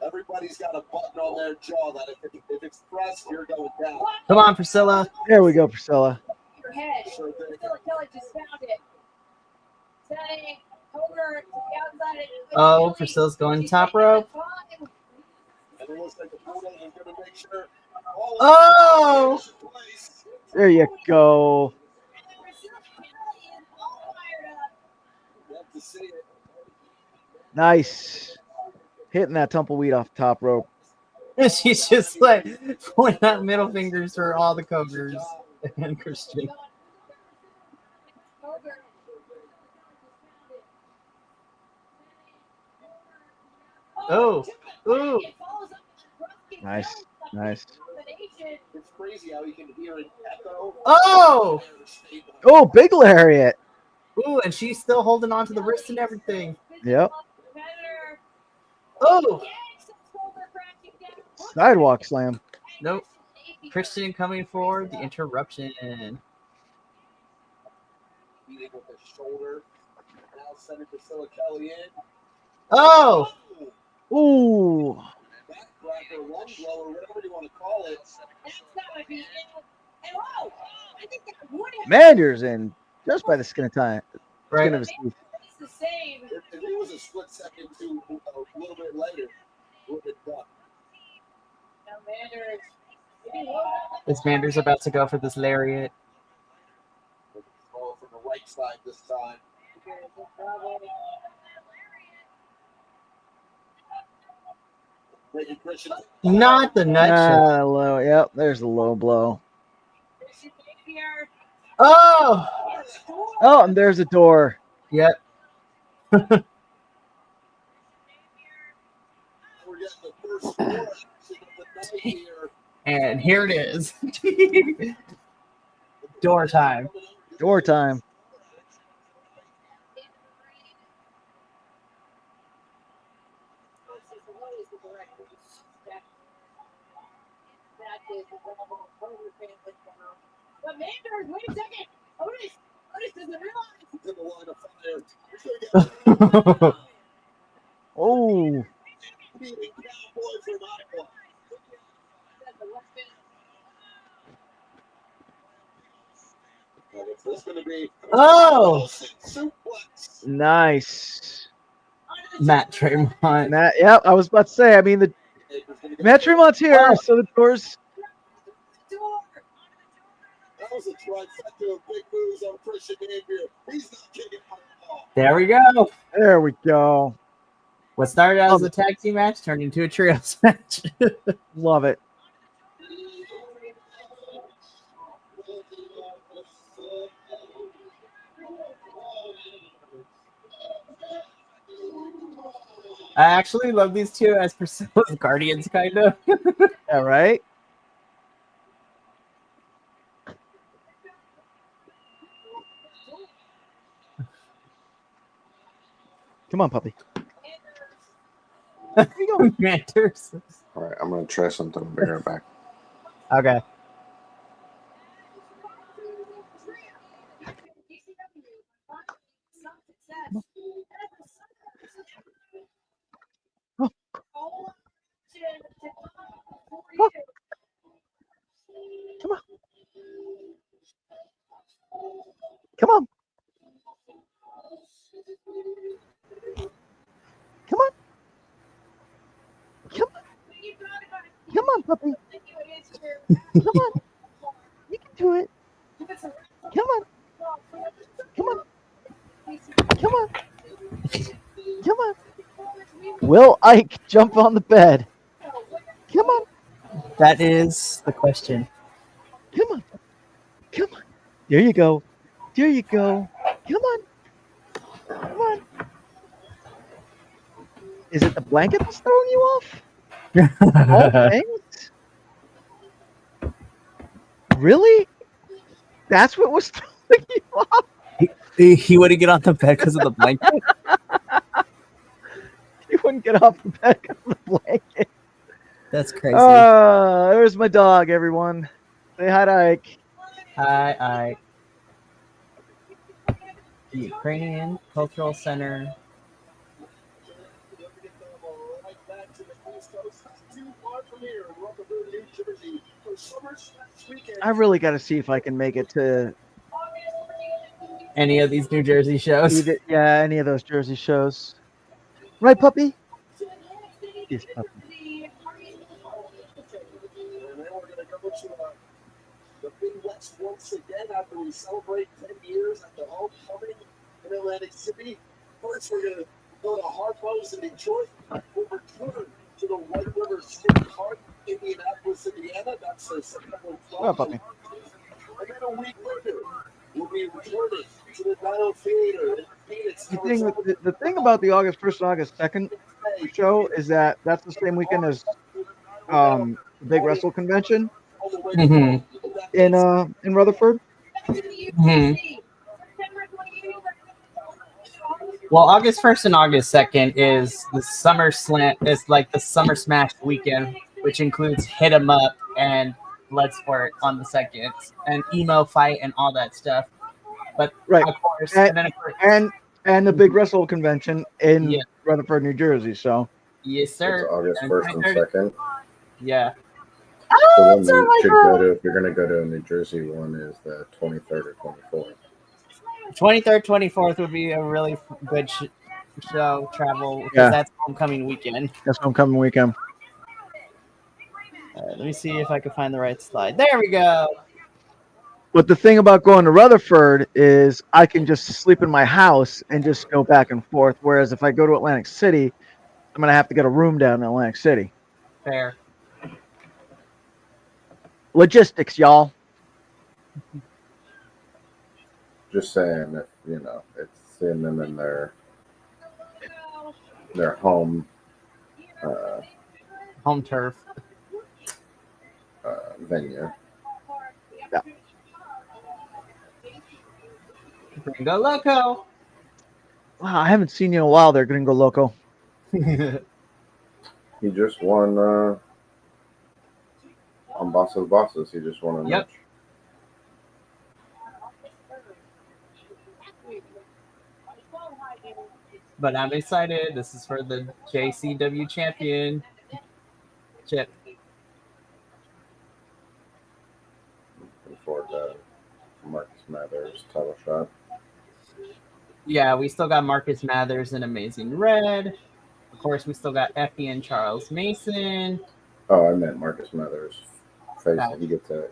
Everybody's got a button on their jaw that if it's pressed, you're going down. come on, Priscilla. There we go, Priscilla. your head. Sure thing. Priscilla Kelly just found it. Setting Coger to the outside. Oh, Priscilla's going top rope. And it looks like the Bulldozer is going to make sure. Oh! is in place. There you go. You have to see it. Nice. Hitting that tumbleweed off the top rope. She's just like pointing out middle fingers for all the Cogers and Christian. Oh, ooh. Nice, nice. It's crazy how you can hear an echo. Oh! Oh, big lariat. Ooh, and she's still holding on to the wrist and everything. Yep. Oh! Sidewalk slam. Nope. Christian coming for the interruption. Beating with the shoulder. Now sending Priscilla Kelly in. Oh! Ooh. That grabbed or lung blower, whatever you want to call it. That's gotta be it. And whoa, I think that would have Manders in just by the skin of time. Right. Skin of his teeth. it's the same. If it was a split second to a little bit later, it would have been done. Now Manders. Maybe load up This Manders about to go for this lariat. Throw from the right side this time. Making Christian. Not the nut shot. Low. Yep, there's the low blow. Christian Napier. Oh! Oh, and there's a door. Yep. We're getting the first score action of the night here. And here it is. Door time. Door time. But Manders, wait a second. Otis doesn't realize. He's in the line of fire. He's going to get Oh, beating Cowboy from Iowa. And if this going to be Oh! suplex. nice. Matt Tremont. Matt, yep, I was about to say. I mean, the Matt Tremont's here, Oh. so the door's. That was a trifecta of big moves on Christian Napier. He's not kicking out at all. There we go. There we go. What started out as a tag team match turned into a trios match. Love it. I actually love these two as Priscilla's guardians, kind of. All right. Come on, puppy. Manders. All right, I'm gonna try something. I'll be right back. Okay. Come on. Come on. Come on. Come on. Come on, puppy. Come on. You can do it. Come on. Come on. Come on. Come on. Will Ike jump on the bed? Come on. That is the question. Come on. Come on. There you go. There you go. Come on. Come on. Is it the blanket that's throwing you off? All things? Really? That's what was throwing you off? He wouldn't get on the bed because of the blanket. You wouldn't get off the bed because of the blanket. That's crazy. There's my dog, everyone. Say hi to Ike. Hi. The Ukrainian Cultural Center. I really got to see if I can make it to Any of these New Jersey shows. any of those Jersey shows. Right, puppy? Yes, puppy. And then we're going to go to the Big West once again after we celebrate 10 years at the homecoming in Atlantic City. First, we're going to go to Harpo's in Detroit. We'll return to the White River Skate Park, Indianapolis, Indiana. That's the September 12th. Oh, puppy. And then a week later, we'll be returning to the Dino Theater in Phoenix. The thing about the August 1st and August 2nd show is that that's the same weekend as the Big Wrestle Convention in Rutherford. Well, August 1st and August 2nd is the Summer Slam. It's like the Summer Smash weekend, which includes Hit 'em Up and Bloodsport on the 2nd, and Emo Fight and all that stuff. But Right. of course, And- then of course, And the Big Wrestle Convention in Yeah. Rutherford, New Jersey. So yes, It's sir. August And 1st and 23rd. 2nd. Yeah. The Oh, one you should go to if you're going to go to a New Jersey one is the 23rd or 24th. 23rd, 24th would be a really good show travel because Yeah. that's homecoming weekend. That's homecoming weekend. All right, let me see if I can find the right slide. There we go. But the thing about going to Rutherford is I can just sleep in my house and just go back and forth. Whereas if I go to Atlantic City, I'm gonna have to get a room down in Atlantic City. Fair. Logistics, y'all. Just saying, if it's seeing them in their home Home turf. venue. Yeah. Gringo Loco. Wow, I haven't seen you in a while there, Gringo Loco. He just won on Boss of the Bosses. He just won a Yep. match. But I'm excited. This is for the JCW Championship. Looking forward to Marcus Mathers title shot. Yeah, we still got Marcus Mathers in Amazing Red. Of course, we still got Effie and Charles Mason. Oh, I meant Marcus Mathers. That-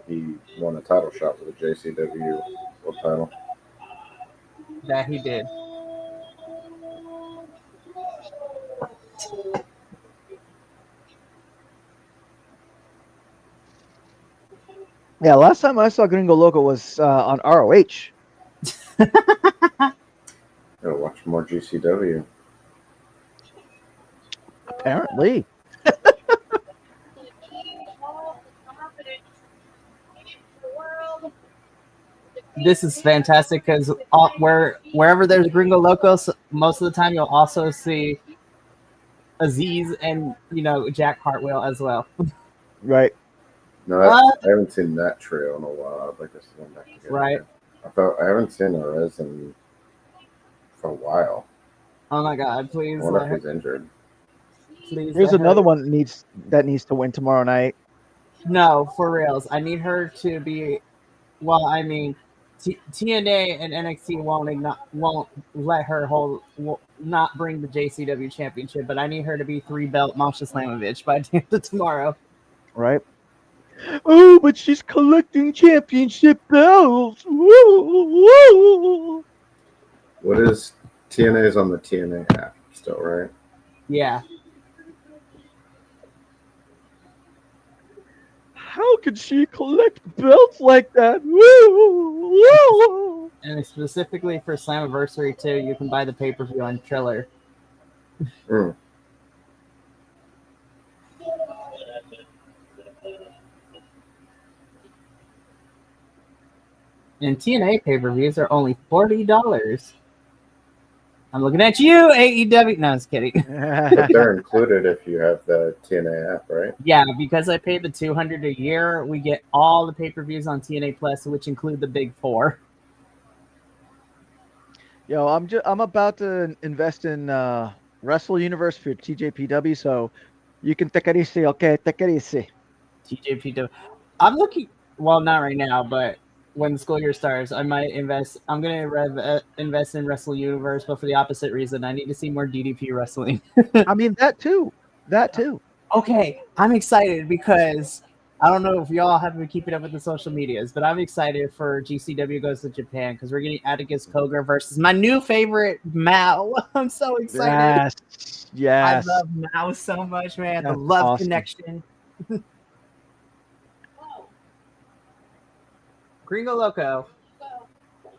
He won a title shot with the JCW World title. That he did. Yeah, last time I saw Gringo Loco was on ROH. Gotta watch more GCW. Apparently. This is fantastic because wherever there's Gringo Locos, most of the time you'll also see Aziz and Jack Hartwell as well. Right. No, I haven't seen that trio in a while. I'd like to see them back together. Right. I haven't seen Arez for a while. Oh my God! Please, I wonder if he's injured. please. Here's let her- another one that needs to win tomorrow night. No, for reals. I need her to be. Well, I mean, TNA and NXT won't let her not bring the JCW championship, but I need her to be 3-belt Masha Slamovich by the end of tomorrow. Right. Oh, but she's collecting championship belts. Woo, woo. What is TNA's on the TNA app still, right? Yeah. How could she collect belts like that? Woo, woo. And specifically for Slammiversary too, you can buy the pay-per-view on Triller. Mm. And TNA pay-per-views are only $40. I'm looking at you, AEW. No, I was kidding. But they're included if you have the TNA app, right? Yeah, because I pay the $200 a year, we get all the pay-per-views on TNA Plus, which include the big four. Yo, I'm about to invest in Wrestle Universe for TJPW, so you can take it easy, okay? Take it easy. TJPW. I'm looking. Well, not right now, but when the school year starts, I might invest. I'm gonna invest in Wrestle Universe, but for the opposite reason. I need to see more DDP wrestling. I mean that too. That too. Okay, I'm excited because I don't know if y'all have been keeping up with the social medias, but I'm excited for GCW Goes to Japan because we're getting Atticus Koger versus my new favorite Mao. I'm so excited. Yes. I love Mao so much, man. That's the love awesome. connection. Gringo Loco,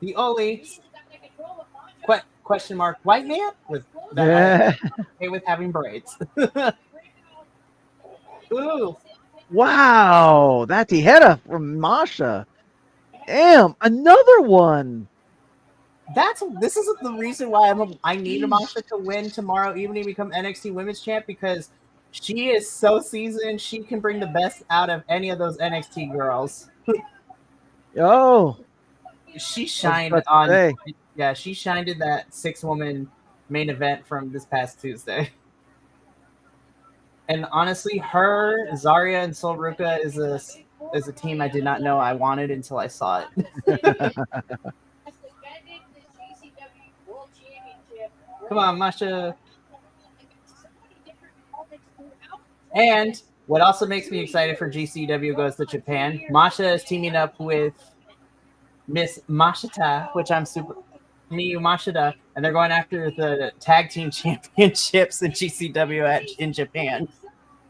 the only question mark white man with that I'm okay with having braids. Ooh, Wow, that's Tijera from Masha. Damn, another one. this is the reason why I need Masha to win tomorrow evening, become NXT Women's Champ, because she is so seasoned. She can bring the best out of any of those NXT girls. Yo, She I was shined about to on. say. Yeah, she shined in that 6-woman main event from this past Tuesday. And honestly, her, Zarya, and Sol Ruka is a team I did not know I wanted until I saw it. Come on, Masha. And what also makes me excited for GCW goes to Japan. Masha is teaming up with Miss Mashita, which I'm super Miyu Mashita, and they're going after the tag team championships in GCW in Japan.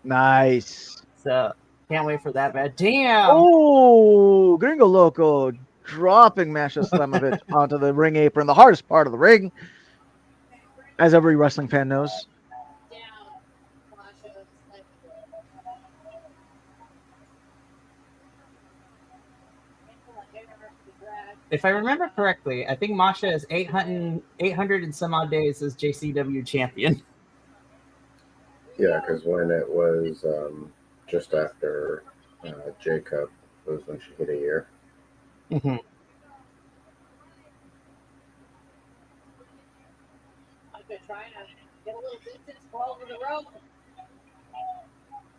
Nice. So can't wait for that, man. Damn. Oh, Gringo Loco dropping Masha Slamovich onto the ring apron, the hardest part of the ring, as every wrestling fan knows. If I remember correctly, I think Masha is 800 and some odd days as JCW champion. Yeah, because when it was just after Jacob was when she hit a year. Mm-hmm. I've been trying to get a little distance fall over the rope.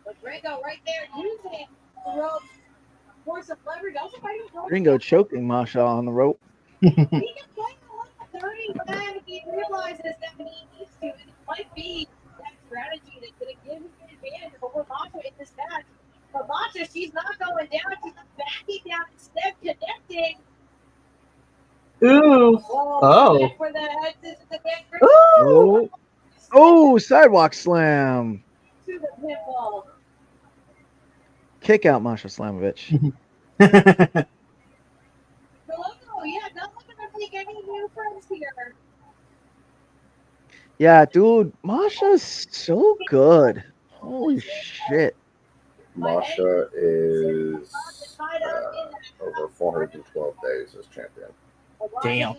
But Gringo right there using the rope for some leverage. Also, Gringo choking Masha on the rope. He can play a little dirty when he realizes that he needs to. And it might be that strategy that's going to give him an advantage over Masha in this match. But Masha, she's not going down. She's backing down instead, connecting. Ooh. Oh. For the head, this is the Ooh. Oh, sidewalk slam. To the pinball. Kick out Masha Slamovich. Oh, yeah, not looking to make any new friends here. Yeah, dude, Masha's so good. Holy shit. Masha is over 412 days as champion. Damn.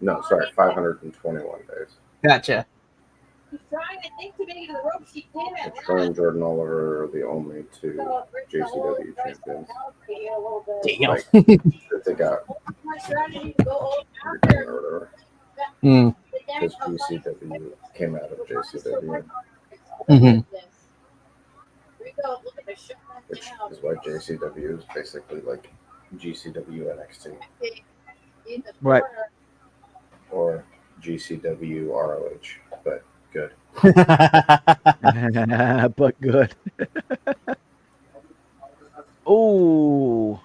No, sorry, 521 days. Gotcha. She's trying, I think, to make it to the rope. She did. Her and Jordan Oliver are the only two JCW champions. Damn. Like, that they got because GCW came out of JCW. Mm-hmm. Which is why JCW is basically like GCW NXT. Right. Or GCW ROH, but good. But good. Oh.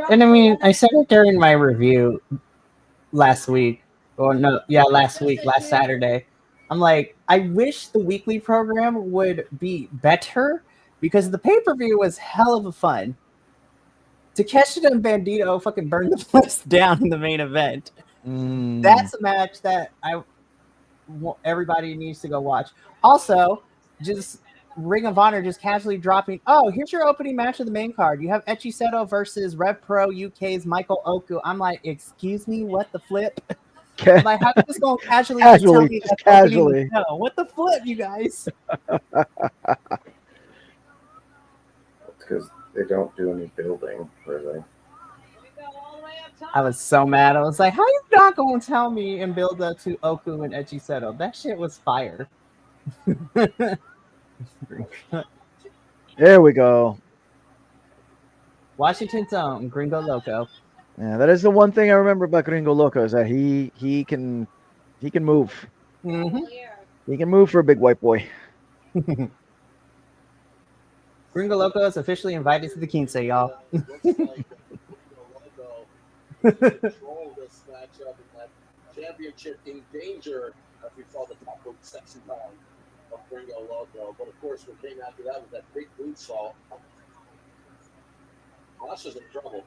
And I mean, I said it during my review last week. Or no, yeah, last Saturday. I'm like, I wish the weekly program would be better because the pay-per-view was hell of a fun. Takeshita and Bandito fucking burned the place down in the main event. That's a match that everybody needs to go watch. Also, just Ring of Honor just casually dropping, oh, here's your opening match of the main card. You have Echi Seto versus Rev Pro UK's Michael Oku. I'm like, excuse me, what the flip? I'm like, how you just going to casually tell me that's casually. No, what the flip, you guys? Because they don't do any building, really. I was so mad. I was like, how you not going to tell me and build up to Oku and Echi Seto? That shit was fire. There we go. Washington's own Gringo Loco. Yeah, that is the one thing I remember about Gringo Loco is that he can move. Mm-hmm. He can move for a big white boy. Gringo Loco is officially invited to the Quince, y'all. Control this matchup and that championship in danger as we saw the top rope sexy time of Gringo Loco. But of course, what came after that was that big moonsault. Masha's in trouble.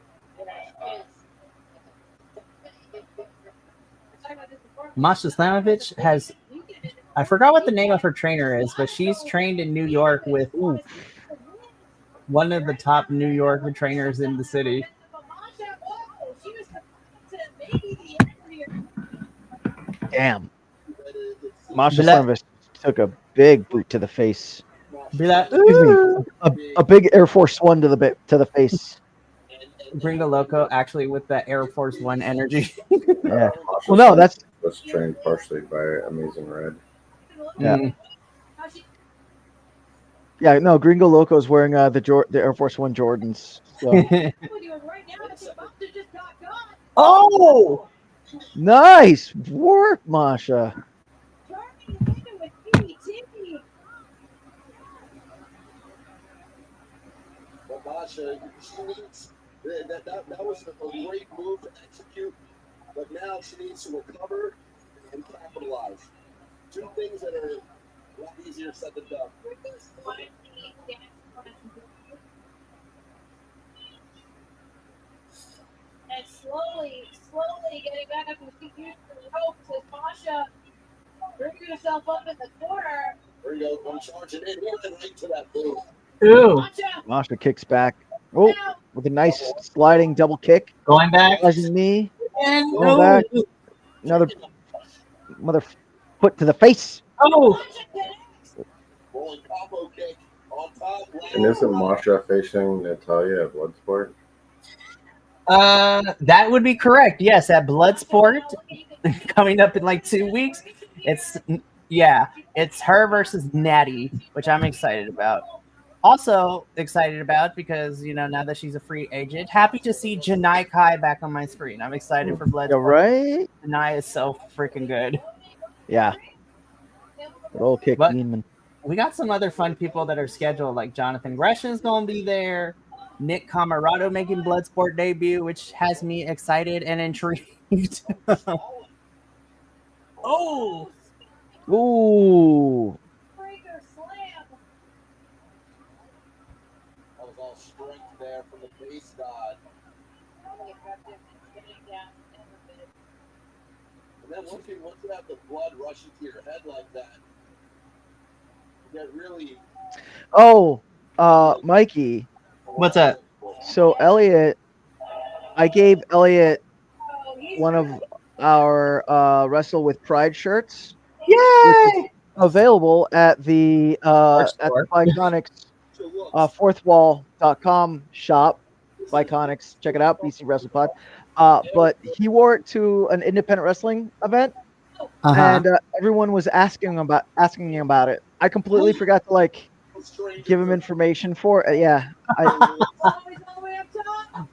Masha Slamovich has, I forgot what the name of her trainer is, but she's trained in New York with one of the top New York trainers in the city. Damn. Masha Slamovich took a big boot to the face. Be like, a big Air Force One to the face. Gringo Loco actually with that Air Force One energy. Yeah. Well, no, that's was trained partially by Amazing Red. Yeah. Yeah, no, Gringo Loco is wearing the Air Force One Jordans. So With you right now, it's about to just got got. Oh, nice work, Masha. Turning him in with DDT. But Masha, that was a great move to execute. But now she needs to recover and capitalize. Two things that are a lot easier said than done. And slowly getting back up to the feet, using the ropes as Masha bringing herself up in the corner. There you go. I'm charging in. He went right to that move. ooh, Masha Masha kicks back. Oh, now. with a nice sliding double kick. going back. Rising knee. And Going back. ooh, Another mother foot to the face. oh, Masha connects. Rolling combo kick on top. And isn't Masha facing Natalia at Bloodsport? that would be correct. Yes, at Bloodsport coming up in like 2 weeks. It's her versus Natty, which I'm excited about. Also excited about because now that she's a free agent, happy to see Janai Kai back on my screen. I'm excited for Bloodsport. Yeah, right? Janai is so freaking good. Yeah. Roll kick, But- Neiman. We got some other fun people that are scheduled, like Jonathan Gresham's gonna be there. Nick Camarado making Bloodsport debut, which has me excited and intrigued. Oh, Ooh. Breaker slam. That was all strength there from the base god. Really effective in getting down in the mid. And then once you have the blood rushing to your head like that, you get really. Oh, Mikey. what's up? So Elliot, I gave Elliot Oh, he's one of our Wrestle with Pride shirts Yay! available at the Bi-Conics fourthwall.com shop. Bi-Conics, check it out, BC Wrestle Pod. But he wore it to an independent wrestling event, and everyone was asking him about it. I completely forgot to give him information for it. Yeah, always all the way up top.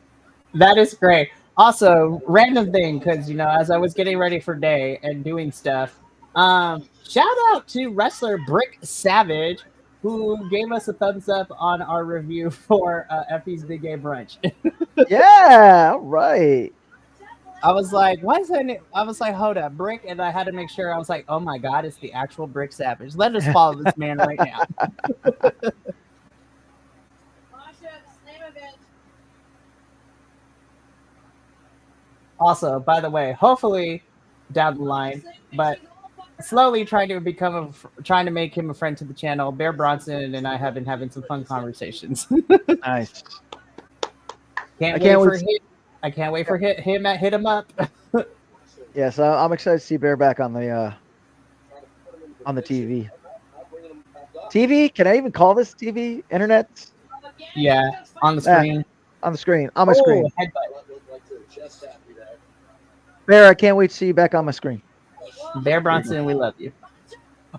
That is great. Also, random thing, because as I was getting ready for day and doing stuff, shout out to wrestler Brick Savage, who gave us a thumbs up on our review for Effie's Big Game Brunch. yeah, all right. I was like, why is that? I was like, hold up, Brick, and I had to make sure. I was like, oh my god, it's the actual Brick Savage. Let us follow this man right now. Masha, slam event. Also, by the way, hopefully down the line, but slowly trying to make him a friend to the channel. Bear Bronson and I have been having some fun conversations. Nice. I can't wait for hit him up. Yeah, so I'm excited to see Bear back on the TV. TV? Can I even call this TV? Internet? Yeah, on the screen. On the screen. On my screen. Headbutt. Bear, I can't wait to see you back on my screen. Bear Bronson, we love you.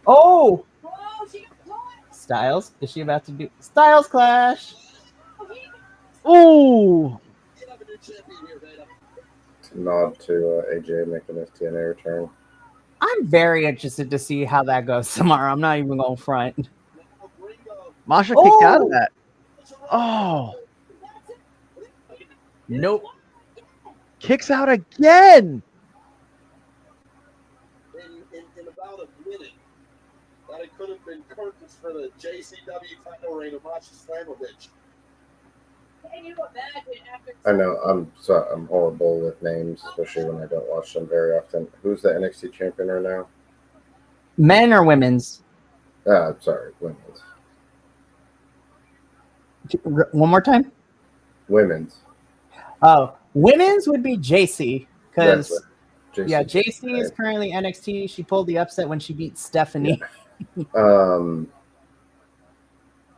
Oh, Whoa, she got caught. Styles, is she about to do Styles Clash? Ooh. Nod to AJ making his TNA return. I'm very interested to see how that goes tomorrow. I'm not even going front. Masha kicked out of that. Oh. Nope. Kicks out again. In about a minute, that it could have been curtains for the GCW title reign of Masha Slamovich. Can you imagine after I know I'm horrible with names, especially when I don't watch them very often. Who's the NXT champion right now? Men or women's? Sorry, women's. One more time? Women's. Oh, women's would be JC because JC JC is currently NXT. She pulled the upset when she beat Stephanie.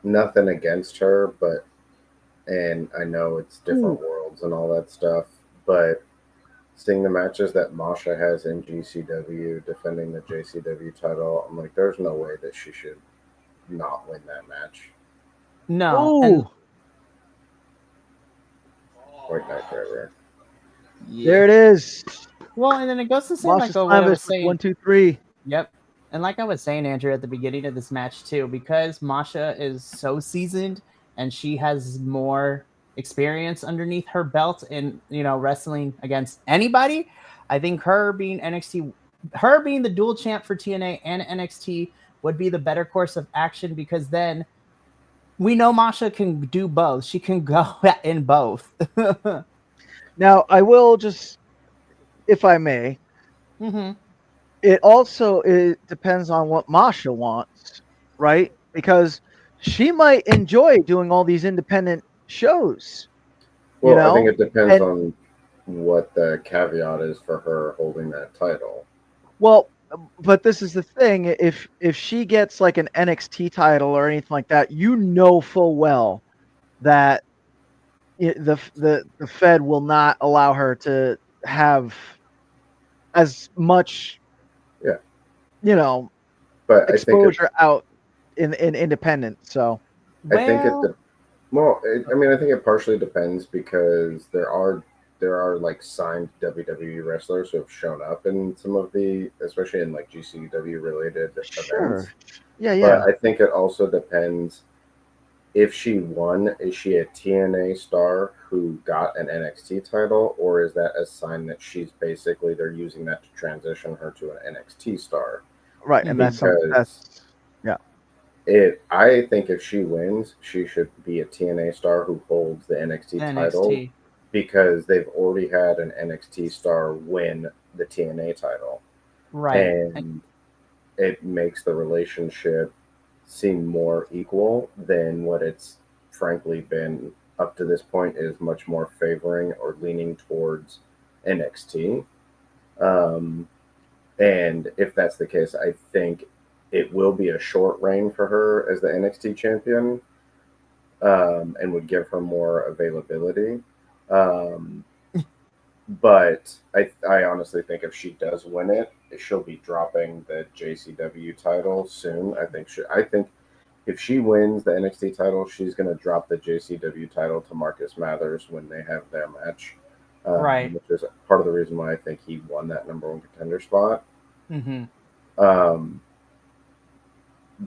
Nothing against her, and I know it's different worlds and all that stuff, but seeing the matches that Masha has in GCW defending the JCW title, I'm like, there's no way that she should not win that match. No. Ooh, And White Knight forever. there it is. Well, and then it goes to say Masha like what I was Slamovich with saying. 1, 2, 3. Yep. And like I was saying, Andrew, at the beginning of this match too, because Masha is so seasoned and she has more experience underneath her belt in, wrestling against anybody. I think her being the dual champ for TNA and NXT would be the better course of action, because then we know Masha can do both. She can go in both. Now, I will just, if I may, Mm-hmm. it depends on what Masha wants, right? Because she might enjoy doing all these independent shows, Well, I think it depends and on what the caveat is for her holding that title. well, but this is the thing: if she gets like an NXT title or anything like that, you know full well that the Fed will not allow her to have as much, Yeah. But I think exposure out in independent. So I think it. Well, I think it partially depends, because there are like signed WWE wrestlers who have shown up in some of the, especially in like GCW related events. sure, yeah. But I think it also depends. If she won, is she a TNA star who got an NXT title, or is that a sign that they're using that to transition her to an NXT star? Right, and that's Because yeah. I think if she wins, she should be a TNA star who holds the NXT title, NXT. because they've already had an NXT star win the TNA title. Right. And it makes the relationship seem more equal than what it's frankly been up to this point, is much more favoring or leaning towards NXT. And if that's the case, I think it will be a short reign for her as the NXT champion, and would give her more availability. Um, but I honestly think if she does win it, she'll be dropping the JCW title soon. I think if she wins the NXT title, she's going to drop the JCW title to Marcus Mathers when they have their match. Right. Which is part of the reason why I think he won that number one contender spot. Mm-hmm.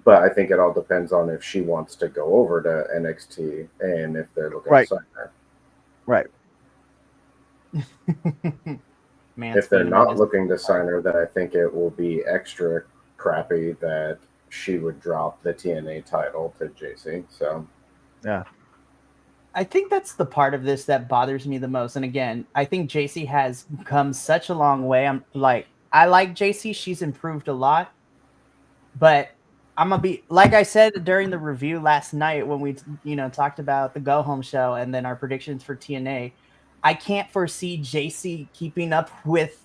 But I think it all depends on if she wants to go over to NXT and if they're looking to sign her. Right. If they're not looking to sign her, then I think it will be extra crappy that she would drop the TNA title to JC. So, yeah. I think that's the part of this that bothers me the most. And again, I think JC has come such a long way. I like JC. She's improved a lot. But I'm going to be, like I said during the review last night when we, talked about the Go Home show and then our predictions for TNA, I can't foresee JC keeping up with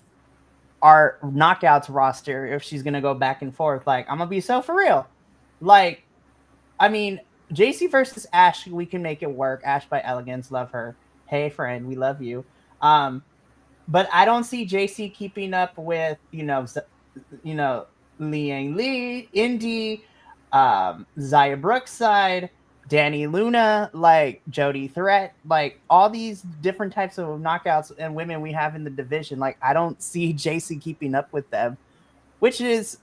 our knockouts roster if she's going to go back and forth. Like, I'm going to be so for real. Like, I mean, JC versus Ash, we can make it work. Ash by Elegance, love her. Hey, friend, we love you. But I don't see JC keeping up with, Liang Lee, Indy, Zaya Brookside, Danny Luna, like Jody Threat, like all these different types of knockouts and women we have in the division. Like, I don't see JC keeping up with them, which is,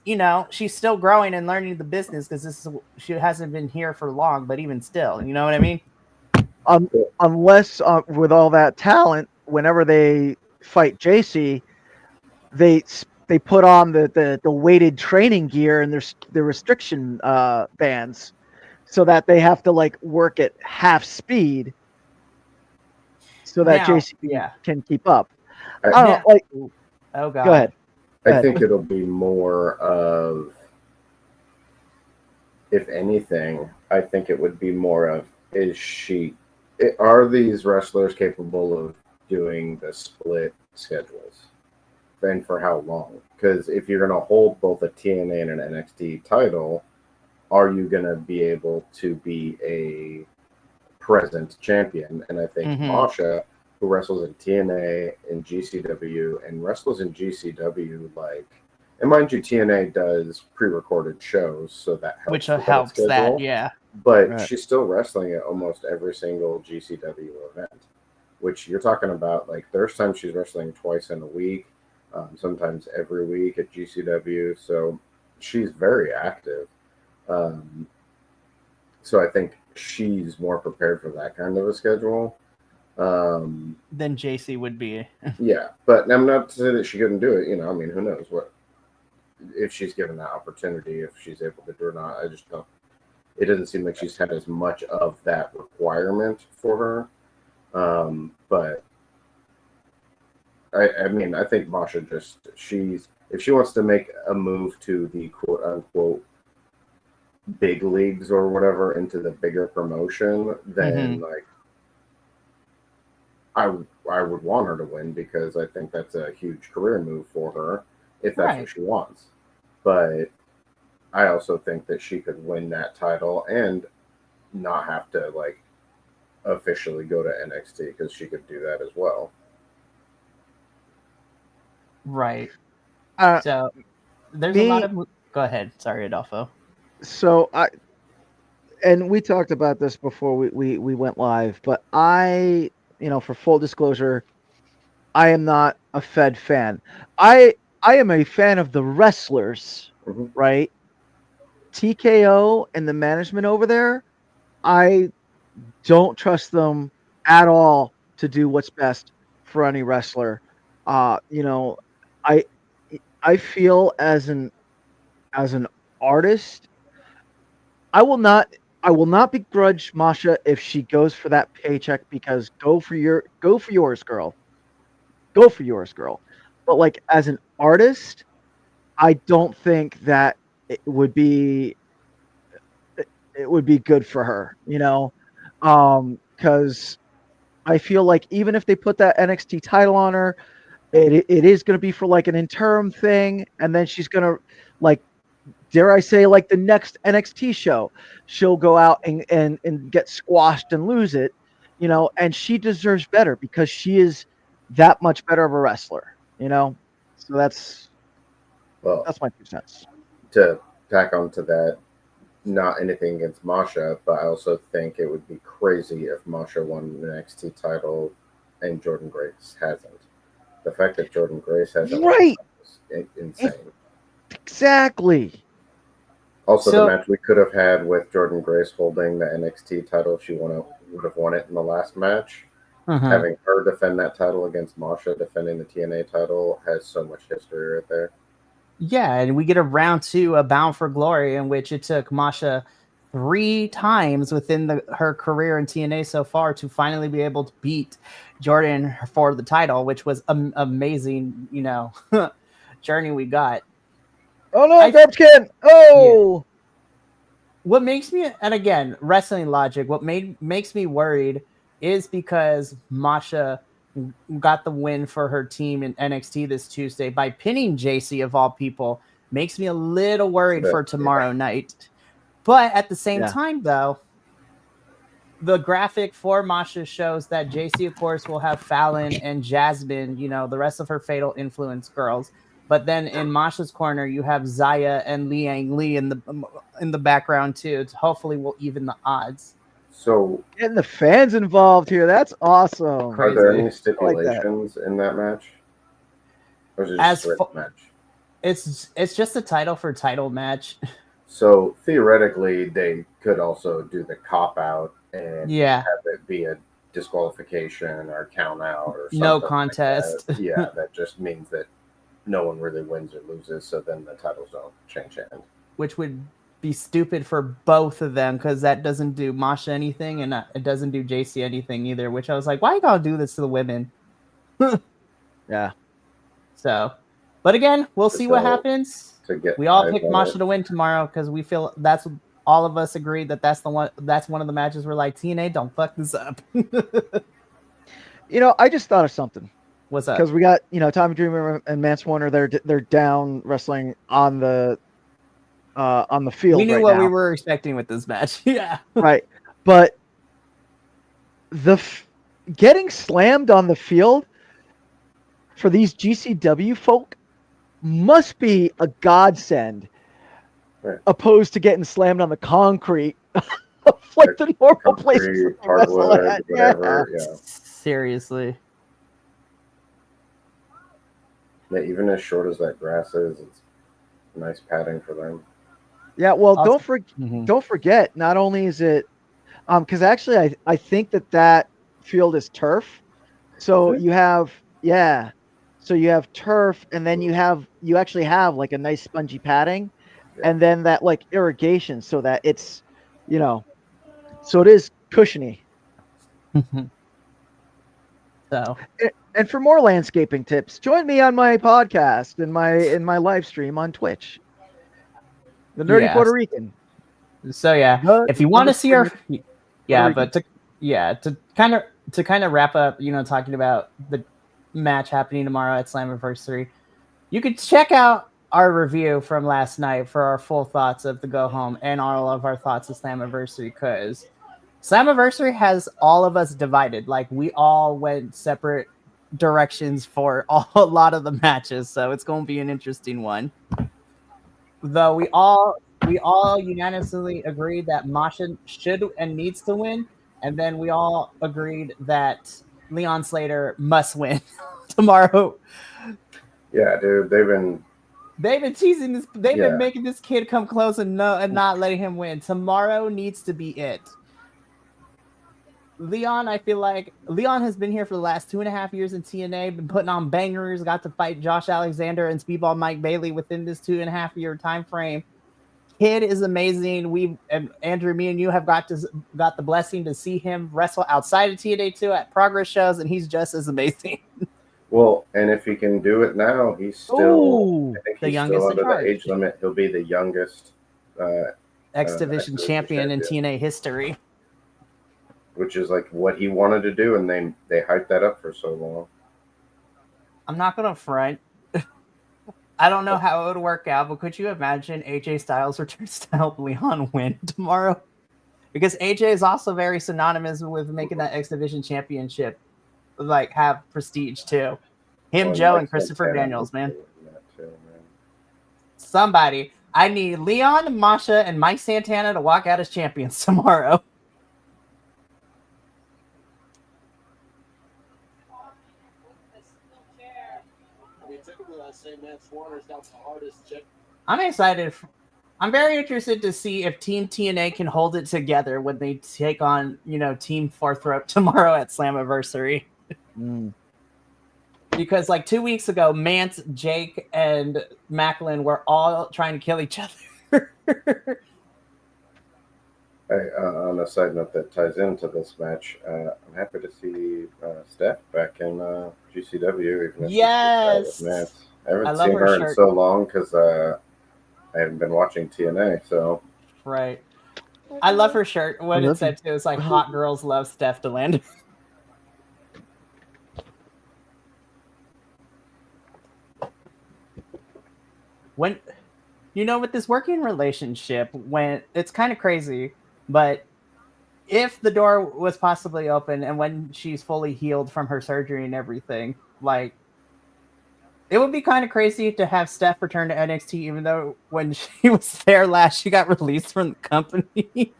she's still growing and learning the business, because she hasn't been here for long, but even still, you know what I mean? Unless with all that talent, whenever they fight JC, they put on the weighted training gear and the restriction bands, so that they have to like work at half speed, so that JC can keep up. I don't know, like. Oh God. Go ahead. I think it'll be more of, if anything, I think it would be more of, are these wrestlers capable of doing the split schedules? And for how long? Because if you're going to hold both a TNA and an NXT title, are you going to be able to be a present champion? And I think Masha, who wrestles in TNA and GCW and wrestles in GCW, and mind you, TNA does pre-recorded shows, so that helps. Which helps that, yeah. but Right. she's still wrestling at almost every single GCW event, which you're talking about. Like there's times she's wrestling twice in a week, sometimes every week at GCW. So she's very active. Um, so I think she's more prepared for that kind of a schedule. Then JC would be. Yeah, but I'm not to say that she couldn't do it. I mean, who knows what if she's given that opportunity, if she's able to do it or not. I just don't. It doesn't seem like she's had as much of that requirement for her. But I mean, I think Masha if she wants to make a move to the quote unquote big leagues or whatever into the bigger promotion, then like I would want her to win because I think that's a huge career move for her if that's what she wants. But I also think that she could win that title and not have to like officially go to NXT because she could do that as well. Right. Uh, So there's a lot of. Go ahead. Sorry, Adolfo. So and we talked about this before we went live, but for full disclosure, I am not a Fed fan. I am a fan of the wrestlers, right? TKO and the management over there, I don't trust them at all to do what's best for any wrestler. I feel as an artist, I will not begrudge Masha if she goes for that paycheck because go for yours, girl. Go for yours, girl. But like as an artist, I don't think that it would be good for her, because I feel like even if they put that NXT title on her, it is going to be for like an interim thing, and then she's going to like, dare I say, like the next NXT show, she'll go out and get squashed and lose it, and she deserves better because she is that much better of a wrestler, So that's my 2 cents. To tack on to that, not anything against Masha, but I also think it would be crazy if Masha won the NXT title and Jordan Grace hasn't. The fact that Jordan Grace hasn't right is insane. Exactly. Also, the match we could have had with Jordan Grace holding the NXT title, if she would have won it in the last match. Having her defend that title against Masha defending the TNA title has so much history right there. Yeah, and we get a round 2 of Bound for Glory in which it took Masha 3 times within her career in TNA so far to finally be able to beat Jordan for the title, which was amazing, journey we got. Oh no, garbage can! Oh! Yeah. What makes me, and again, wrestling logic, what makes me worried is because Masha got the win for her team in NXT this Tuesday by pinning JC of all people. Makes me a little worried for tomorrow night. But at the same time, though, the graphic for Masha shows that JC, of course, will have Fallon and Jasmine, the rest of her Fatal Influence girls. But then in Masha's corner, you have Zaya and Liang Li in the background too. Hopefully, will even the odds. So getting the fans involved here, that's awesome. Crazy. Are there any stipulations in that match? Or is it just a match? It's just a title for title match. So theoretically, they could also do the cop out and have it be a disqualification or count out or something. No contest. Like that. That just means that no one really wins or loses, so then the titles don't change hands. Which would be stupid for both of them because that doesn't do Masha anything and it doesn't do JC anything either, which I was like, why you gotta do this to the women? Yeah. So, but again, we'll see what happens. We all pick Masha to win tomorrow because we feel that's all of us agreed that's one of the matches we're like, TNA, don't fuck this up. I just thought of something. What's up? Because we got, Tommy Dreamer and Mance Warner, they're down wrestling on the field. We knew right what now. we were expecting with this match. Yeah. Right. But getting slammed on the field for these GCW folk must be a godsend, opposed to getting slammed on the concrete like the normal places concrete, that they wrestle hardwood, at. whatever. Yeah. Seriously. Yeah, even as short as that grass is, it's nice padding for them. Yeah, well, Also- don't forget. Not only is it, because actually, I think that field is turf. So Is it? you have, yeah, so you have turf, and then you actually have like a nice spongy padding, Yeah. and then that like irrigation, so that it's, you know, so it is cushiony. So And for more landscaping tips, join me on my podcast and my live stream on Twitch. The Nerdy Yeah. Puerto Rican. So yeah, The if you want to see our, Puerto yeah, Rican. but to kind of wrap up, talking about the match happening tomorrow at Slammiversary, you could check out our review from last night for our full thoughts of the go home and all of our thoughts of Slammiversary, because Slammiversary has all of us divided. Like, we all went separate directions for a lot of the matches, so it's going to be an interesting one. Though we all unanimously agreed that Masha should and needs to win, and then we all agreed that Leon Slater must win tomorrow. Yeah, dude, They've been teasing this. They've Yeah. been making this kid come close and not letting him win. Tomorrow needs to be it. Leon, I feel like Leon has been here for the last 2.5 years in TNA, been putting on bangers, got to fight Josh Alexander and Speedball Mike Bailey within this 2.5 year time frame. Kid is amazing. And Andrew, me and you have got the blessing to see him wrestle outside of TNA too at Progress shows, and he's just as amazing. Well, and if he can do it now, he's still. Ooh, I think the he's youngest still in under charge. the age limit. He'll be the youngest X Division champion in champion. TNA history. Which is like what he wanted to do, and they hyped that up for so long. I'm not gonna front. I don't know how it would work out, but could you imagine AJ Styles returns to help Leon win tomorrow? Because AJ is also very synonymous with making that X Division championship like have prestige too. Him, Joe, and Christopher Daniels, man. Somebody. I need Leon, Masha, and Mike Santana to walk out as champions tomorrow. I'm excited. I'm very interested to see if Team TNA can hold it together when they take on, Team Fourth Rope tomorrow at Slammiversary. Because like 2 weeks ago, Mance, Jake, and Macklin were all trying to kill each other. Hey, on a side note that ties into this match, I'm happy to see Steph back in GCW. Even if Yes! I haven't seen her in so long because I haven't been watching TNA. So right, I love her shirt. What it said too, it's like hot girls love Steph DeLander. When with this working relationship, when it's kind of crazy, but if the door was possibly open and when she's fully healed from her surgery and everything, like, it would be kind of crazy to have Steph return to NXT, even though when she was there last, she got released from the company.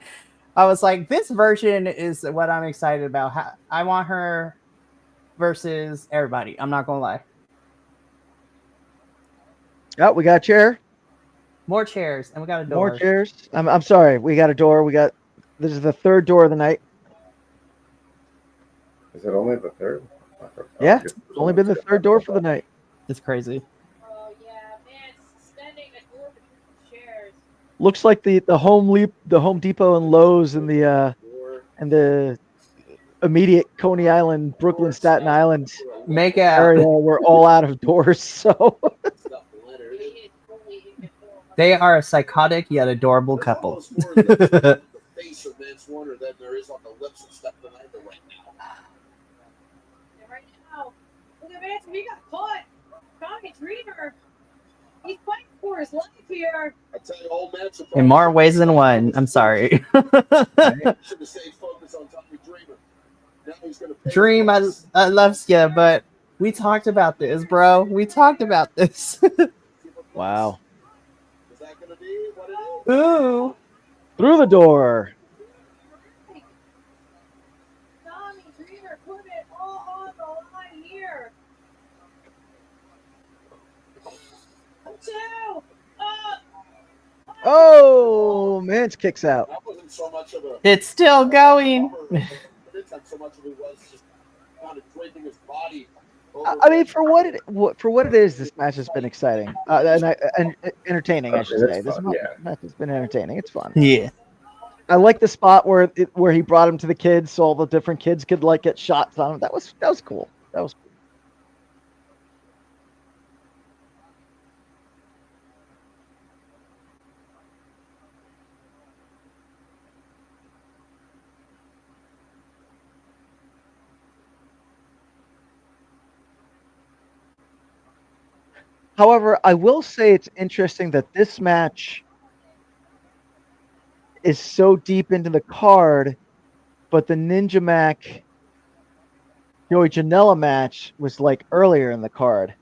I was like, this version is what I'm excited about. I want her versus everybody. I'm not going to lie. Oh, we got a chair. More chairs, and we got a door. More chairs. I'm sorry. We got a door. This is the third door of the night. Is it only the third? Yeah, it's only been the third door for the night. It's crazy. Oh yeah, man, suspending a door between chairs. Looks like the Home Depot and Lowe's and the immediate Coney Island, Brooklyn, Staten Island area were all out of doors. So they are a psychotic yet adorable couple. Right now, look at Vance. He got caught. Tommy Dreamer. He's fighting for his life here. I tell you, old man, in more ways than one. I'm sorry. should have stayed focused on Tommy Dreamer. Now he's gonna pay Dream, I love you, but we talked about this, bro. We talked about this. wow. Is that gonna be what it is? Ooh. Through the door. two. Oh, Mance kicks out. That wasn't so much of a. It's still going. This time, so much of it was just kind of draping his body. I mean, for what it is, this match has been exciting and entertaining. I should say this match has been entertaining. It's fun. Yeah. I like the spot where he brought him to the kids, so all the different kids could like get shots on him. That was cool. That was cool. However, I will say it's interesting that this match is so deep into the card, but the Ninja Mac Joey Janela match was like earlier in the card.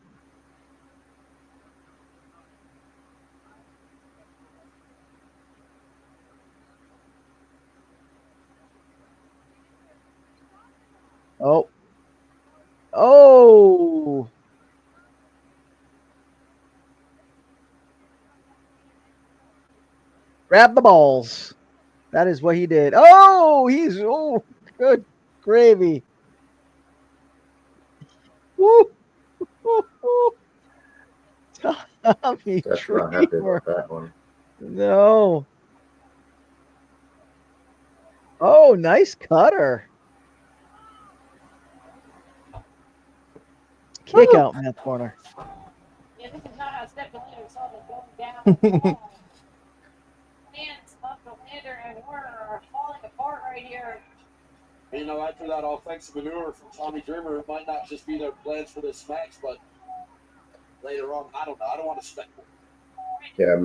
Oh. Oh. Grab the balls. That is what he did. Oh, good gravy. Woo. Woo, woo. Tommy That's not happy Dreamer. about that one. No. Oh, nice cutter. Kick out in that corner. Yeah, this is not how Stephen Lander saw them going down. Mance, Lander, and Warner are falling apart right here. You know, after that offensive maneuver from Tommy Dreamer, it might not just be their plans for this match, but later on, I don't know. I don't want to speculate. Yeah,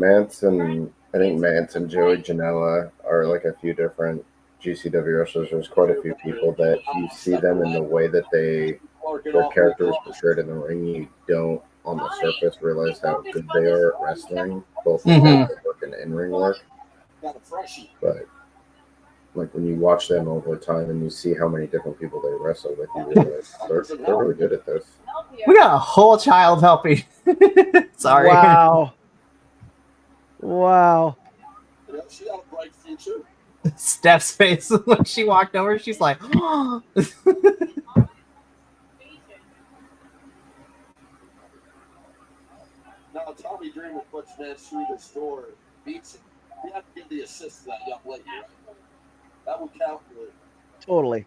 I think Mance and Joey Janela are like a few different GCW wrestlers. There's quite a few people that you see them in the way that their character is portrayed in the ring. You don't, on the surface, realize how good they are at wrestling, both in work and in-ring work. But like when you watch them over time and you see how many different people they wrestle with, you realize they're really good at this. We got a whole child helping. Sorry. Wow. Wow. Yeah, she got a bright future. Steph's face when she walked over, she's like, oh. Now, Tommy Dreamer puts Mance through this door, beats him. You have to give the assist to that young lady, right? That would count for it. Totally.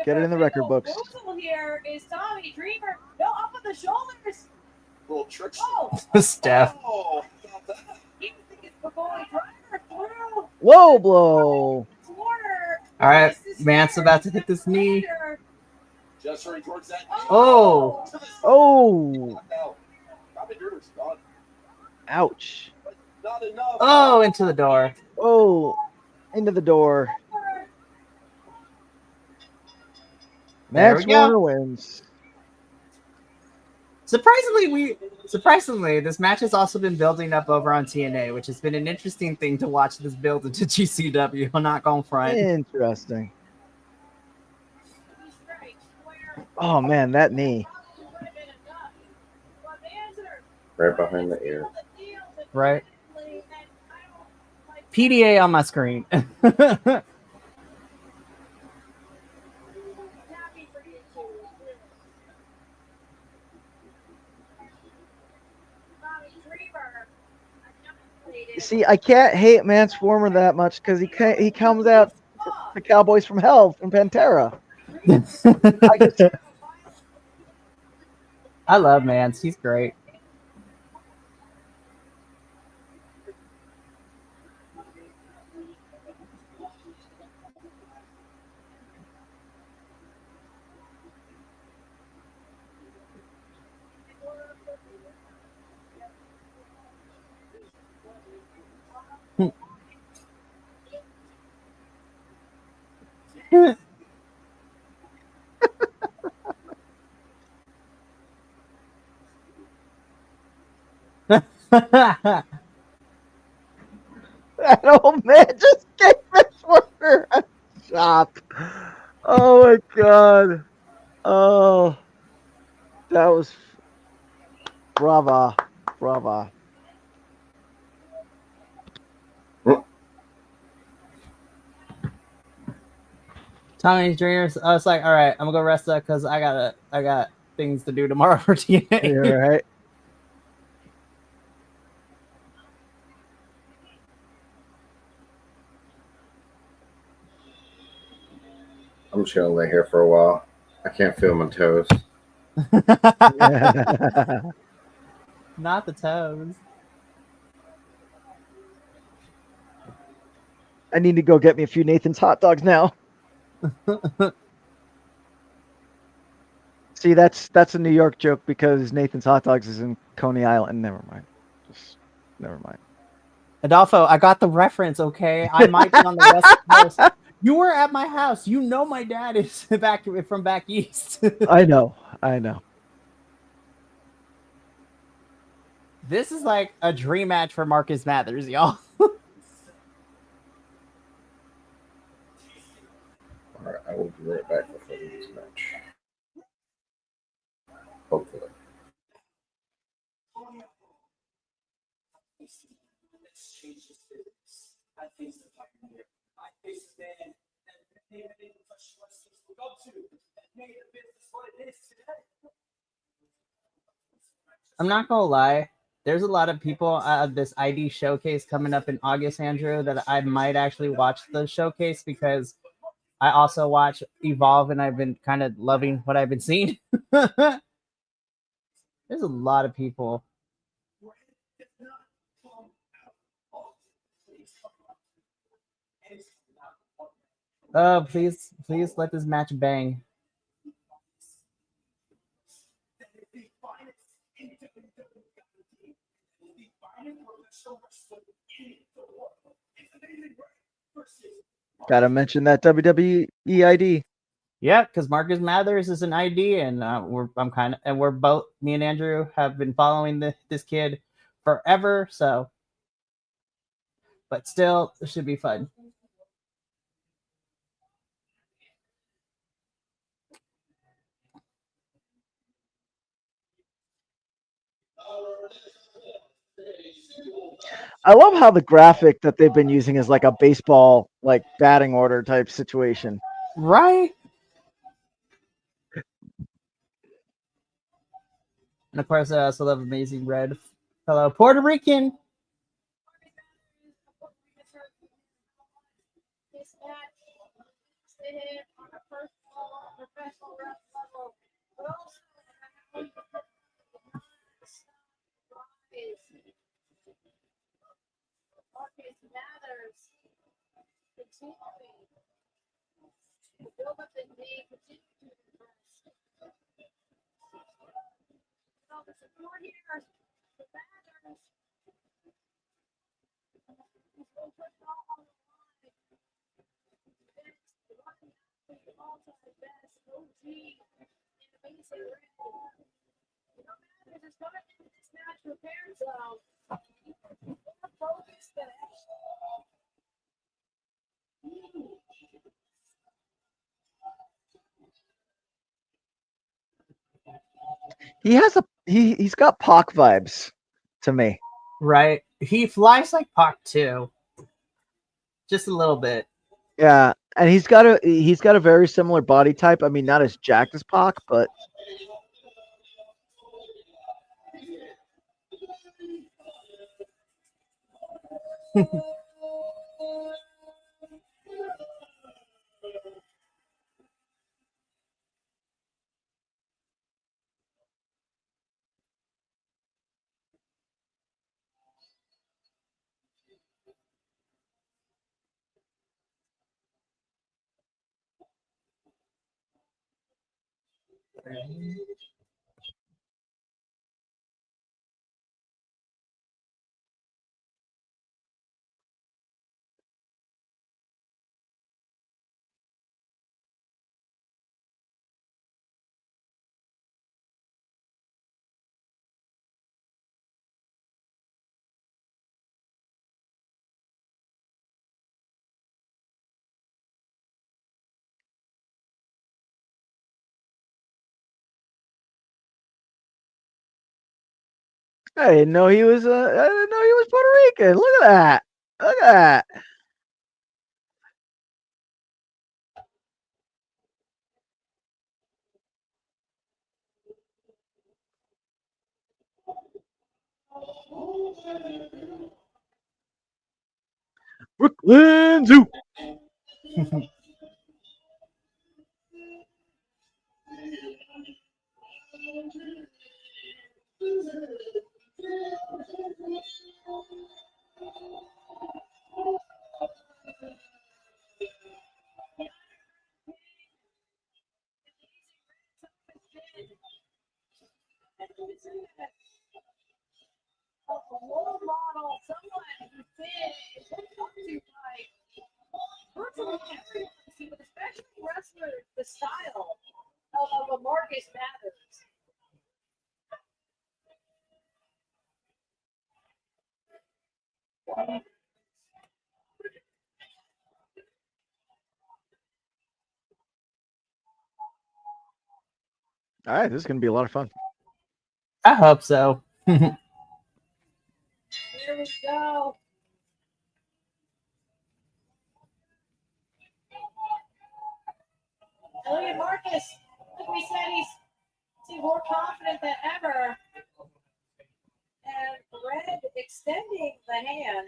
Get it in the record books. Here is Tommy Dreamer. No, up with the shoulders. Little tricks. Oh, Steph. Oh, got that. he thinks the boy Driver through. Low blow. Warner. All right, Mance about to hit this knee. Gesturing towards that. Oh. Oh. Tommy Dreamer's done. Ouch. Not enough. Oh, into the door. Oh. Into the door. There Max we go. Warner wins. Surprisingly, this match has also been building up over on TNA, which has been an interesting thing to watch this build into GCW. I'm not going front. Interesting. Oh man, that knee. Right behind the ear. Right. PDA on my screen. See, I can't hate Mance Warner that much because he comes out the Cowboys from Hell from Pantera. I love Mance. He's great. That old man just gave Mance Warner a chop. Oh my god. Oh, that was Brava. Brava. Tommy's Dreamers. I was like, all right, I'm gonna go rest up because I got things to do tomorrow for TNA. You're right. I'm just gonna lay here for a while. I can't feel my toes. Not the toes. I need to go get me a few Nathan's hot dogs now. See, that's a New York joke because Nathan's hot dogs is in Coney Island. Never mind. Just never mind. Adolfo, I got the reference, okay? I might be on the West Coast. You were at my house. You know my dad is back from back east. I know. I know. This is like a dream match for Marcus Mathers, y'all. Alright, I will be right back before this match. Hopefully. I face the pioneer. I face the man that made the professional wrestlers look up to, that made the business what it is today. I'm not gonna lie. There's a lot of people at this ID showcase coming up in August, Andrew, that I might actually watch the showcase because I also watch Evolve and I've been kind of loving what I've been seeing. There's a lot of people. Oh, please let this match bang. Gotta mention that WWE ID. Yeah, because Marcus Mathers is an ID, and we're both, me and Andrew have been following this kid forever. So, but still, it should be fun. I love how the graphic that they've been using is like a baseball like batting order type situation. Right? And of course, I also love Amazing Red. Hello, Puerto Rican. This match to him on a personal, professional level, but also Marcus Mathers continuing to build up the name, continue to impress. So the support here for Mathers. He's going to put it all on the line. It's running out the all-time best OG in Amazing Red. Mathers is coming into this match prepared, so more focused than ever. He's got Pac vibes to me. Right? He flies like Pac too, just a little bit. Yeah, and he's got a very similar body type. I mean, not as jacked as Pac, but I didn't know he was. I didn't know he was Puerto Rican. Look at that. Look at that. Brooklyn Zoo. A role model, someone who's been looked up to by virtually everyone, but especially wrestlers, the style of a Marcus Mathers. All right, this is going to be a lot of fun. I hope so. Here we go. And look at Marcus. Like we said, he's more confident than ever. And Red extending the hand.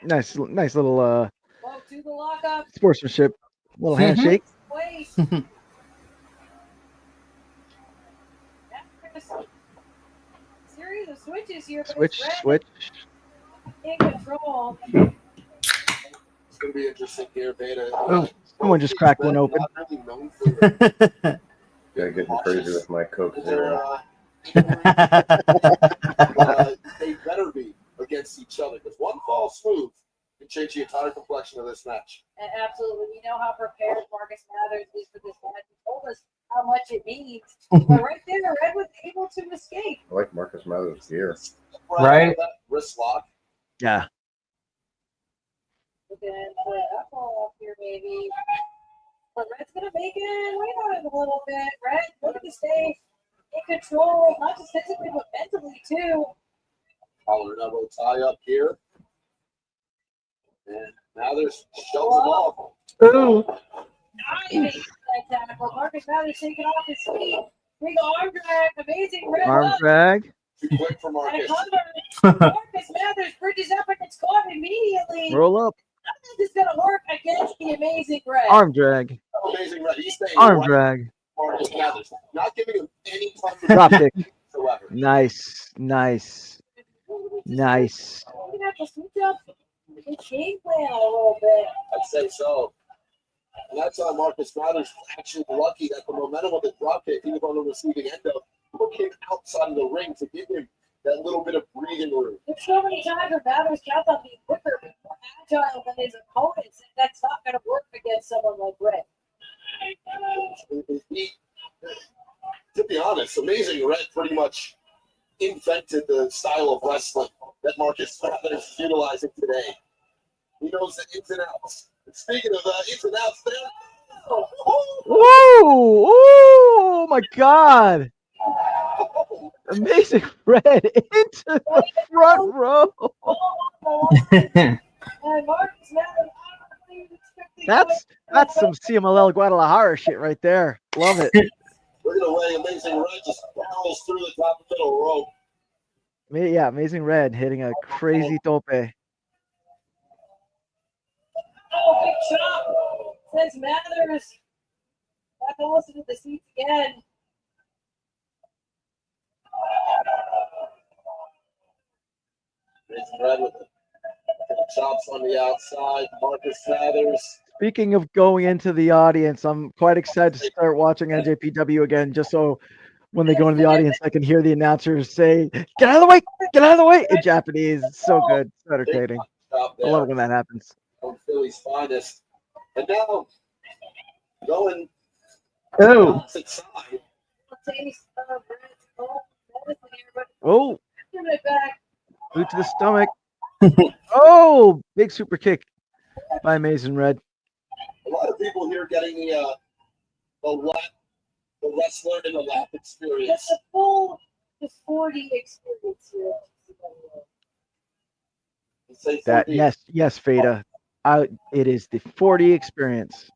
Nice little Whoa, to the lockup. sportsmanship. Little handshake. Place. Series of switches here. But Switch, it's Red switch. in control. It's going to be interesting here, Beta. Oh. Someone just cracked one open. Not really known for Yeah, getting crazy with my Coke Zero. They better be against each other because one false move can change the entire complexion of this match. And absolutely, we know how prepared Marcus Mathers is for this match. He told us how much it means. But right there, Red was able to escape. I like Marcus Mathers here. Right. That wrist lock. Yeah. Looking for that ball up here, maybe. But Red's going to make it wait on it a little bit. Red looking to stay in control, not just physically, but mentally, too. Collar and elbow tie up here. And Mathers shows him off. Ooh. Nice that tackle. Marcus Mathers taking off his feet. Big arm drag. Amazing Red Arm hook. drag. Too quick for And Marcus. a cover. Marcus Mathers bridges up and it's caught immediately. Roll up. Nothing is going to work against the amazing Red. Arm drag. Amazing Red. He's staying Arm right drag. Marcus Mathers. Not giving him any time to Drop kick. whatsoever. Nice. Nice. Nice. We're going to have to switch up the game plan a little bit. I'd say so. And that's how Marcus Mathers actually lucky that the momentum of the drop kick he was on the receiving end of took him outside of the ring to give him that little bit of breathing room. There's so many times where Mathers counts on being quicker, being more agile than his opponents, and that's not going to work against someone like Red. To be honest, Amazing Red pretty much invented the style of wrestling that Marcus Mathers is utilizing today. He knows the ins and outs. And speaking of ins and outs there, Whoa! Oh my God! Amazing Red into the front row. And Marcus Mathers, I don't even expect That's some CMLL Guadalajara shit right there. Love it. look at the way Amazing Red just barrels through the top of the middle rope. Yeah, Amazing Red hitting a crazy tope. Oh, big chop. Says Mathers. Back also to the seats again. Amazing Red with the chops on the outside. Marcus Mathers. Speaking of going into the audience, I'm quite excited to start watching NJPW again, just so when they go into the audience, I can hear the announcers say, "Get out of the way! Get out of the way!" in Japanese. It's so good. It's entertaining. Chop I love there it when that happens. from Philly's finest. And now going Oh. opposite side. Taste of Red's own medicine here, but Oh, giving it back. boot to the stomach. Oh, big super kick. Bye, Mason Red. A lot of people here getting the wrestler in the lap experience. That's the full, the 40 experience here. That yes, Fada. It is the 40 experience.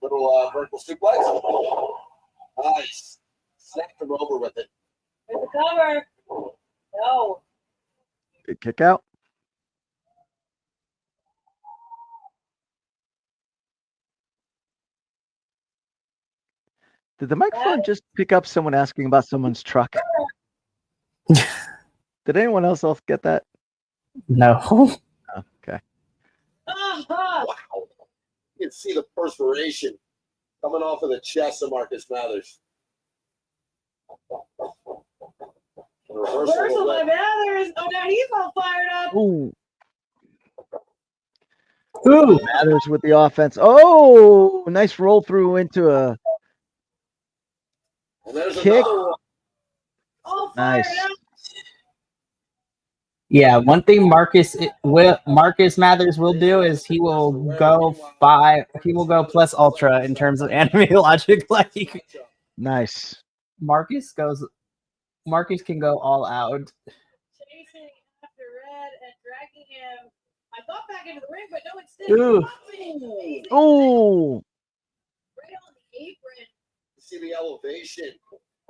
Little vertical suplex. Nice. Snapped him over with it. There's the cover. No. Good kick out. Did the microphone just pick up someone asking about someone's truck? Did anyone else get that? No. Oh, okay. Wow. You can see the perspiration coming off of the chest of Marcus Mathers. Reversal by Mathers. Oh, now he's all fired up. Ooh. Ooh, Mathers with the offense. Oh, nice roll through into a and there's kick. All fired Nice. up. Yeah, one thing Marcus Mathers will do is he will go plus ultra in terms of anime logic. Like Nice. Marcus can go all out. Chasing after Red and dragging him. I thought back into the ring, but no, instead. Ooh. Oh. Right on the apron. You see the elevation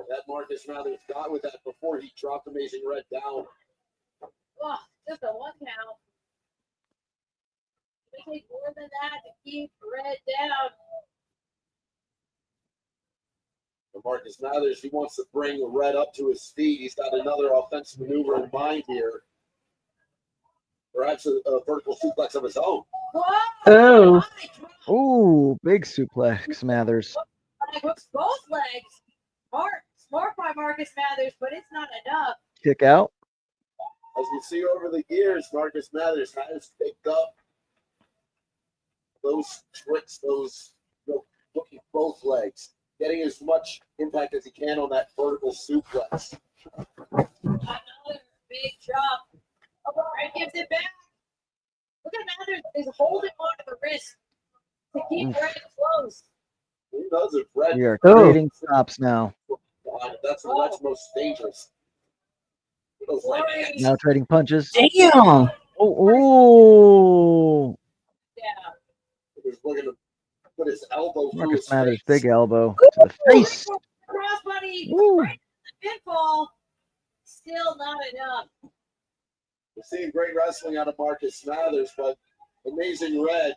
that Marcus Mathers got with that before he dropped Amazing Red down. Oh, just a one count. It takes more than that to keep Red down. And Marcus Mathers, he wants to bring Red up to his feet. He's got another offensive maneuver in mind here. Perhaps a vertical suplex of his own. Oh. Ooh, big suplex, Mathers. Hooks both legs. Smart by Marcus Mathers, but it's not enough. Kick out. As we see over the years, Marcus Mathers has picked up those tricks, looking both legs, getting as much impact as he can on that vertical suplex. Another big drop. Red gives it back. Look at Mathers is holding on to the wrist to keep Red close. Who knows if Red? We are trading stops now. That's most dangerous. Now trading punches. Damn. Oh. Yeah. He's looking to put his elbow through Marcus his Mathers, face. big elbow to the face. Crossbody Ooh. right in the pinfall. Still not enough. We're seeing great wrestling out of Marcus Mathers, but Amazing Red,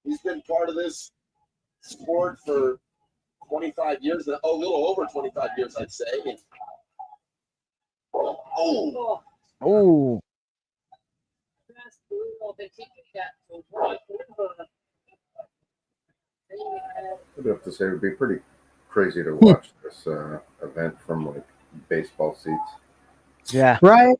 he's been part of this sport for 25 years, a little over 25 years, I'd say. And, Oh. Oh. I'd have to say it would be pretty crazy to watch this event from like baseball seats. Yeah. Right.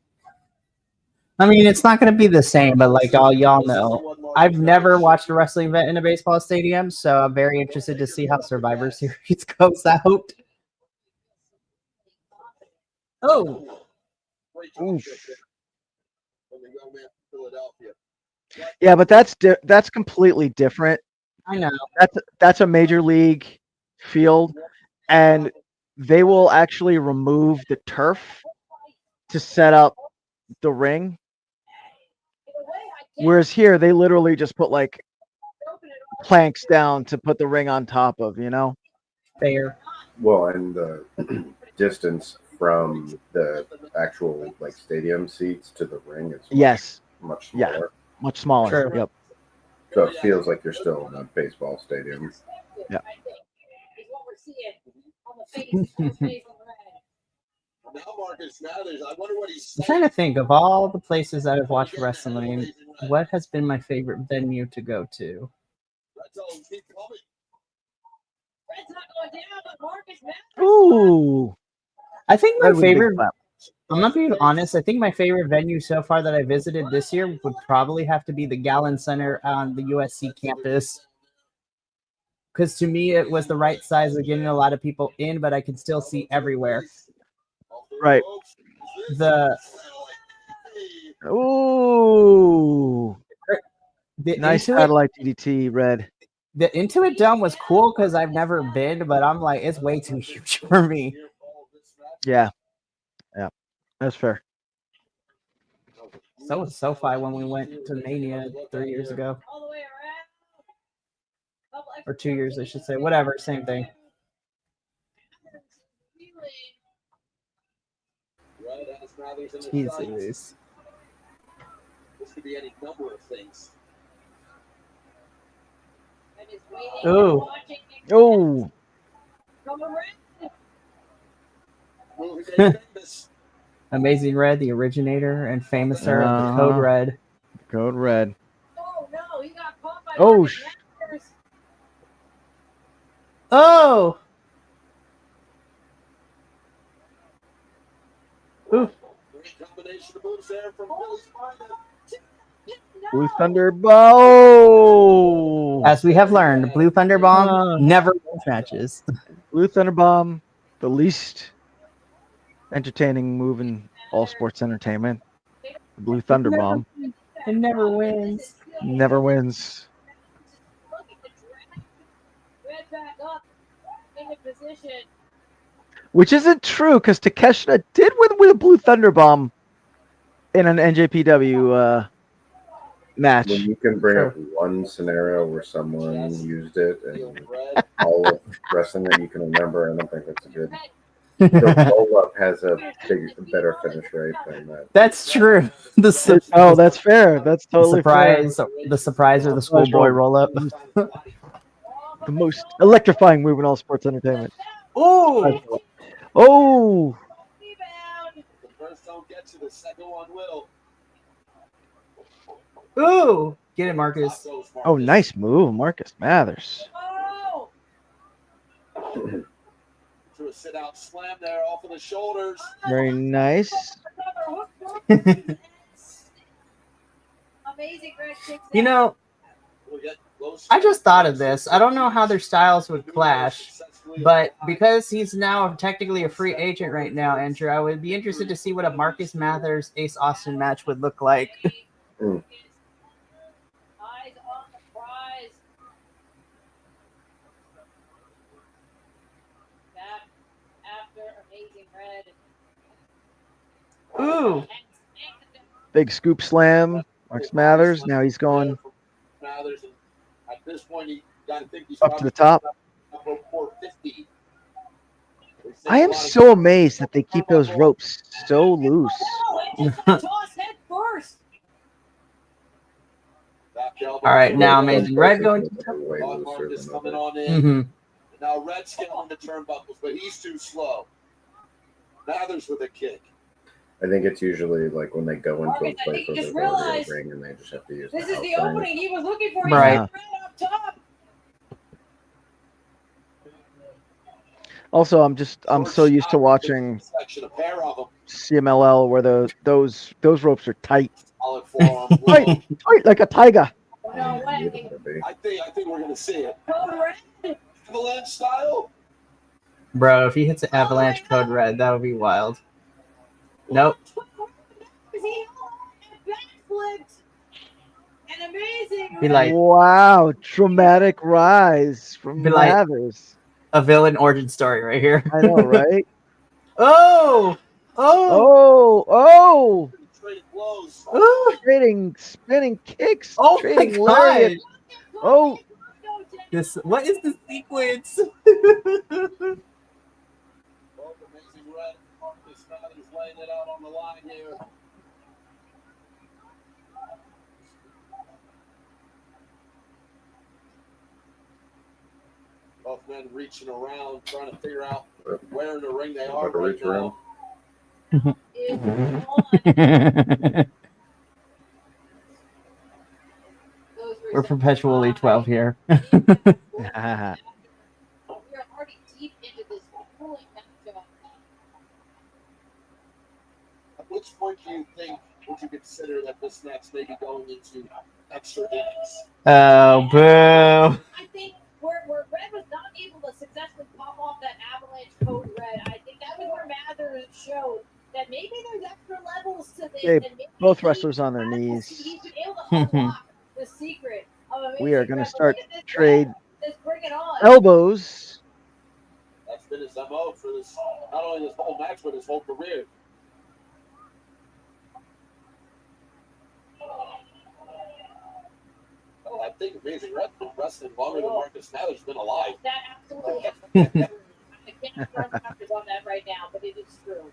I mean, it's not going to be the same, but like all y'all know, I've never watched a wrestling event in a baseball stadium, so I'm very interested to see how Survivor Series goes out. Oh. Oof. Yeah, but that's completely different. I know. That's a major league field, and they will actually remove the turf to set up the ring. Whereas here, they literally just put like planks down to put the ring on top of, you know? Fair. Well, and the distance from the actual like stadium seats to the ring is much smaller. Yeah, much smaller. True. Yep. So it feels like you're still in a baseball stadium. Yeah. Now Marcus Mathers, I wonder what he's I'm trying to think of all the places that I've watched wrestling, what has been my favorite venue to go to? Ooh. I think my Red with a big favorite, clap. I'm not being honest, I think my favorite venue so far that I visited this year would probably have to be the Gallon Center on the USC campus. Because to me, it was the right size of getting a lot of people in, but I could still see everywhere. Right. the Ooh, nice Intuit, satellite DDT, Red. the Intuit Dome was cool because I've never been, but I'm like, it's way too huge for me. Yeah, that's fair. So was SoFi when we went to Mania 3 years ago, All the way around. Couple or extra 2 years, I should say. Whatever, same thing. Red has Mathers in the sights. Jesus. This could be any number of things. And is waiting Ooh. and watching it Oh, come around. Will he make famous? Amazing Red, the originator and famouser of the Code Uh-huh. Red. Code Red. Oh no, he got caught by Oh, Marcus Masters. Oh! Ooh. Great combination of moves there from Billy Spider. Blue Thunder Bow. As we have learned, Blue Thunder Bomb Uh. never wins matches. Blue Thunder Bomb, the least entertaining move in all sports entertainment. The Blue Thunder Bomb It never wins. never wins. Red back up in the position. Which isn't true because Takeshita did win with a Blue Thunder Bomb in an NJPW match. When you can bring True. up one scenario where someone used it and all of wrestling that you can remember, I don't think that's a good. The roll-up has a better finish rate than that. That's true. Oh, that's fair. That's the totally surprise, the surprise or the schoolboy roll up. fair. The most electrifying move in all sports entertainment. Ooh! Oh, Rebound. The first don't get you, the second one will. Ooh! Get it, Marcus. oh, nice move, Marcus Mathers. Oh, To a sit-out slam there off of the shoulders. Very nice. another hook. Amazing Red kicks You out. know, We'll get close. I just thought of this. I don't know how their styles would clash, but because he's now technically a free agent right now, Andrew, I would be interested to see what a Marcus Mathers Ace Austin match would look like. Mm. Eyes on the prize. Back after Amazing Red. Ooh! Big scoop slam. Marcus Mathers. Now he's going Mathers, and at this point, you got to think he's up to the top. probably 450. I am so amazed that they keep those ropes so loose. Toss head first. All right, now Amazing Red going. Way looser Marcus than coming others. on in. Mm-hmm. Now Red's scaling the turnbuckles, but he's too slow. Mathers with a kick. I think it's usually like when they go into a Marcus, I place think where you there's just already a realized ring and they just have to use This the is the outside. opening he was looking for. Right. Red up top. Also, I'm so used to watching Section, a pair of them. CMLL where those ropes are tight, Solid forearm. tight like a tiger. No way. Neither would be. I think we're gonna see it. Code Red. Avalanche style. Bro, if he hits an Avalanche Code Red, that would be wild. Nope. He backflipped. An amazing. Be like Wow, dramatic rise from Be like- Mathers. a villain origin story right here. I know, right? Oh! Oh! Oh, Trading blows. Oh! trading spinning kicks, Oh my trading god! lariat. Oh, This what is the sequence? Both Amazing Red. Marcus Mathers laying it out on the line here. Both men reaching around, trying to figure out where in the ring they are Better right reach around. now. We're perpetually 12 here. We are already deep into this grueling matchup. At which point do you think, would you consider that this match may be going into extra innings? Oh, boo. I think where Red was not able to successfully pop off that Avalanche Code Red, I think that was where Mathers showed that maybe there's extra levels to this. Okay, And maybe both wrestlers on their knees. he's been able to unlock the secret of Amazing We are going to Red. But start look at this trade Red. Let's bring it on. elbows. That's been his MO for this, not only this whole match, but his whole career. Oh, I think Amazing Red's been wrestling longer than Marcus Mather's been alive. That absolutely is true. I can't throw numbers on that right now, but it is true.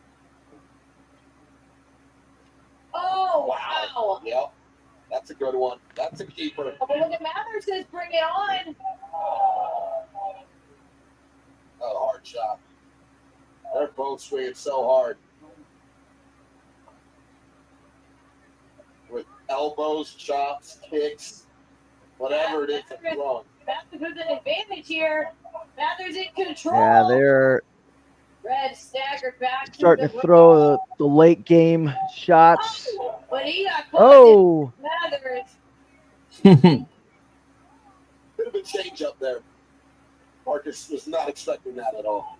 Oh, wow. Yep. That's a good one. That's a keeper. Oh, but look at Mather says bring it on. Oh, hard shot. They're both swinging so hard. With elbows, chops, kicks, whatever it is that's wrong. Mather has an advantage here. Mather's in control. Yeah, they're Red staggered back. starting to throw the late game shots. Oh, but he got caught. Oh, Mathers. Bit of a change up there. Marcus was not expecting that at all.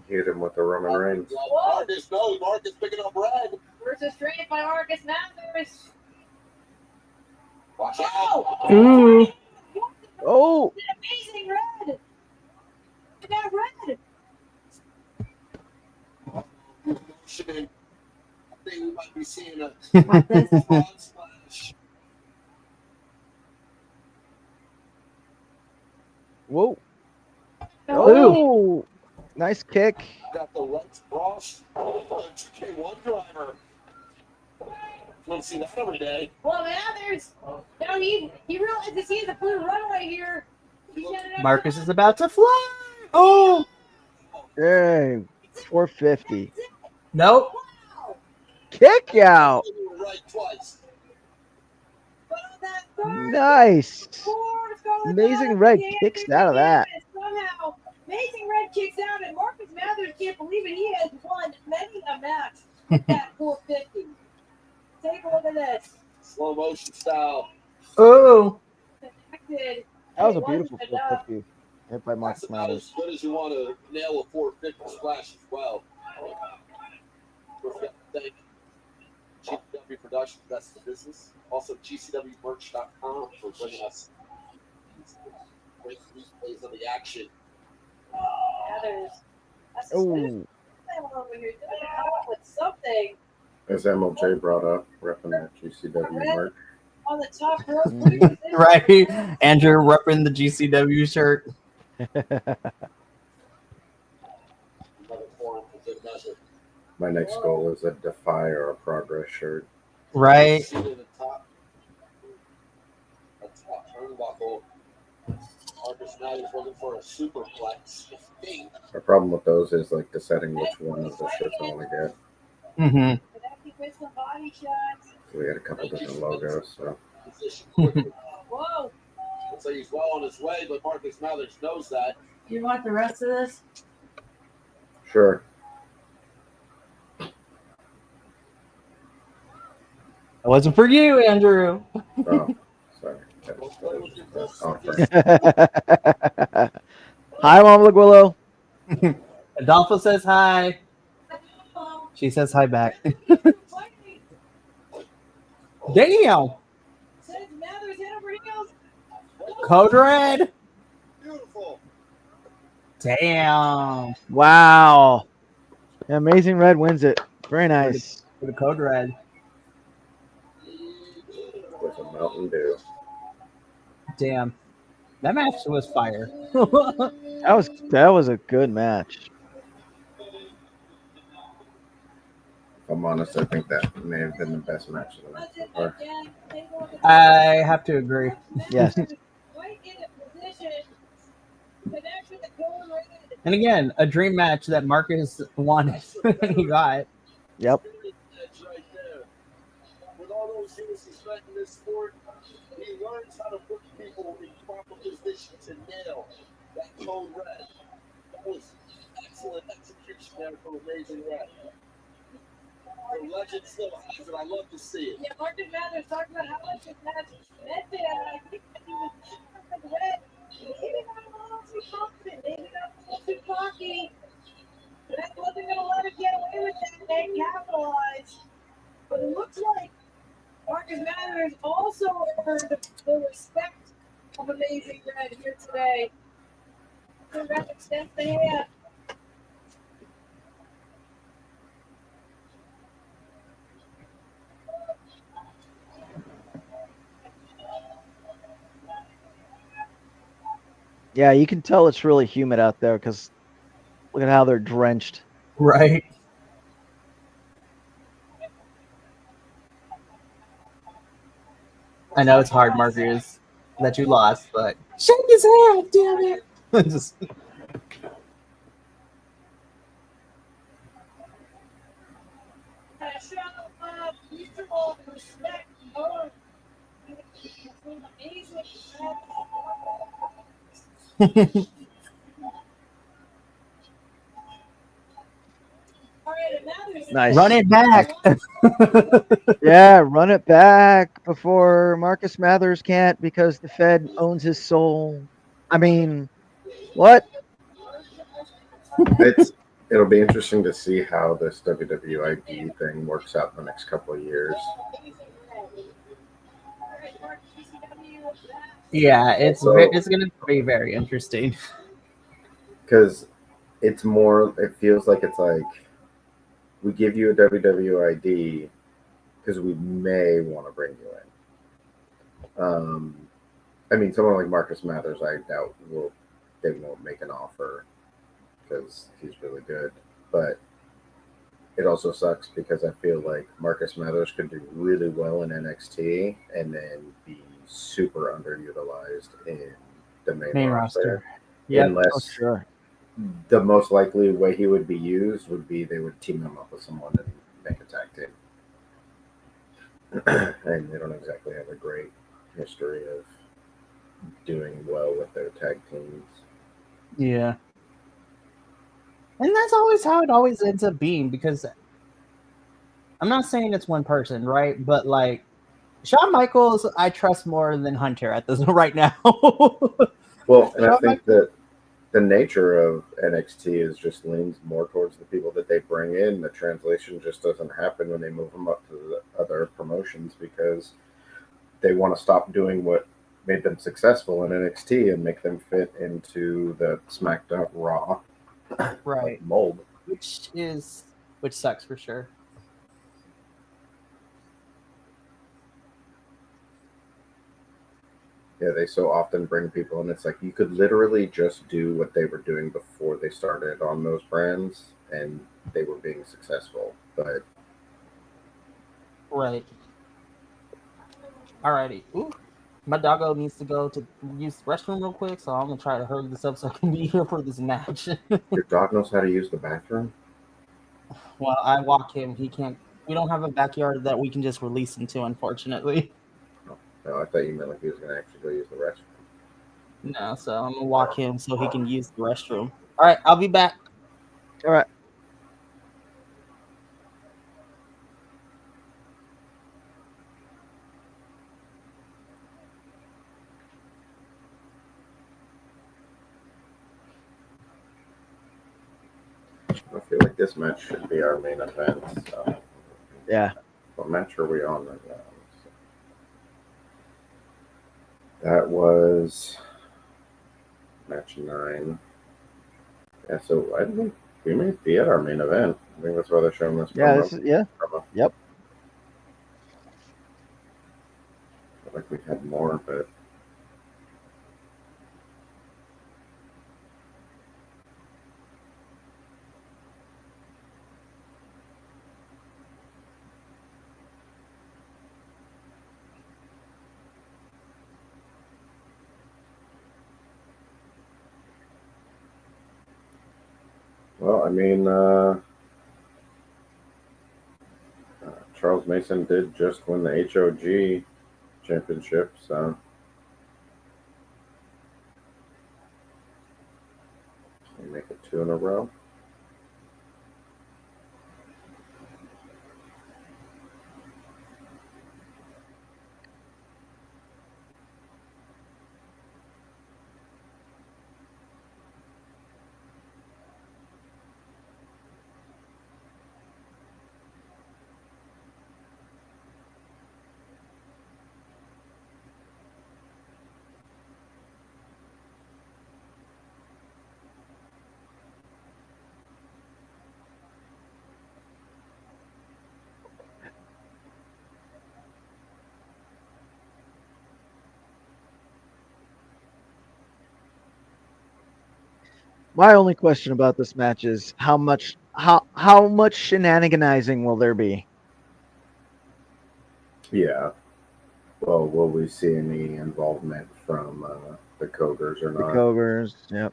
Hit him with the Roman Reigns. Marcus knows. Marcus picking up red. Versus straight by Marcus Mathers. Watch out. Ooh. oh, Amazing Red. Look at that Red. Shit. I think we might be seeing a frog splash. whoa. Oh. Oh, nice kick. Got the right cross. 2K1 driver. Don't see that every day. Well, Mathers. Now he realizes he has a clear runway here. He's got an Marcus is about to fly. Oh. Dang, 450. Nope. Wow. Kick out. You were right twice. But on that third Nice. fourth going Amazing down Red again, kicks out of that. Somehow, Amazing Red kicks out, and Marcus Mathers can't believe it. He has won many a match with that 450. Take a look at this. Slow motion style. Oh. Connected. That was a It wasn't beautiful enough. 450 hit by That's Marcus about Mathers. as good as you want to nail a 450 splash as well. Thank GCW Productions, best in business. Also, GCWmerch.com for bringing us these great replays of the action. Mathers. That's the Oh, thing over here. They're gonna come up with something As MLJ brought up, repping that GCW merch. on the top rope. Mhm. Right. Andrew repping the GCW shirt. Another form for good measure. My next goal is a Defy or a Progress shirt. Right. See it at the top. That's top turnbuckle. Marcus Mathers looking for a superplex. The problem with those is like deciding which one of the shirts I want to get. Mm-hmm. Connecting with some body shots. We had a couple different logos, so Position quickly. Whoa. Looks like he's well on his way, but Marcus Mathers knows that. You want the rest of this? sure. That wasn't for you, Andrew. Oh, sorry. That's conference. Hi, Mom Willow. Adolfo says hi. She says hi back. Damn. Says Mathers head over heels. Code Red. Beautiful. Damn. Wow. Amazing Red wins it. Very nice. For the Code Red. With a Mountain Dew. Damn. That match was fire. That was a good match. If I'm honest, I think that may have been the best match of the night so far. I have to agree. Yes. And again, a dream match that Marcus wanted. He got. Yep. Edge right there. With all those years he spent in this sport, he learns how to put people in proper position to nail that code red. That was excellent execution there from Amazing Red. The legend still has it. I love to see it. Yeah, Marcus Mathers talked about how much this match meant to him, and I think that he was for the red. Maybe not a little too confident. They got a little too cocky. That wasn't going to let him get away with that. They capitalized. But it looks like Marcus Mathers also earned the respect of Amazing Red here today. To that extent, they have. Yeah, you can tell it's really humid out there because look at how they're drenched. Right. I know it's hard, Marcus, that you lost, but shake his hand, damn it. Just, A show of mutual respect. Oh, amazing. All right, and now there's Nice. run it back. Yeah, run it back before Marcus Mathers can't because the Fed owns his soul. I mean, what? It'll be interesting to see how this WWID thing works out in the next couple of years. Yeah, it's So- it's going to be very interesting. Because it's more, it feels like it's like we give you a WWID because we may want to bring you in. I mean, someone like Marcus Mathers, I doubt they won't make an offer because he's really good. But it also sucks because I feel like Marcus Mathers could do really well in NXT and then be super underutilized in the main roster. Yeah, Unless Oh, sure. the most likely way he would be used would be they would team him up with someone and make a tag team. And they don't exactly have a great history of doing well with their tag teams. Yeah. And that's always how it always ends up being, because I'm not saying it's one person, right? But like Shawn Michaels, I trust more than Hunter at this right now. Well, and I Shawn think that the nature of NXT is just leans more towards the people that they bring in. The translation just doesn't happen when they move them up to the other promotions because they want to stop doing what made them successful in NXT and make them fit into the SmackDown Raw right. mold. Which sucks for sure. Yeah, they so often bring people in. It's like you could literally just do what they were doing before they started on those brands and they were being successful. But Right. Alrighty. Ooh. My doggo needs to go to use the restroom real quick, so I'm gonna try to hurry this up so I can be here for this match. your dog knows how to use the bathroom? While I walk him, he can't. We don't have a backyard that we can just release him to, unfortunately. No, I thought you meant like he was going to actually go use the restroom. No, so I'm gonna walk him so he can use the restroom. All right, I'll be back. All right. I feel like this match should be our main event. So. Yeah. What match are we on right now? That was match 9. Yeah, so I think we may be at our main event. I think that's why they're showing this Yeah. promo. This is yeah. Promo. Yep. I feel like we had more, but well, I mean, Charles Mason did just win the HOG championship, so we make it 2 in a row. My only question about this match is how much shenaniganizing will there be? Yeah. Well, will we see any involvement from the Cogers or The not? Cogers, yep.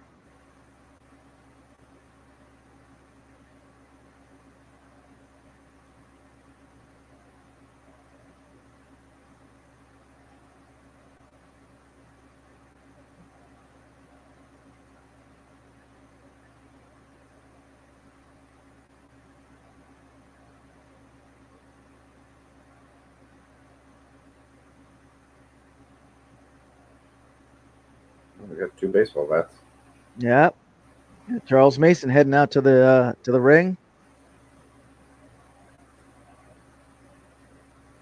We got 2 baseball bats. Yep. Charles Mason heading out to the ring.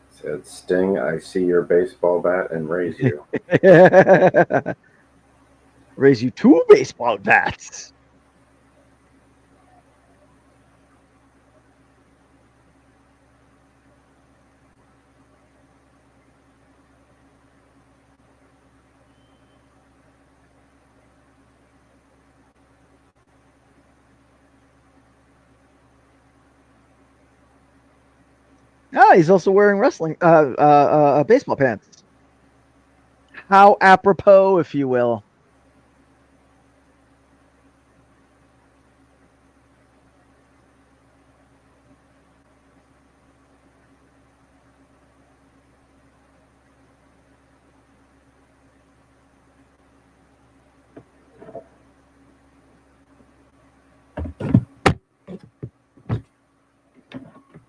Said, Sting, I see your baseball bat and raise you. Raise you 2 baseball bats. Ah, he's also wearing baseball pants. How apropos, if you will.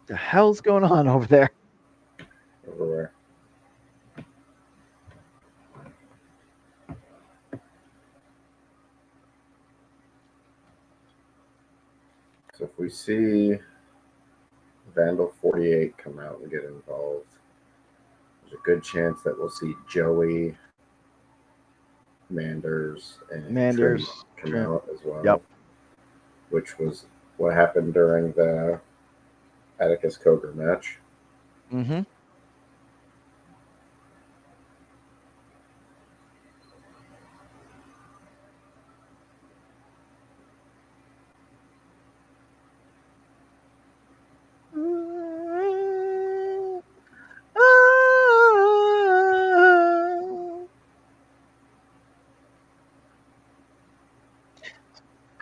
The hell's going on over there? Everywhere. So if we see Vandal 48 come out and get involved, there's a good chance that we'll see Joey, Manders, and Manders, Trim come Trim. out as well. Yep. Which was what happened during the Atticus Coger match. Mm-hmm.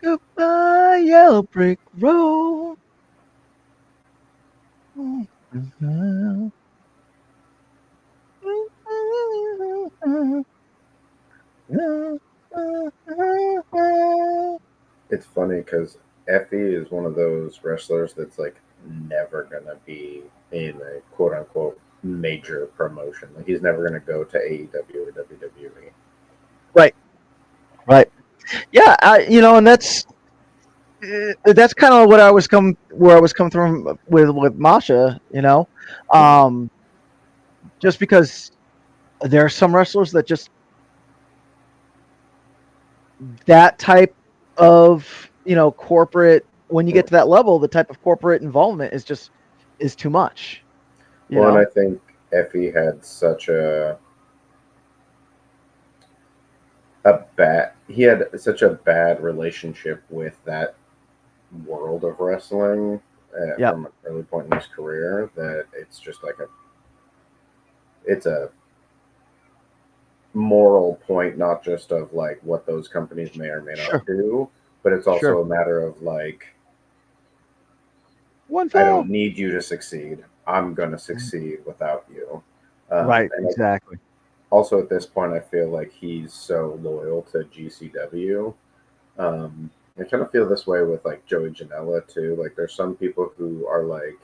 Goodbye, yellow brick road. It's funny because Effie is one of those wrestlers that's like never gonna be in a quote unquote major promotion. Like he's never gonna go to AEW or WWE. Right. Yeah, and that's kind of what I was come from with Masha. Just because there are some wrestlers that just that type of corporate, when you get to that level, the type of corporate involvement is too much. And I think Effie had such he had such a bad relationship with that world of wrestling from an early point in his career that it's just like it's a moral point, not just of like what those companies may or may not do, but it's also a matter of like, I don't need you to succeed. I'm going to succeed without you. Right, exactly. Also, at this point, I feel like he's so loyal to GCW. I kind of feel this way with like Joey Janela too. Like, there's some people who are like,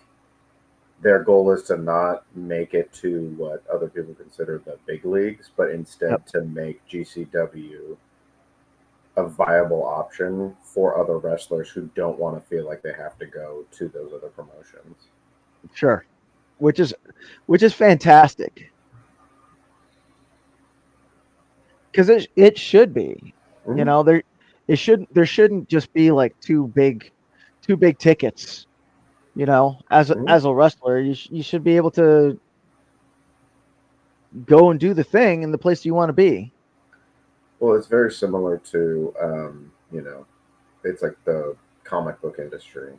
their goal is to not make it to what other people consider the big leagues, but instead to make GCW a viable option for other wrestlers who don't want to feel like they have to go to those other promotions. Sure. Which is fantastic. Because it should be. Mm-hmm. There shouldn't just be like two big tickets. As a wrestler, you should be able to go and do the thing in the place you want to be. Well, it's very similar to it's like the comic book industry.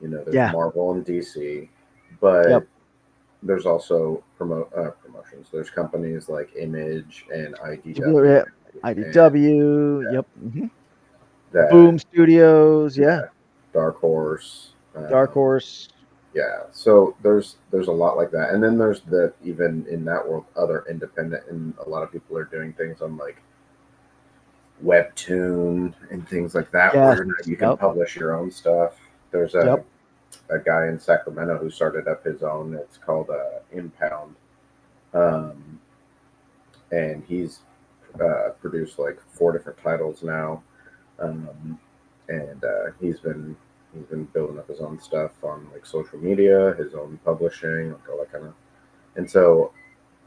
You know, there's Yeah. Marvel and DC, but Yep. there's also promotions. There's companies like Image and IDW Yeah. and IDW. Yep. that Boom Studios. Yeah. Dark Horse. Dark Horse. Yeah, so there's a lot like that, and then there's the even in that world other independent, and a lot of people are doing things on like Webtoon and things like that, Yes. where you can Yep. publish your own stuff. There's Yep. a guy in Sacramento who started up his own. It's called Impound, um, and he's produced like 4 different titles now, um, and he's been building up his own stuff on like social media, his own publishing, like all that kind of. And so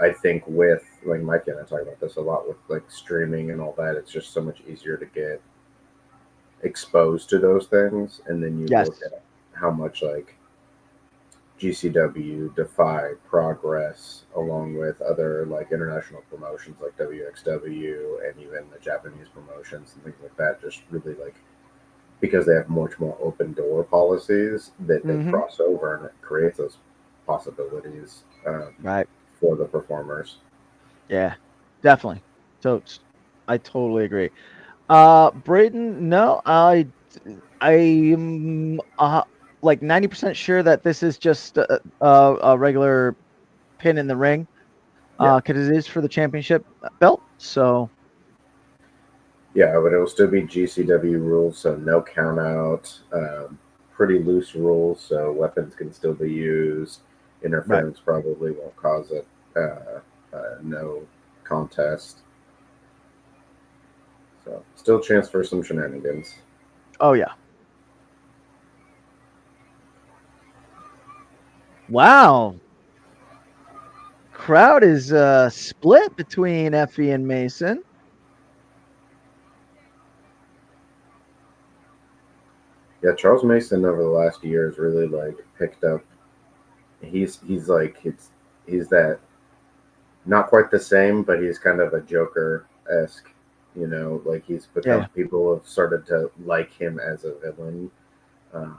I think with like Mikey and I talk about this a lot with like streaming and all that, it's just so much easier to get exposed to those things, and then you Yes. look at how much like GCW, Defy, Progress, along with other like international promotions like WXW and even the Japanese promotions and things like that, just really like because they have much more open door policies that they Mm-hmm. cross over, and it creates those possibilities Right. for the performers. Yeah. Definitely. So I totally agree. Braden, no, I am like 90% sure that this is just a regular pin in the ring, Yeah, because it is for the championship belt. So yeah, but it will still be GCW rules, so no count out. Pretty loose rules, so weapons can still be used. right. Interference probably won't cause it. No contest. So still chance for some shenanigans. Oh yeah. Wow. Crowd is split between Effie and Mason. Yeah, Charles Mason over the last year has really like picked up. He's like he's that not quite the same, but he's kind of a Joker esque. You know, like he's become Yeah. people have started to like him as a villain. Um,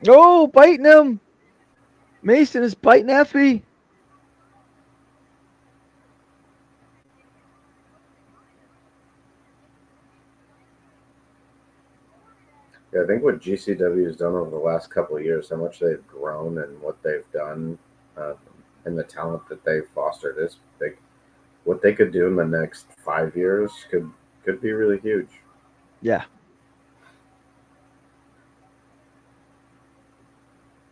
Oh, biting him. Mason is biting Effie. Yeah, I think what GCW has done over the last couple of years, how much they've grown and what they've done, um, and the talent that they've fostered is big. What they could do in the next 5 years could be really huge. Yeah.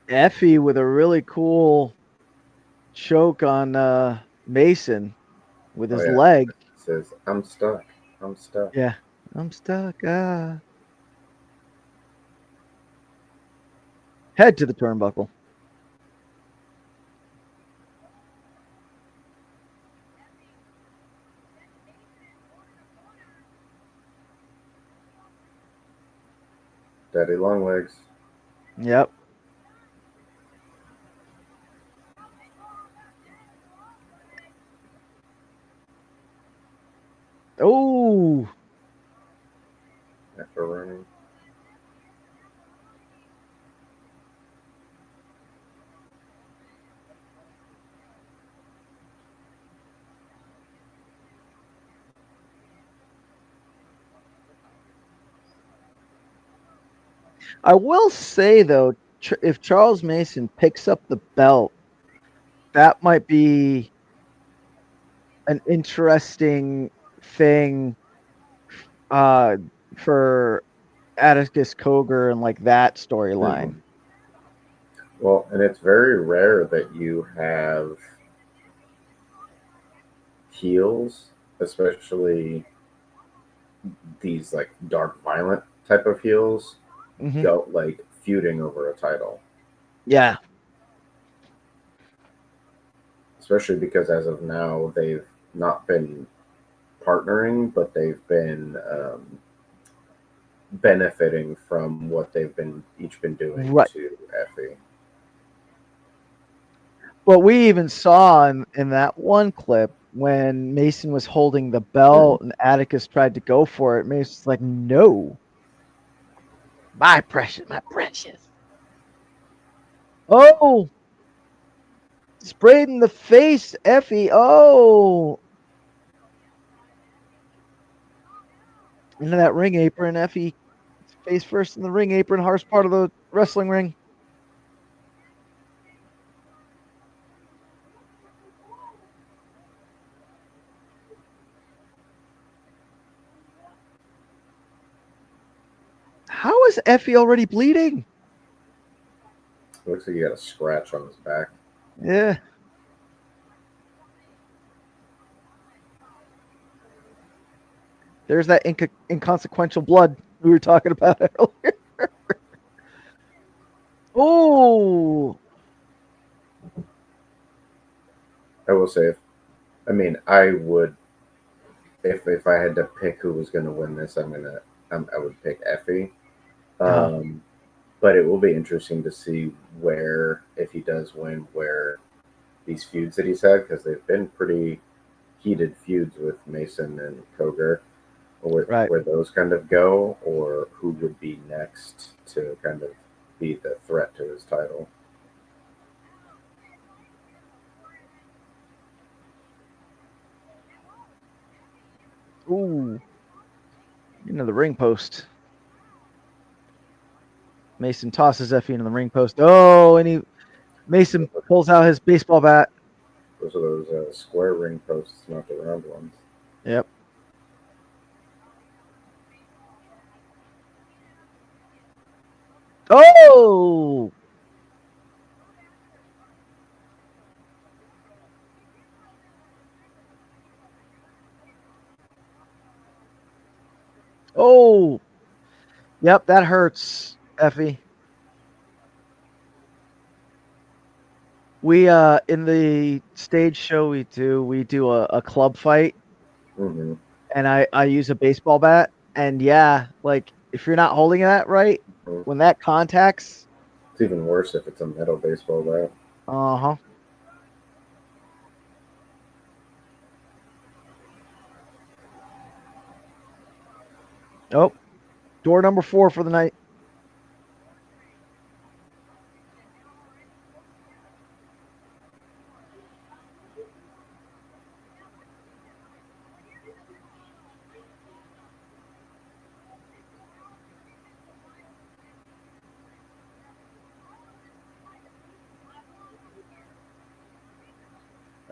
Effie with a really cool choke on Mason with Oh his yeah, leg. it says I'm stuck. I'm stuck. Yeah. I'm stuck. Head to the turnbuckle. Daddy long legs. Yep. Oh, After running. I will say though, if Charles Mason picks up the belt, that might be an interesting thing uh for Atticus Cogar and like that storyline. Mhm. Well, and it's very rare that you have heels, especially these like dark, violent type of heels, Hmm. go like feuding over a title. Yeah. Especially because as of now they've not been partnering, but they've been benefiting from what they've been each been doing Right. to Effie. But we even saw in that one clip when Mason was holding the belt and Atticus tried to go for it. Mason's like, no. My precious, my precious. Oh, sprayed in the face, Effie. Oh, into that ring apron, Effie. Face first in the ring apron, hardest part of the wrestling ring. How is Effie already bleeding? Looks like you got a scratch on his back. Yeah. There's that inconsequential blood we were talking about earlier. Oh, I will say, I would if I had to pick who was going to win this, I would pick Effie. But it will be interesting to see where, if he does win, where these feuds that he's had, because they've been pretty heated feuds with Mason and Koger, right. where those kind of go, or who would be next to kind of be the threat to his title. Ooh, into the ring post. Mason tosses Effie into the ring post. Oh, and Mason pulls out his baseball bat. Those are those square ring posts, not the round ones. Yep. Oh! Oh! Yep, that hurts, Effie. We in the stage show we do a club fight, Mm-hmm. and I use a baseball bat, and yeah, like if you're not holding that right, Mm-hmm. when that contacts, It's even worse if it's a metal baseball bat. uh-huh. Oh, door number 4 for the night.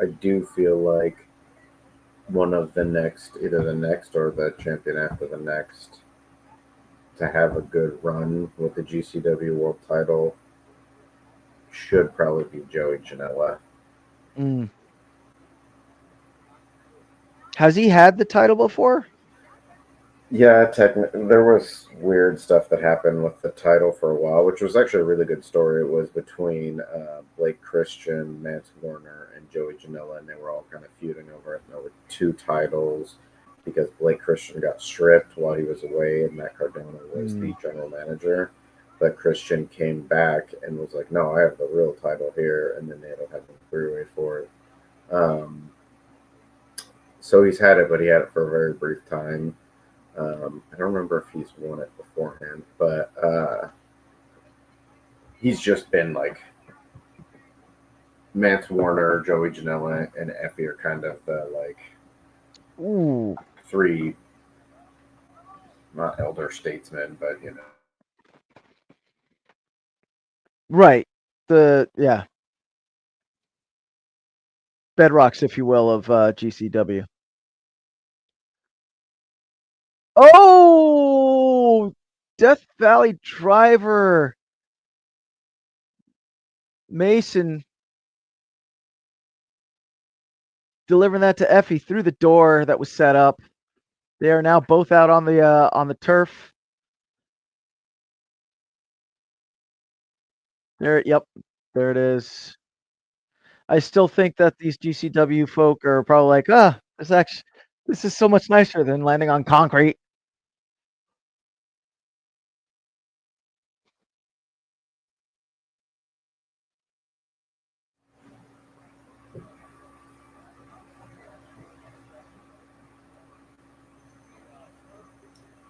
I do feel like one of the next, either the next or the champion after the next, to have a good run with the GCW World Title should probably be Joey Janela. Mm. Has he had the title before? Yeah, technically, there was weird stuff that happened with the title for a while, which was actually a really good story. It was between Blake Christian, Mance Warner, and Joey Janela, and they were all kind of feuding over it. And there were 2 titles because Blake Christian got stripped while he was away, and Matt Cardona was the general manager. But Christian came back and was like, "No, I have the real title here," and then they ended up having a 3-way for it. So he's had it, but he had it for a very brief time. I don't remember if he's won it beforehand, but he's just been like Mance Warner, Joey Janela, and Effie are kind of the Ooh. 3, not elder statesmen, but Right. Yeah. Bedrocks, if you will, of GCW. Oh! Death Valley Driver. Mason delivering that to Effie through the door that was set up. They are now both out on the turf. Yep, there it is. I still think that these GCW folk are probably like, this is so much nicer than landing on concrete.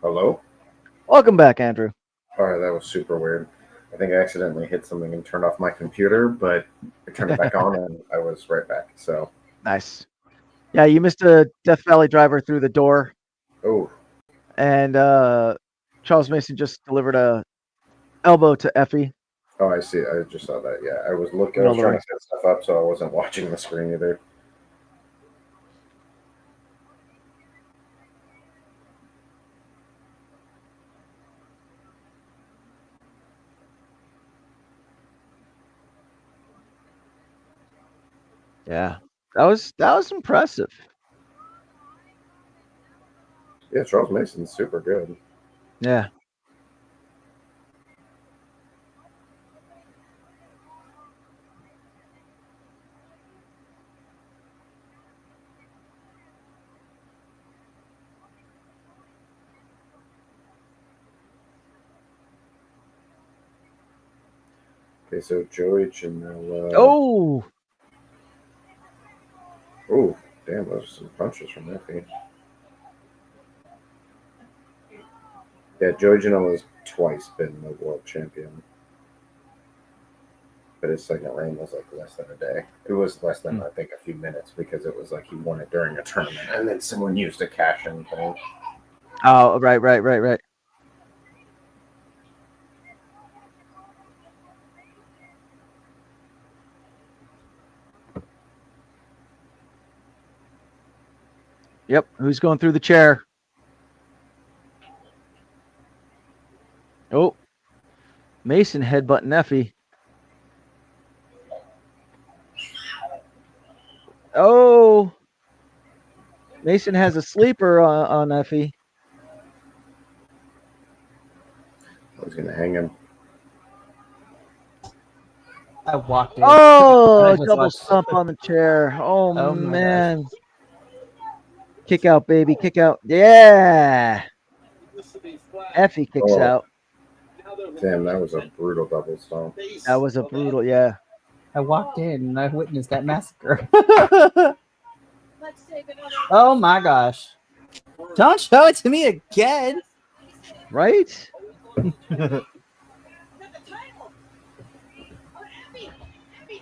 Hello? Welcome back, Andrew. All right, that was super weird. I think I accidentally hit something and turned off my computer, but I turned it back on and I was right back. So, Nice. Yeah, you missed a Death Valley driver through the door, oh, and Charles Mason just delivered a elbow to Effie. oh, I see. I just saw that. Yeah, I was looking. I Middle was of the trying ring. to set stuff up, so I wasn't watching the screen either. Yeah, that was impressive. Yeah, Charles Mason's super good. Yeah. Okay, so George and Oh, oh, damn, those are some punches from Effie. Yeah, Joey Janela has twice been the world champion. But his second reign was like less than a day. It was less than, I think, a few minutes because it was like he won it during a tournament and then someone used a cash-in thing. oh, right. Yep. Who's going through the chair? Oh, Mason headbutting Effie. Oh, Mason has a sleeper on Effie. I was going to hang him. I walked in. Oh, I just double watched. stomp on the chair. Oh, Oh my man. Kick out, baby. Kick out. Yeah. Effie kicks out. Damn, that was a brutal double stomp. That was a brutal, yeah. I walked in and I witnessed that massacre. Let's take another. Oh my gosh. Don't show it to me again. Right?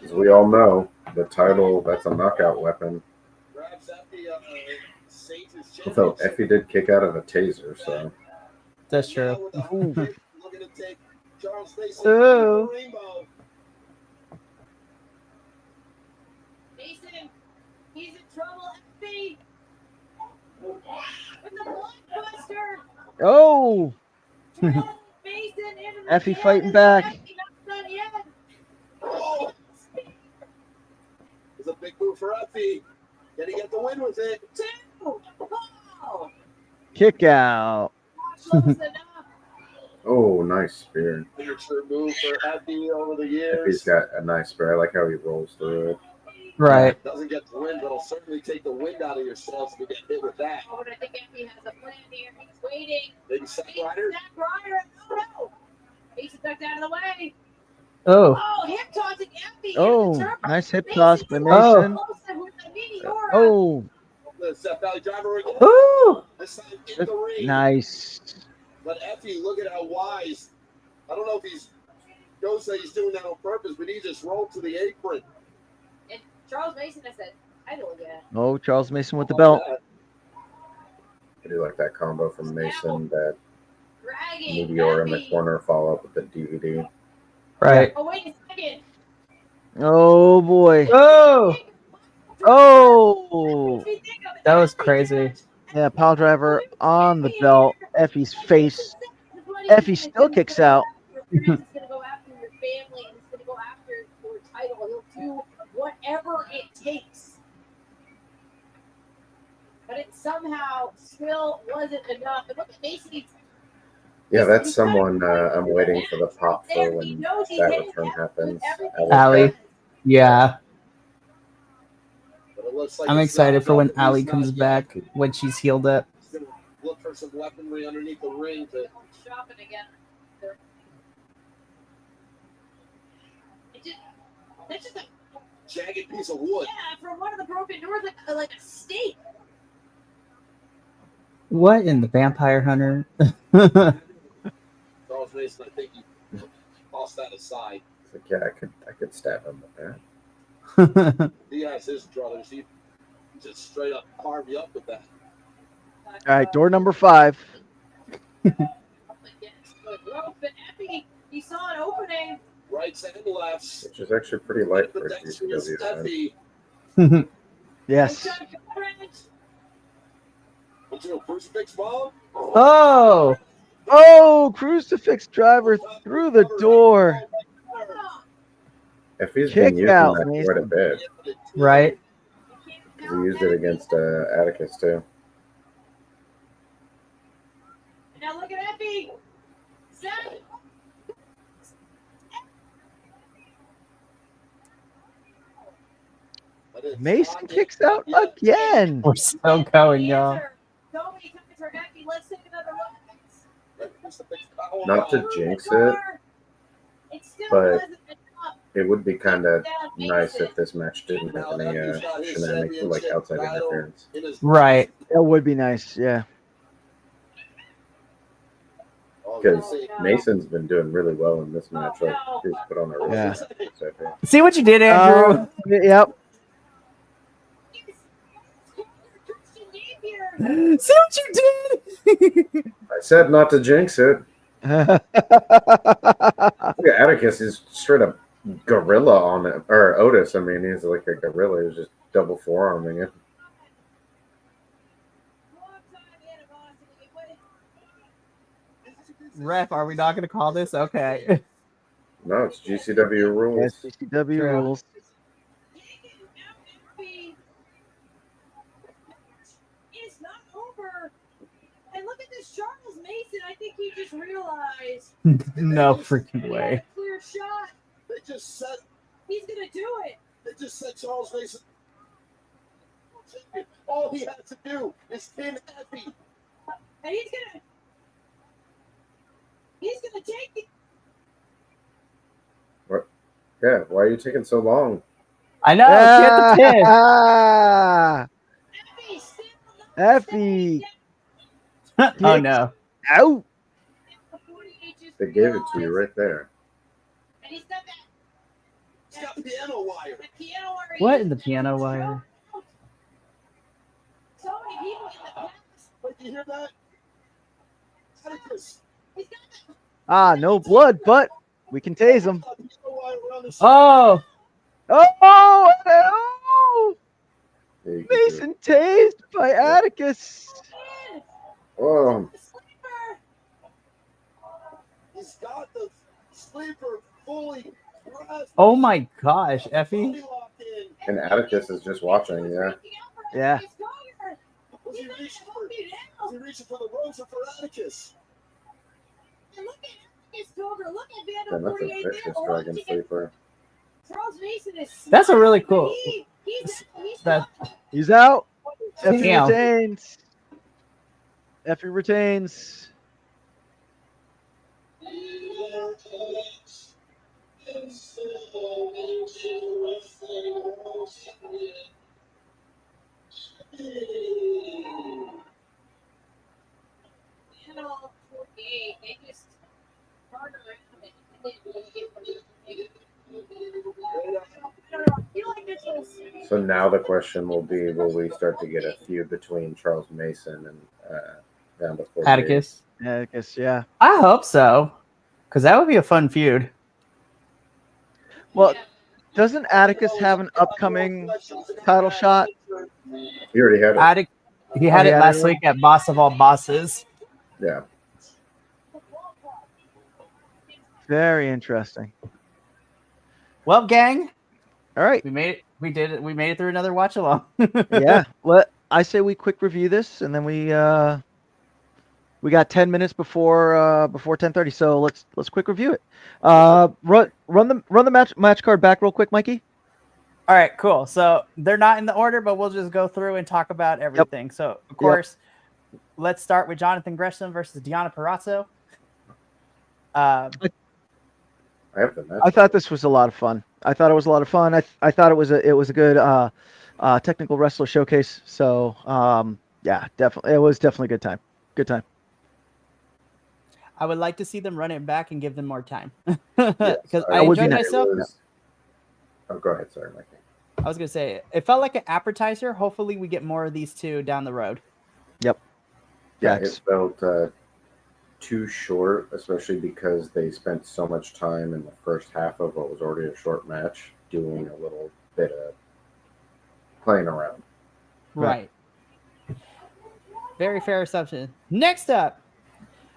As we all know, the title, that's a knockout weapon. Although Effie did kick out of a taser, so. That's true. Ooh. Ooh. Mason, he's in trouble. Effie with the blockbuster. Oh, Mason into the Effie canvas. fighting back. Effie not done yet. Oh! It's a big move for Effie. Can he get the win with it? Two. Wow. kick out. Close enough. Oh, nice spear. Signature move for Effie over the years. Effie's got a nice spear. I like how he rolls through it. Right. Doesn't get the win, but it'll certainly take the wind out of yourself if you get hit with that. Oh, but I think Effie has a plan here. He's waiting. Maybe Zack Mason, Ryder. Zack Ryder. Oh, no. Mason ducked out of the way. Oh. Oh, hip tossing Effie. Oh, into the turnbuckle. nice hip Mason toss by is Mason. explosive with the meteora. Oh, The Steph Valley driver again. Ooh. This time in the ring. nice. But Effie, look at how wise. I don't know if he's goes that he's doing that on purpose, but he just rolled to the apron. And Charles Mason has said, I don't get it. Oh, Charles Mason with the belt. I do like that combo from Mason, that Dragging Meteor in the Effie. corner follow up with the DVD. Right. Oh, wait a second. Oh, boy. Oh. Oh, That was crazy. yeah, pile driver on the belt. Effie's face. Effie still kicks out. He's going to go after your family and he's going to go after your title. He'll do whatever it takes. But it somehow still wasn't enough. And look at Mason. Yeah, that's someone I'm waiting for the pop for when that return happens. Allie. Yeah. But it looks like I'm it's excited not for when enough, at Allie least comes not back yet. when she's healed up. He's going to look for some weaponry underneath the ring to Shopping again. That's just a jagged piece of wood. yeah from one of the broken doors, like a stake. What in the Vampire Hunter? Charles Mason, I think you toss that aside. It's like, yeah, I could stab him with that. He has his druthers. He just straight up carve you up with that. All right, door number 5. But Effie, he saw an opening. Rights and lefts. Which is actually pretty light for a Dexterous GCW fan. Effie. Yes. Into a crucifix bomb. Oh, Oh, crucifix driver through the door. If he's Kick been using out, that quite a Mason. bit, right. 'cause he used it against Atticus too. Now look at Effie. Zach. Mason kicks out again. We're still going, y'all. So many times for Effie. Let's take another look. Not to jinx it, It still but wasn't enough. it would be kind of Down nice Mason. if this match didn't have any shenanigans, like outside interference. Right. That would be nice. Yeah. Because Mason's been doing really well in this match. Like he's put on a really Yeah. good so far. See what you did, Andrew. Yep. See what you did. I said not to jinx it. Look at Atticus. He's straight up gorilla on it, or Otis. I mean, he's like a gorilla. He's just double forearming it. Ref, are we not going to call this? Okay. No, it's GCW rules. Yes, GCW True. rules. It's not over. And look at this Charles Mason. I think he just realized No freaking way. clear shot. They just said He's gonna do it. they just said Charles Mason. All he had to do is pin Effie. And he's gonna take it. Yeah, why are you taking so long? I know. Get the pin. Effie still not Effie. Oh no. Out. They gave it to you right there. And he's got that. He's got piano wire. The piano wire. What in the piano wire? So many people in the past. Wait, do you hear that? Atticus. He's got that. Ah, no blood, but we can tase him. Piano wire around his- Oh, Oh, no. Yeah, you can do it. Mason tased by Atticus. Oh, The sleeper. He's got the sleeper fully pressed. oh my gosh, Effie. Body locked in. and Atticus is just watching. Yeah. Yeah. Was he reaching for the ropes or for Atticus? And look at this Coger. Look at Yeah, Vandal that's a 48 there. vicious dragon sleeper. Charles Mason is That's a really smart, cool- but he's that- He's out. Effie Damn. retains. Effie retains. Vandal 48. They just turned around and I feel like this was. So now the question will be: will we start to get a feud between Charles Mason and down to 48? Atticus. Atticus, yeah. I hope so, because that would be a fun feud. Well, doesn't Atticus have an upcoming title shot? He already had it. He had Oh, it yeah, last yeah. week at Boss of All Bosses. Yeah. Very interesting. Well, gang, All right. we made it. We did it. We made it through another watch along. Yeah. I say we quick review this, and then we got 10 minutes before 10:30. So let's quick review it. Run the match card back real quick, Mikey. All right, cool. So they're not in the order, but we'll just go through and talk about everything. So, of course, let's start with Jonathan Gresham versus Deonna Purrazzo. I have the match. I thought this was a lot of fun. I thought it was a lot of fun. I thought it was a good technical wrestler showcase. So Yeah, definitely. It was definitely a good time. Good time. I would like to see them run it back and give them more time Yes, because I That would be enjoyed nice. myself. Oh, go ahead, sorry, Mikey. I was gonna say it felt like an appetizer. Hopefully, we get more of these two down the road. Yep. Yeah, Facts. it felt too short, especially because they spent so much time in the first half of what was already a short match doing a little bit of playing around. Right. Very fair assumption. Next up,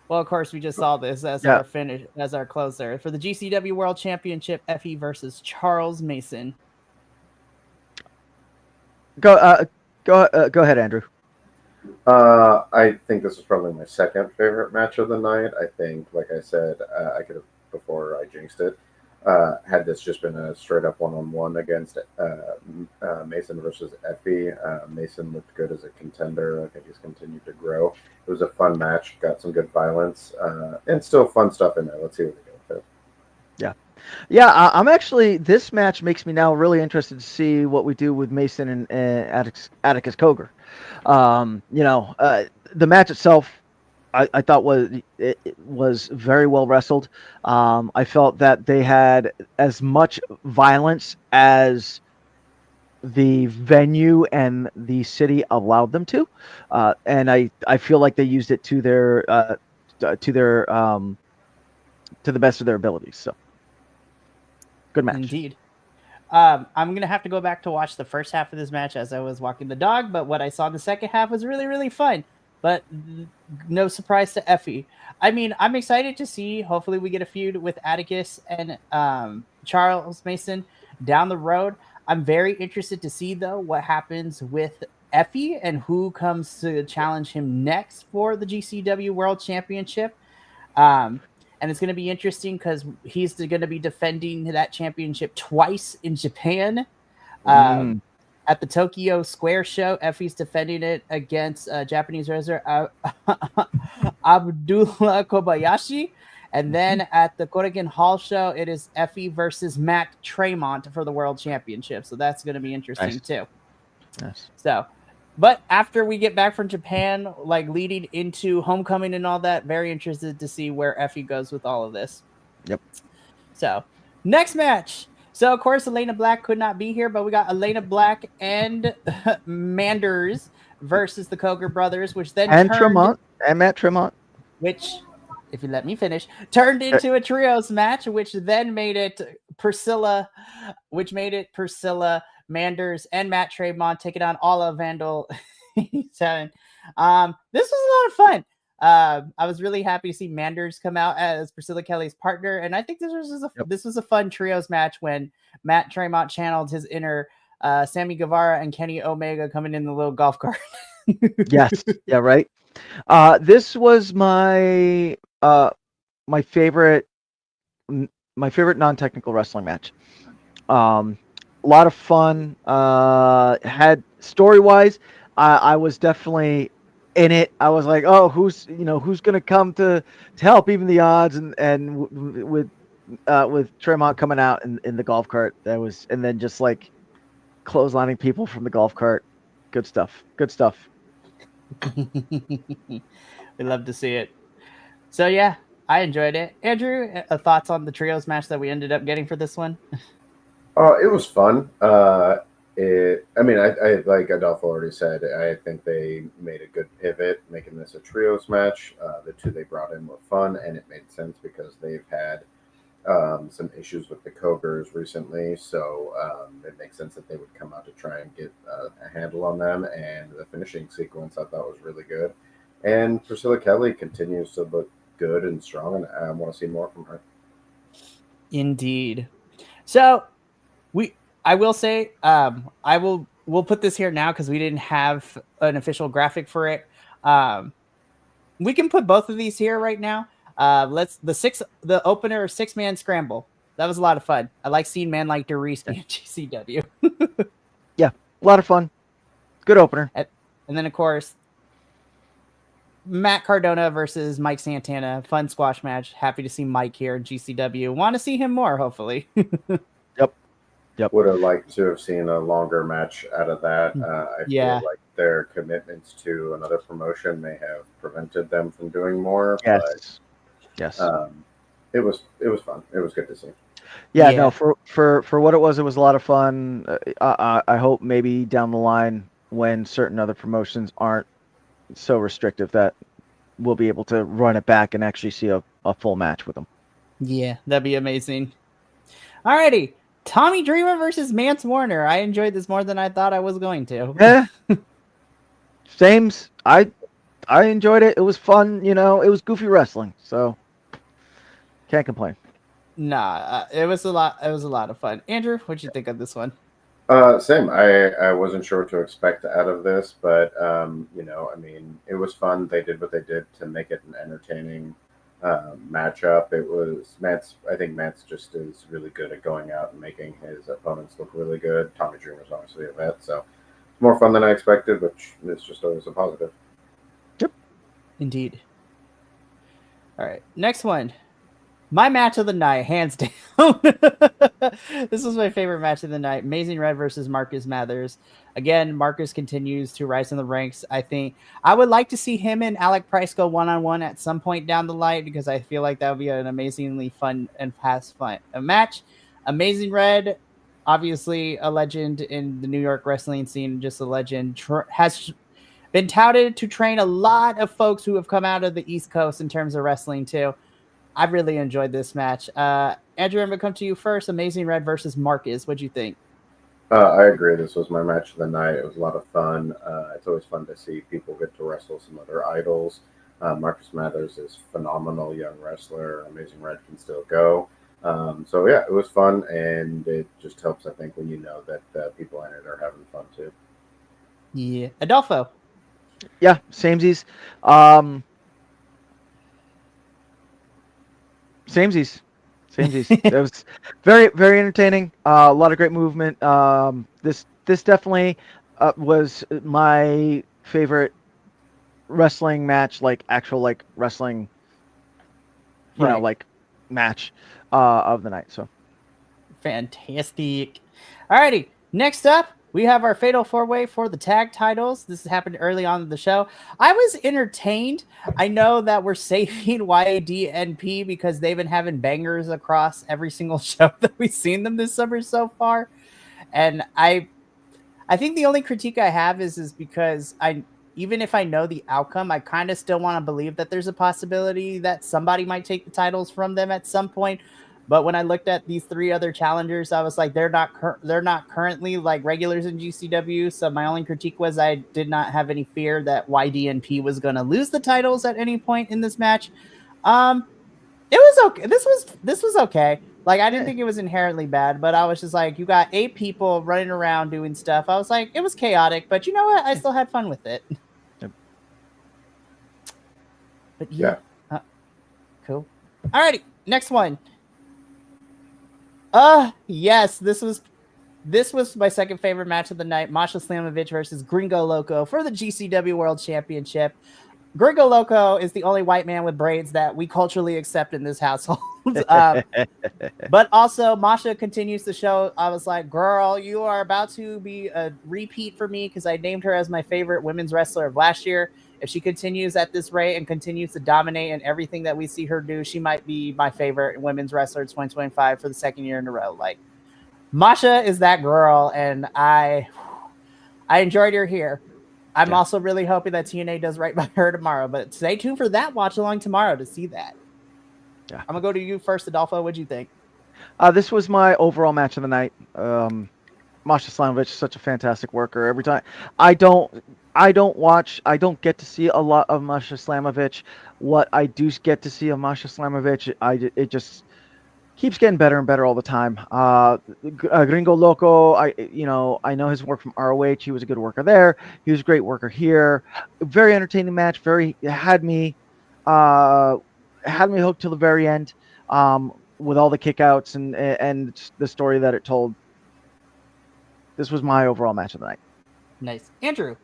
well, of course, we just saw this as Yeah. our finish, as our closer for the GCW World Championship. Effie versus Charles Mason. Go ahead, Andrew. I think this is probably my second favorite match of the night. I think, like I said, I could have, before I jinxed it, had this just been a straight up one-on-one against Mason versus Effie. Mason looked good as a contender. I think he's continued to grow. It was a fun match, got some good violence, and still fun stuff in there. Let's see what they go with it. Yeah, I'm actually. This match makes me now really interested to see what we do with Mason and Atticus Cogar. The match itself, I thought it was very well wrestled. I felt that they had as much violence as the venue and the city allowed them to, and I feel like they used it to their to the best of their abilities. So good match. Indeed. I'm gonna have to go back to watch the first half of this match as I was walking the dog, but what I saw in the second half was really, really fun. But no surprise to Effie. I mean, I'm excited to see. Hopefully, we get a feud with Atticus and Charles Mason down the road. I'm very interested to see though what happens with Effie and who comes to challenge him next for the GCW World Championship. And it's going to be interesting because he's going to be defending that championship twice in Japan. At the Tokyo Square show, Effie's defending it against Japanese wrestler Abdullah Kobayashi. And then at the Korakuen Hall show, it is Effie versus Matt Tremont for the World Championship. So that's going to be interesting too. Nice. So, but after we get back from Japan, like leading into Homecoming and all that, very interested to see where Effie goes with all of this. Yep. So, next match. So, of course, Elena Black could not be here, but we got Elena Black and Manders versus the Coger brothers, which then And turned... Tremont. And Matt Tremont. Which, if you let me finish, turned into a trios match, which then made it Priscilla, Manders, and Matt Tremont taking on Olive Vandal. This was a lot of fun. I was really happy to see Manders come out as Priscilla Kelly's partner, and I think this was a fun trios match when Matt Tremont channeled his inner Sammy Guevara and Kenny Omega coming in the little golf cart. Yes. Yeah. Right. This was my favorite non-technical wrestling match. A lot of fun. Had story-wise, I was definitely in it. I was like, oh, who's gonna come to help, even the odds, and with Tremont coming out in the golf cart, and then just like clotheslining people from the golf cart. Good stuff. We love to see it. So yeah, I enjoyed it. Andrew, thoughts on the trios match that we ended up getting for this one? It was fun. I like Adolfo already said, I think they made a good pivot, making this a trios match. The two they brought in were fun, and it made sense because they've had some issues with the Cogers recently, so it makes sense that they would come out to try and get a handle on them. And the finishing sequence I thought was really good. And Priscilla Kelly continues to look good and strong, and I want to see more from her. Indeed. So I will say, we'll put this here now because we didn't have an official graphic for it. We can put both of these here right now. The opener 6-man scramble. That was a lot of fun. I like seeing man like Darius be in GCW. Yeah, a lot of fun. Good opener. And then of course, Matt Cardona versus Mike Santana. Fun squash match. Happy to see Mike here in GCW. Want to see him more, hopefully. Yep. Yep. Would have liked to have seen a longer match out of that. I Yeah. feel like their commitments to another promotion may have prevented them from doing more, Yes. Yes. but it was fun. It was good to see. Yeah, Yeah. no, for what it was a lot of fun. I hope maybe down the line when certain other promotions aren't so restrictive that we'll be able to run it back and actually see a full match with them. Yeah, that'd be amazing. Alrighty. Tommy Dreamer versus Mance Warner. I enjoyed this more than I thought I was going to. Yeah. Sames. I enjoyed it. It was fun, It was goofy wrestling, so can't complain. Nah, it was a lot. It was a lot of fun. Andrew, what'd you think of this one? Same. I wasn't sure what to expect out of this, but I mean, it was fun. They did what they did to make it an entertaining matchup. It was Matt's. I think Matt's just is really good at going out and making his opponents look really good. Tommy Dreamer's obviously a vet, so it's more fun than I expected, which is just always a positive. Yep. Indeed. All right, next one. My match of the night, hands down. This was my favorite match of the night. Amazing Red versus Marcus Mathers. Again, Marcus continues to rise in the ranks. I think I would like to see him and Alec Price go one-on-one at some point down the line because I feel like that would be an amazingly fun and fast fun a match. Amazing Red, obviously a legend in the New York wrestling scene, just a legend, has been touted to train a lot of folks who have come out of the East Coast in terms of wrestling too. I really enjoyed this match. Andrew, I'm going to come to you first. Amazing Red versus Marcus. What'd you think? I agree. This was my match of the night. It was a lot of fun. It's always fun to see people get to wrestle some other idols. Marcus Mathers is a phenomenal young wrestler. Amazing Red can still go. So yeah, it was fun, and it just helps, I think, when you know that people in it are having fun too. Yeah. Adolfo. Yeah, samesies. Samesies. It was very, very entertaining. A lot of great movement. This definitely was my favorite wrestling match, like actual like wrestling, Right. like match of the night. So Fantastic. Alrighty. Next up, we have our fatal four-way for the tag titles. This happened early on in the show. I was entertained. I know that we're saving YADNP because they've been having bangers across every single show that we've seen them this summer so far. And I think the only critique I have is because even if I know the outcome, I kind of still want to believe that there's a possibility that somebody might take the titles from them at some point. But when I looked at these three other challengers, I was like, they're not currently like regulars in GCW. So my only critique was I did not have any fear that YDNP was going to lose the titles at any point in this match. It was okay. This was okay. Like I didn't think it was inherently bad, but I was just like, you got 8 people running around doing stuff. I was like, it was chaotic, but you know what? I still had fun with it. Yep. But yeah. Cool. Alrighty, next one. Yes, this was my second favorite match of the night. Masha Slamovich versus Gringo Loco for the GCW World Championship. Gringo Loco is the only white man with braids that we culturally accept in this household. But also, Masha continues to show. I was like, girl, you are about to be a repeat for me because I named her as my favorite women's wrestler of last year. If she continues at this rate and continues to dominate in everything that we see her do, she might be my favorite women's wrestler 2025 for the second year in a row. Like, Masha is that girl, and I enjoyed her here. I'm also really hoping that TNA does right by her tomorrow, but stay tuned for that watch along tomorrow to see that. Yeah. I'm going to go to you first, Adolfo. What'd you think? This was my overall match of the night. Masha Slamovich is such a fantastic worker. Every time I don't get to see a lot of Masha Slamovich. What I do get to see of Masha Slamovich, it just keeps getting better and better all the time. Gringo Loco, I know his work from ROH. He was a good worker there. He was a great worker here. Very entertaining match. Had me hooked till the very end. With all the kickouts and the story that it told. This was my overall match of the night. Nice. Andrew.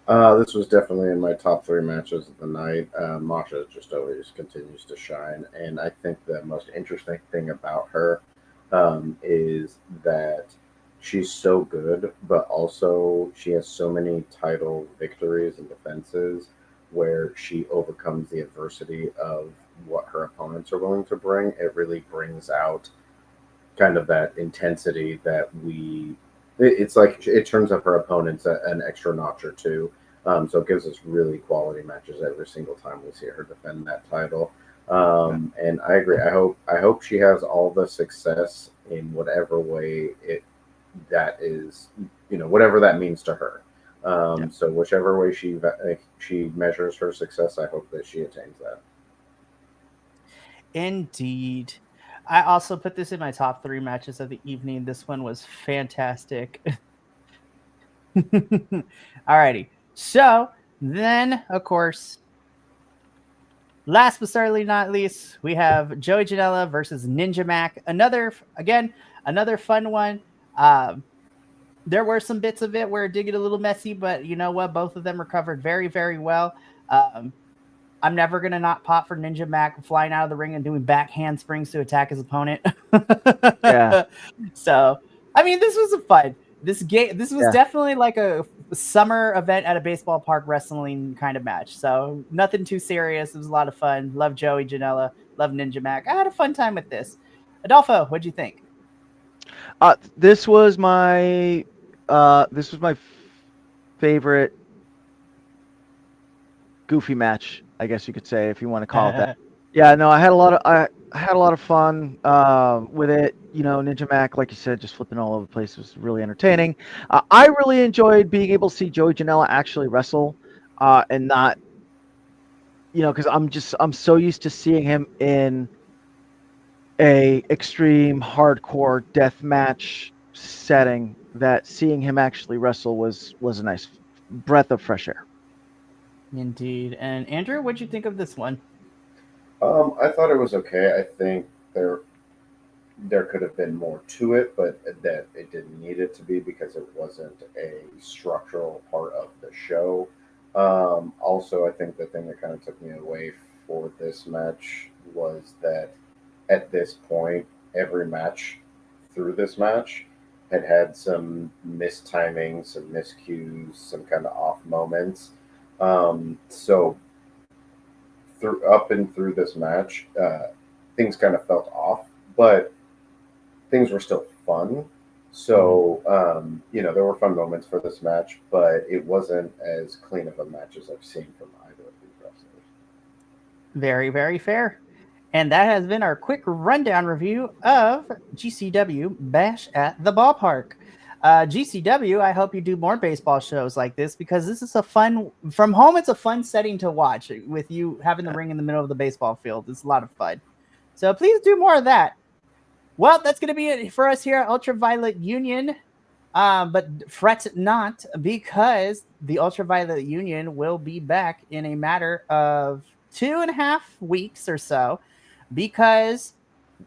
This was definitely in my top 3 matches of the night. Masha just always continues to shine, and I think the most interesting thing about her is that she's so good, but also she has so many title victories and defenses where she overcomes the adversity of what her opponents are willing to bring. It really brings out kind of that intensity that it's like it turns up her opponents an extra notch or two. So it gives us really quality matches every single time we see her defend that title. And I agree. I hope she has all the success in whatever way that is, whatever that means to her. So whichever way she measures her success, I hope that she attains that. Indeed. I also put this in my top 3 matches of the evening. This one was fantastic. Alrighty. So then, of course, last but certainly not least, we have Joey Janela versus Ninja Mac. Another fun one. There were some bits of it where it did get a little messy, but you know what? Both of them recovered very, very well. I'm never going to not pop for Ninja Mac flying out of the ring and doing back handsprings to attack his opponent. Yeah. So, I mean, this was a fun. This was definitely like a summer event at a baseball park wrestling kind of match. So, nothing too serious. It was a lot of fun. Love Joey Janela. Love Ninja Mac. I had a fun time with this. Adolfo, what'd you think? This was my favorite goofy match, I guess you could say, if you want to call it that. Yeah, no, I had a lot of fun with it. Ninja Mac, like you said, just flipping all over the place was really entertaining. I really enjoyed being able to see Joey Janela actually wrestle, and not, because I'm so used to seeing him in a extreme hardcore death match setting that seeing him actually wrestle was a nice breath of fresh air. Indeed. And Andrew, what'd you think of this one? I thought it was okay. I think there could have been more to it, but that it didn't need it to be because it wasn't a structural part of the show. Also, I think the thing that kind of took me away for this match was that at this point, every match through this match had some mistiming, some miscues, some kind of off moments. So up and through this match, things kind of felt off, but things were still fun. So, there were fun moments for this match, but it wasn't as clean of a match as I've seen from either of these wrestlers. Very, very fair. And that has been our quick rundown review of GCW Bash at the Ballpark. GCW, I hope you do more baseball shows like this because this is a fun, from home, it's a fun setting to watch with you having the ring in the middle of the baseball field. It's a lot of fun. So please do more of that. Well, that's going to be it for us here at Ultraviolet Union. But fret not, because the Ultraviolet Union will be back in a matter of 2.5 weeks or so, because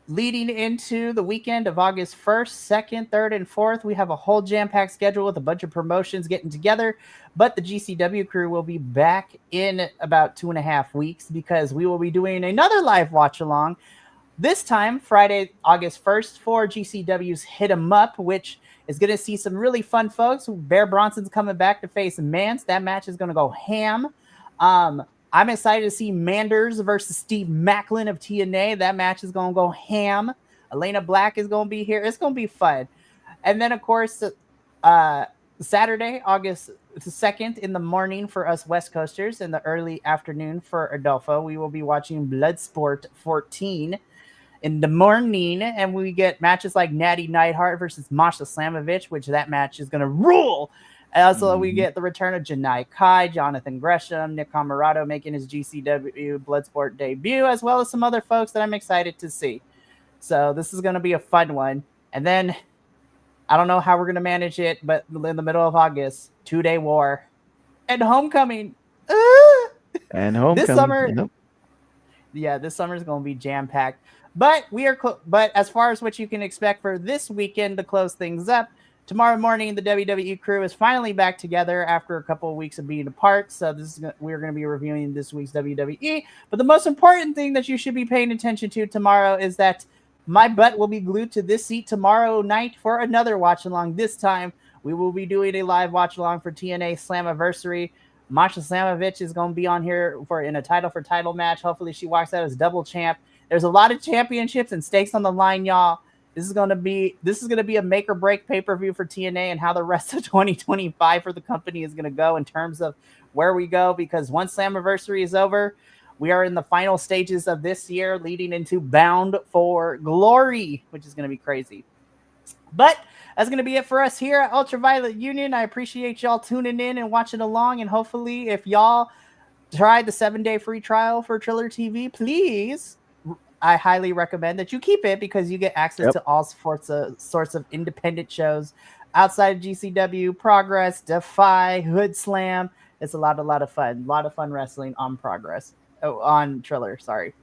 leading into the weekend of August 1st, 2nd, 3rd, and 4th, we have a whole jam-packed schedule with a bunch of promotions getting together. But the GCW crew will be back in about 2.5 weeks because we will be doing another live watch-along. This time, Friday, August 1st, for GCW's Hit 'em Up, which is going to see some really fun folks. Bear Bronson's coming back to face Mance. That match is going to go ham. I'm excited to see Manders versus Steve Macklin of TNA. That match is going to go ham. Elena Black is going to be here. It's going to be fun. And then, of course, Saturday, August 2nd in the morning for us West Coasters, in the early afternoon for Adolfo, we will be watching Bloodsport 14 in the morning, and we get matches like Natty Neidhart versus Masha Slamovich, which that match is going to rule. Also, we get the return of Janai Kai, Jonathan Gresham, Nick Camarado making his GCW Bloodsport debut, as well as some other folks that I'm excited to see. So this is going to be a fun one. And then, I don't know how we're going to manage it, but in the middle of August, 2-Day War and Homecoming. And Homecoming. This summer, yep. This summer is going to be jam-packed. But but as far as what you can expect for this weekend to close things up, tomorrow morning the WWE crew is finally back together after a couple of weeks of being apart. So we're going to be reviewing this week's WWE. But the most important thing that you should be paying attention to tomorrow is that My butt will be glued to this seat tomorrow night for another watch along. This time, we will be doing a live watch along for TNA Slammiversary. Masha Slamovich is going to be on here in a title for title match. Hopefully, she walks out as double champ. There's a lot of championships and stakes on the line, y'all. This is gonna be a make or break pay-per-view for TNA and how the rest of 2025 for the company is gonna go in terms of where we go, because once Slammiversary is over, we are in the final stages of this year leading into Bound for Glory, which is gonna be crazy. But that's going to be it for us here at Ultraviolet Union. I appreciate y'all tuning in and watching along. And hopefully, if y'all tried the 7-day free trial for Triller TV, please, I highly recommend that you keep it, because you get access to all sorts of independent shows outside of GCW, Progress, Defy, Hood Slam. It's a lot of fun. A lot of fun wrestling on Progress. Oh, on Triller, sorry.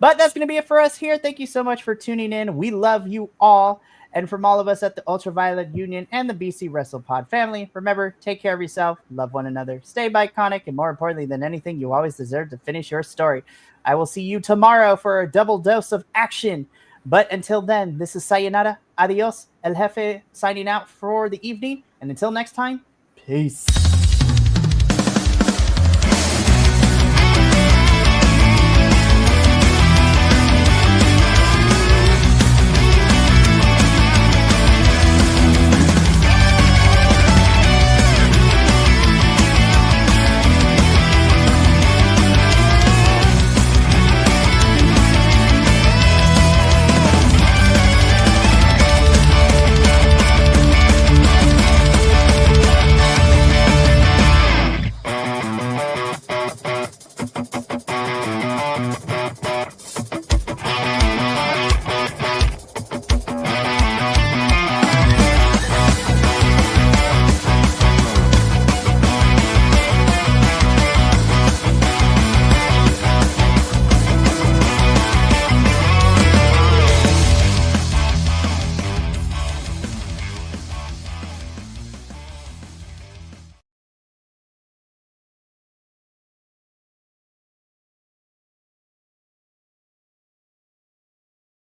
But that's going to be it for us here. Thank you so much for tuning in. We love you all. And from all of us at the Ultraviolet Union and the BC WrestlePod family, remember, take care of yourself, love one another, stay Bi-Conic, and more importantly than anything, you always deserve to finish your story. I will see you tomorrow for a double dose of action. But until then, this is Sayonara, adios, El Jefe signing out for the evening. And until next time, peace.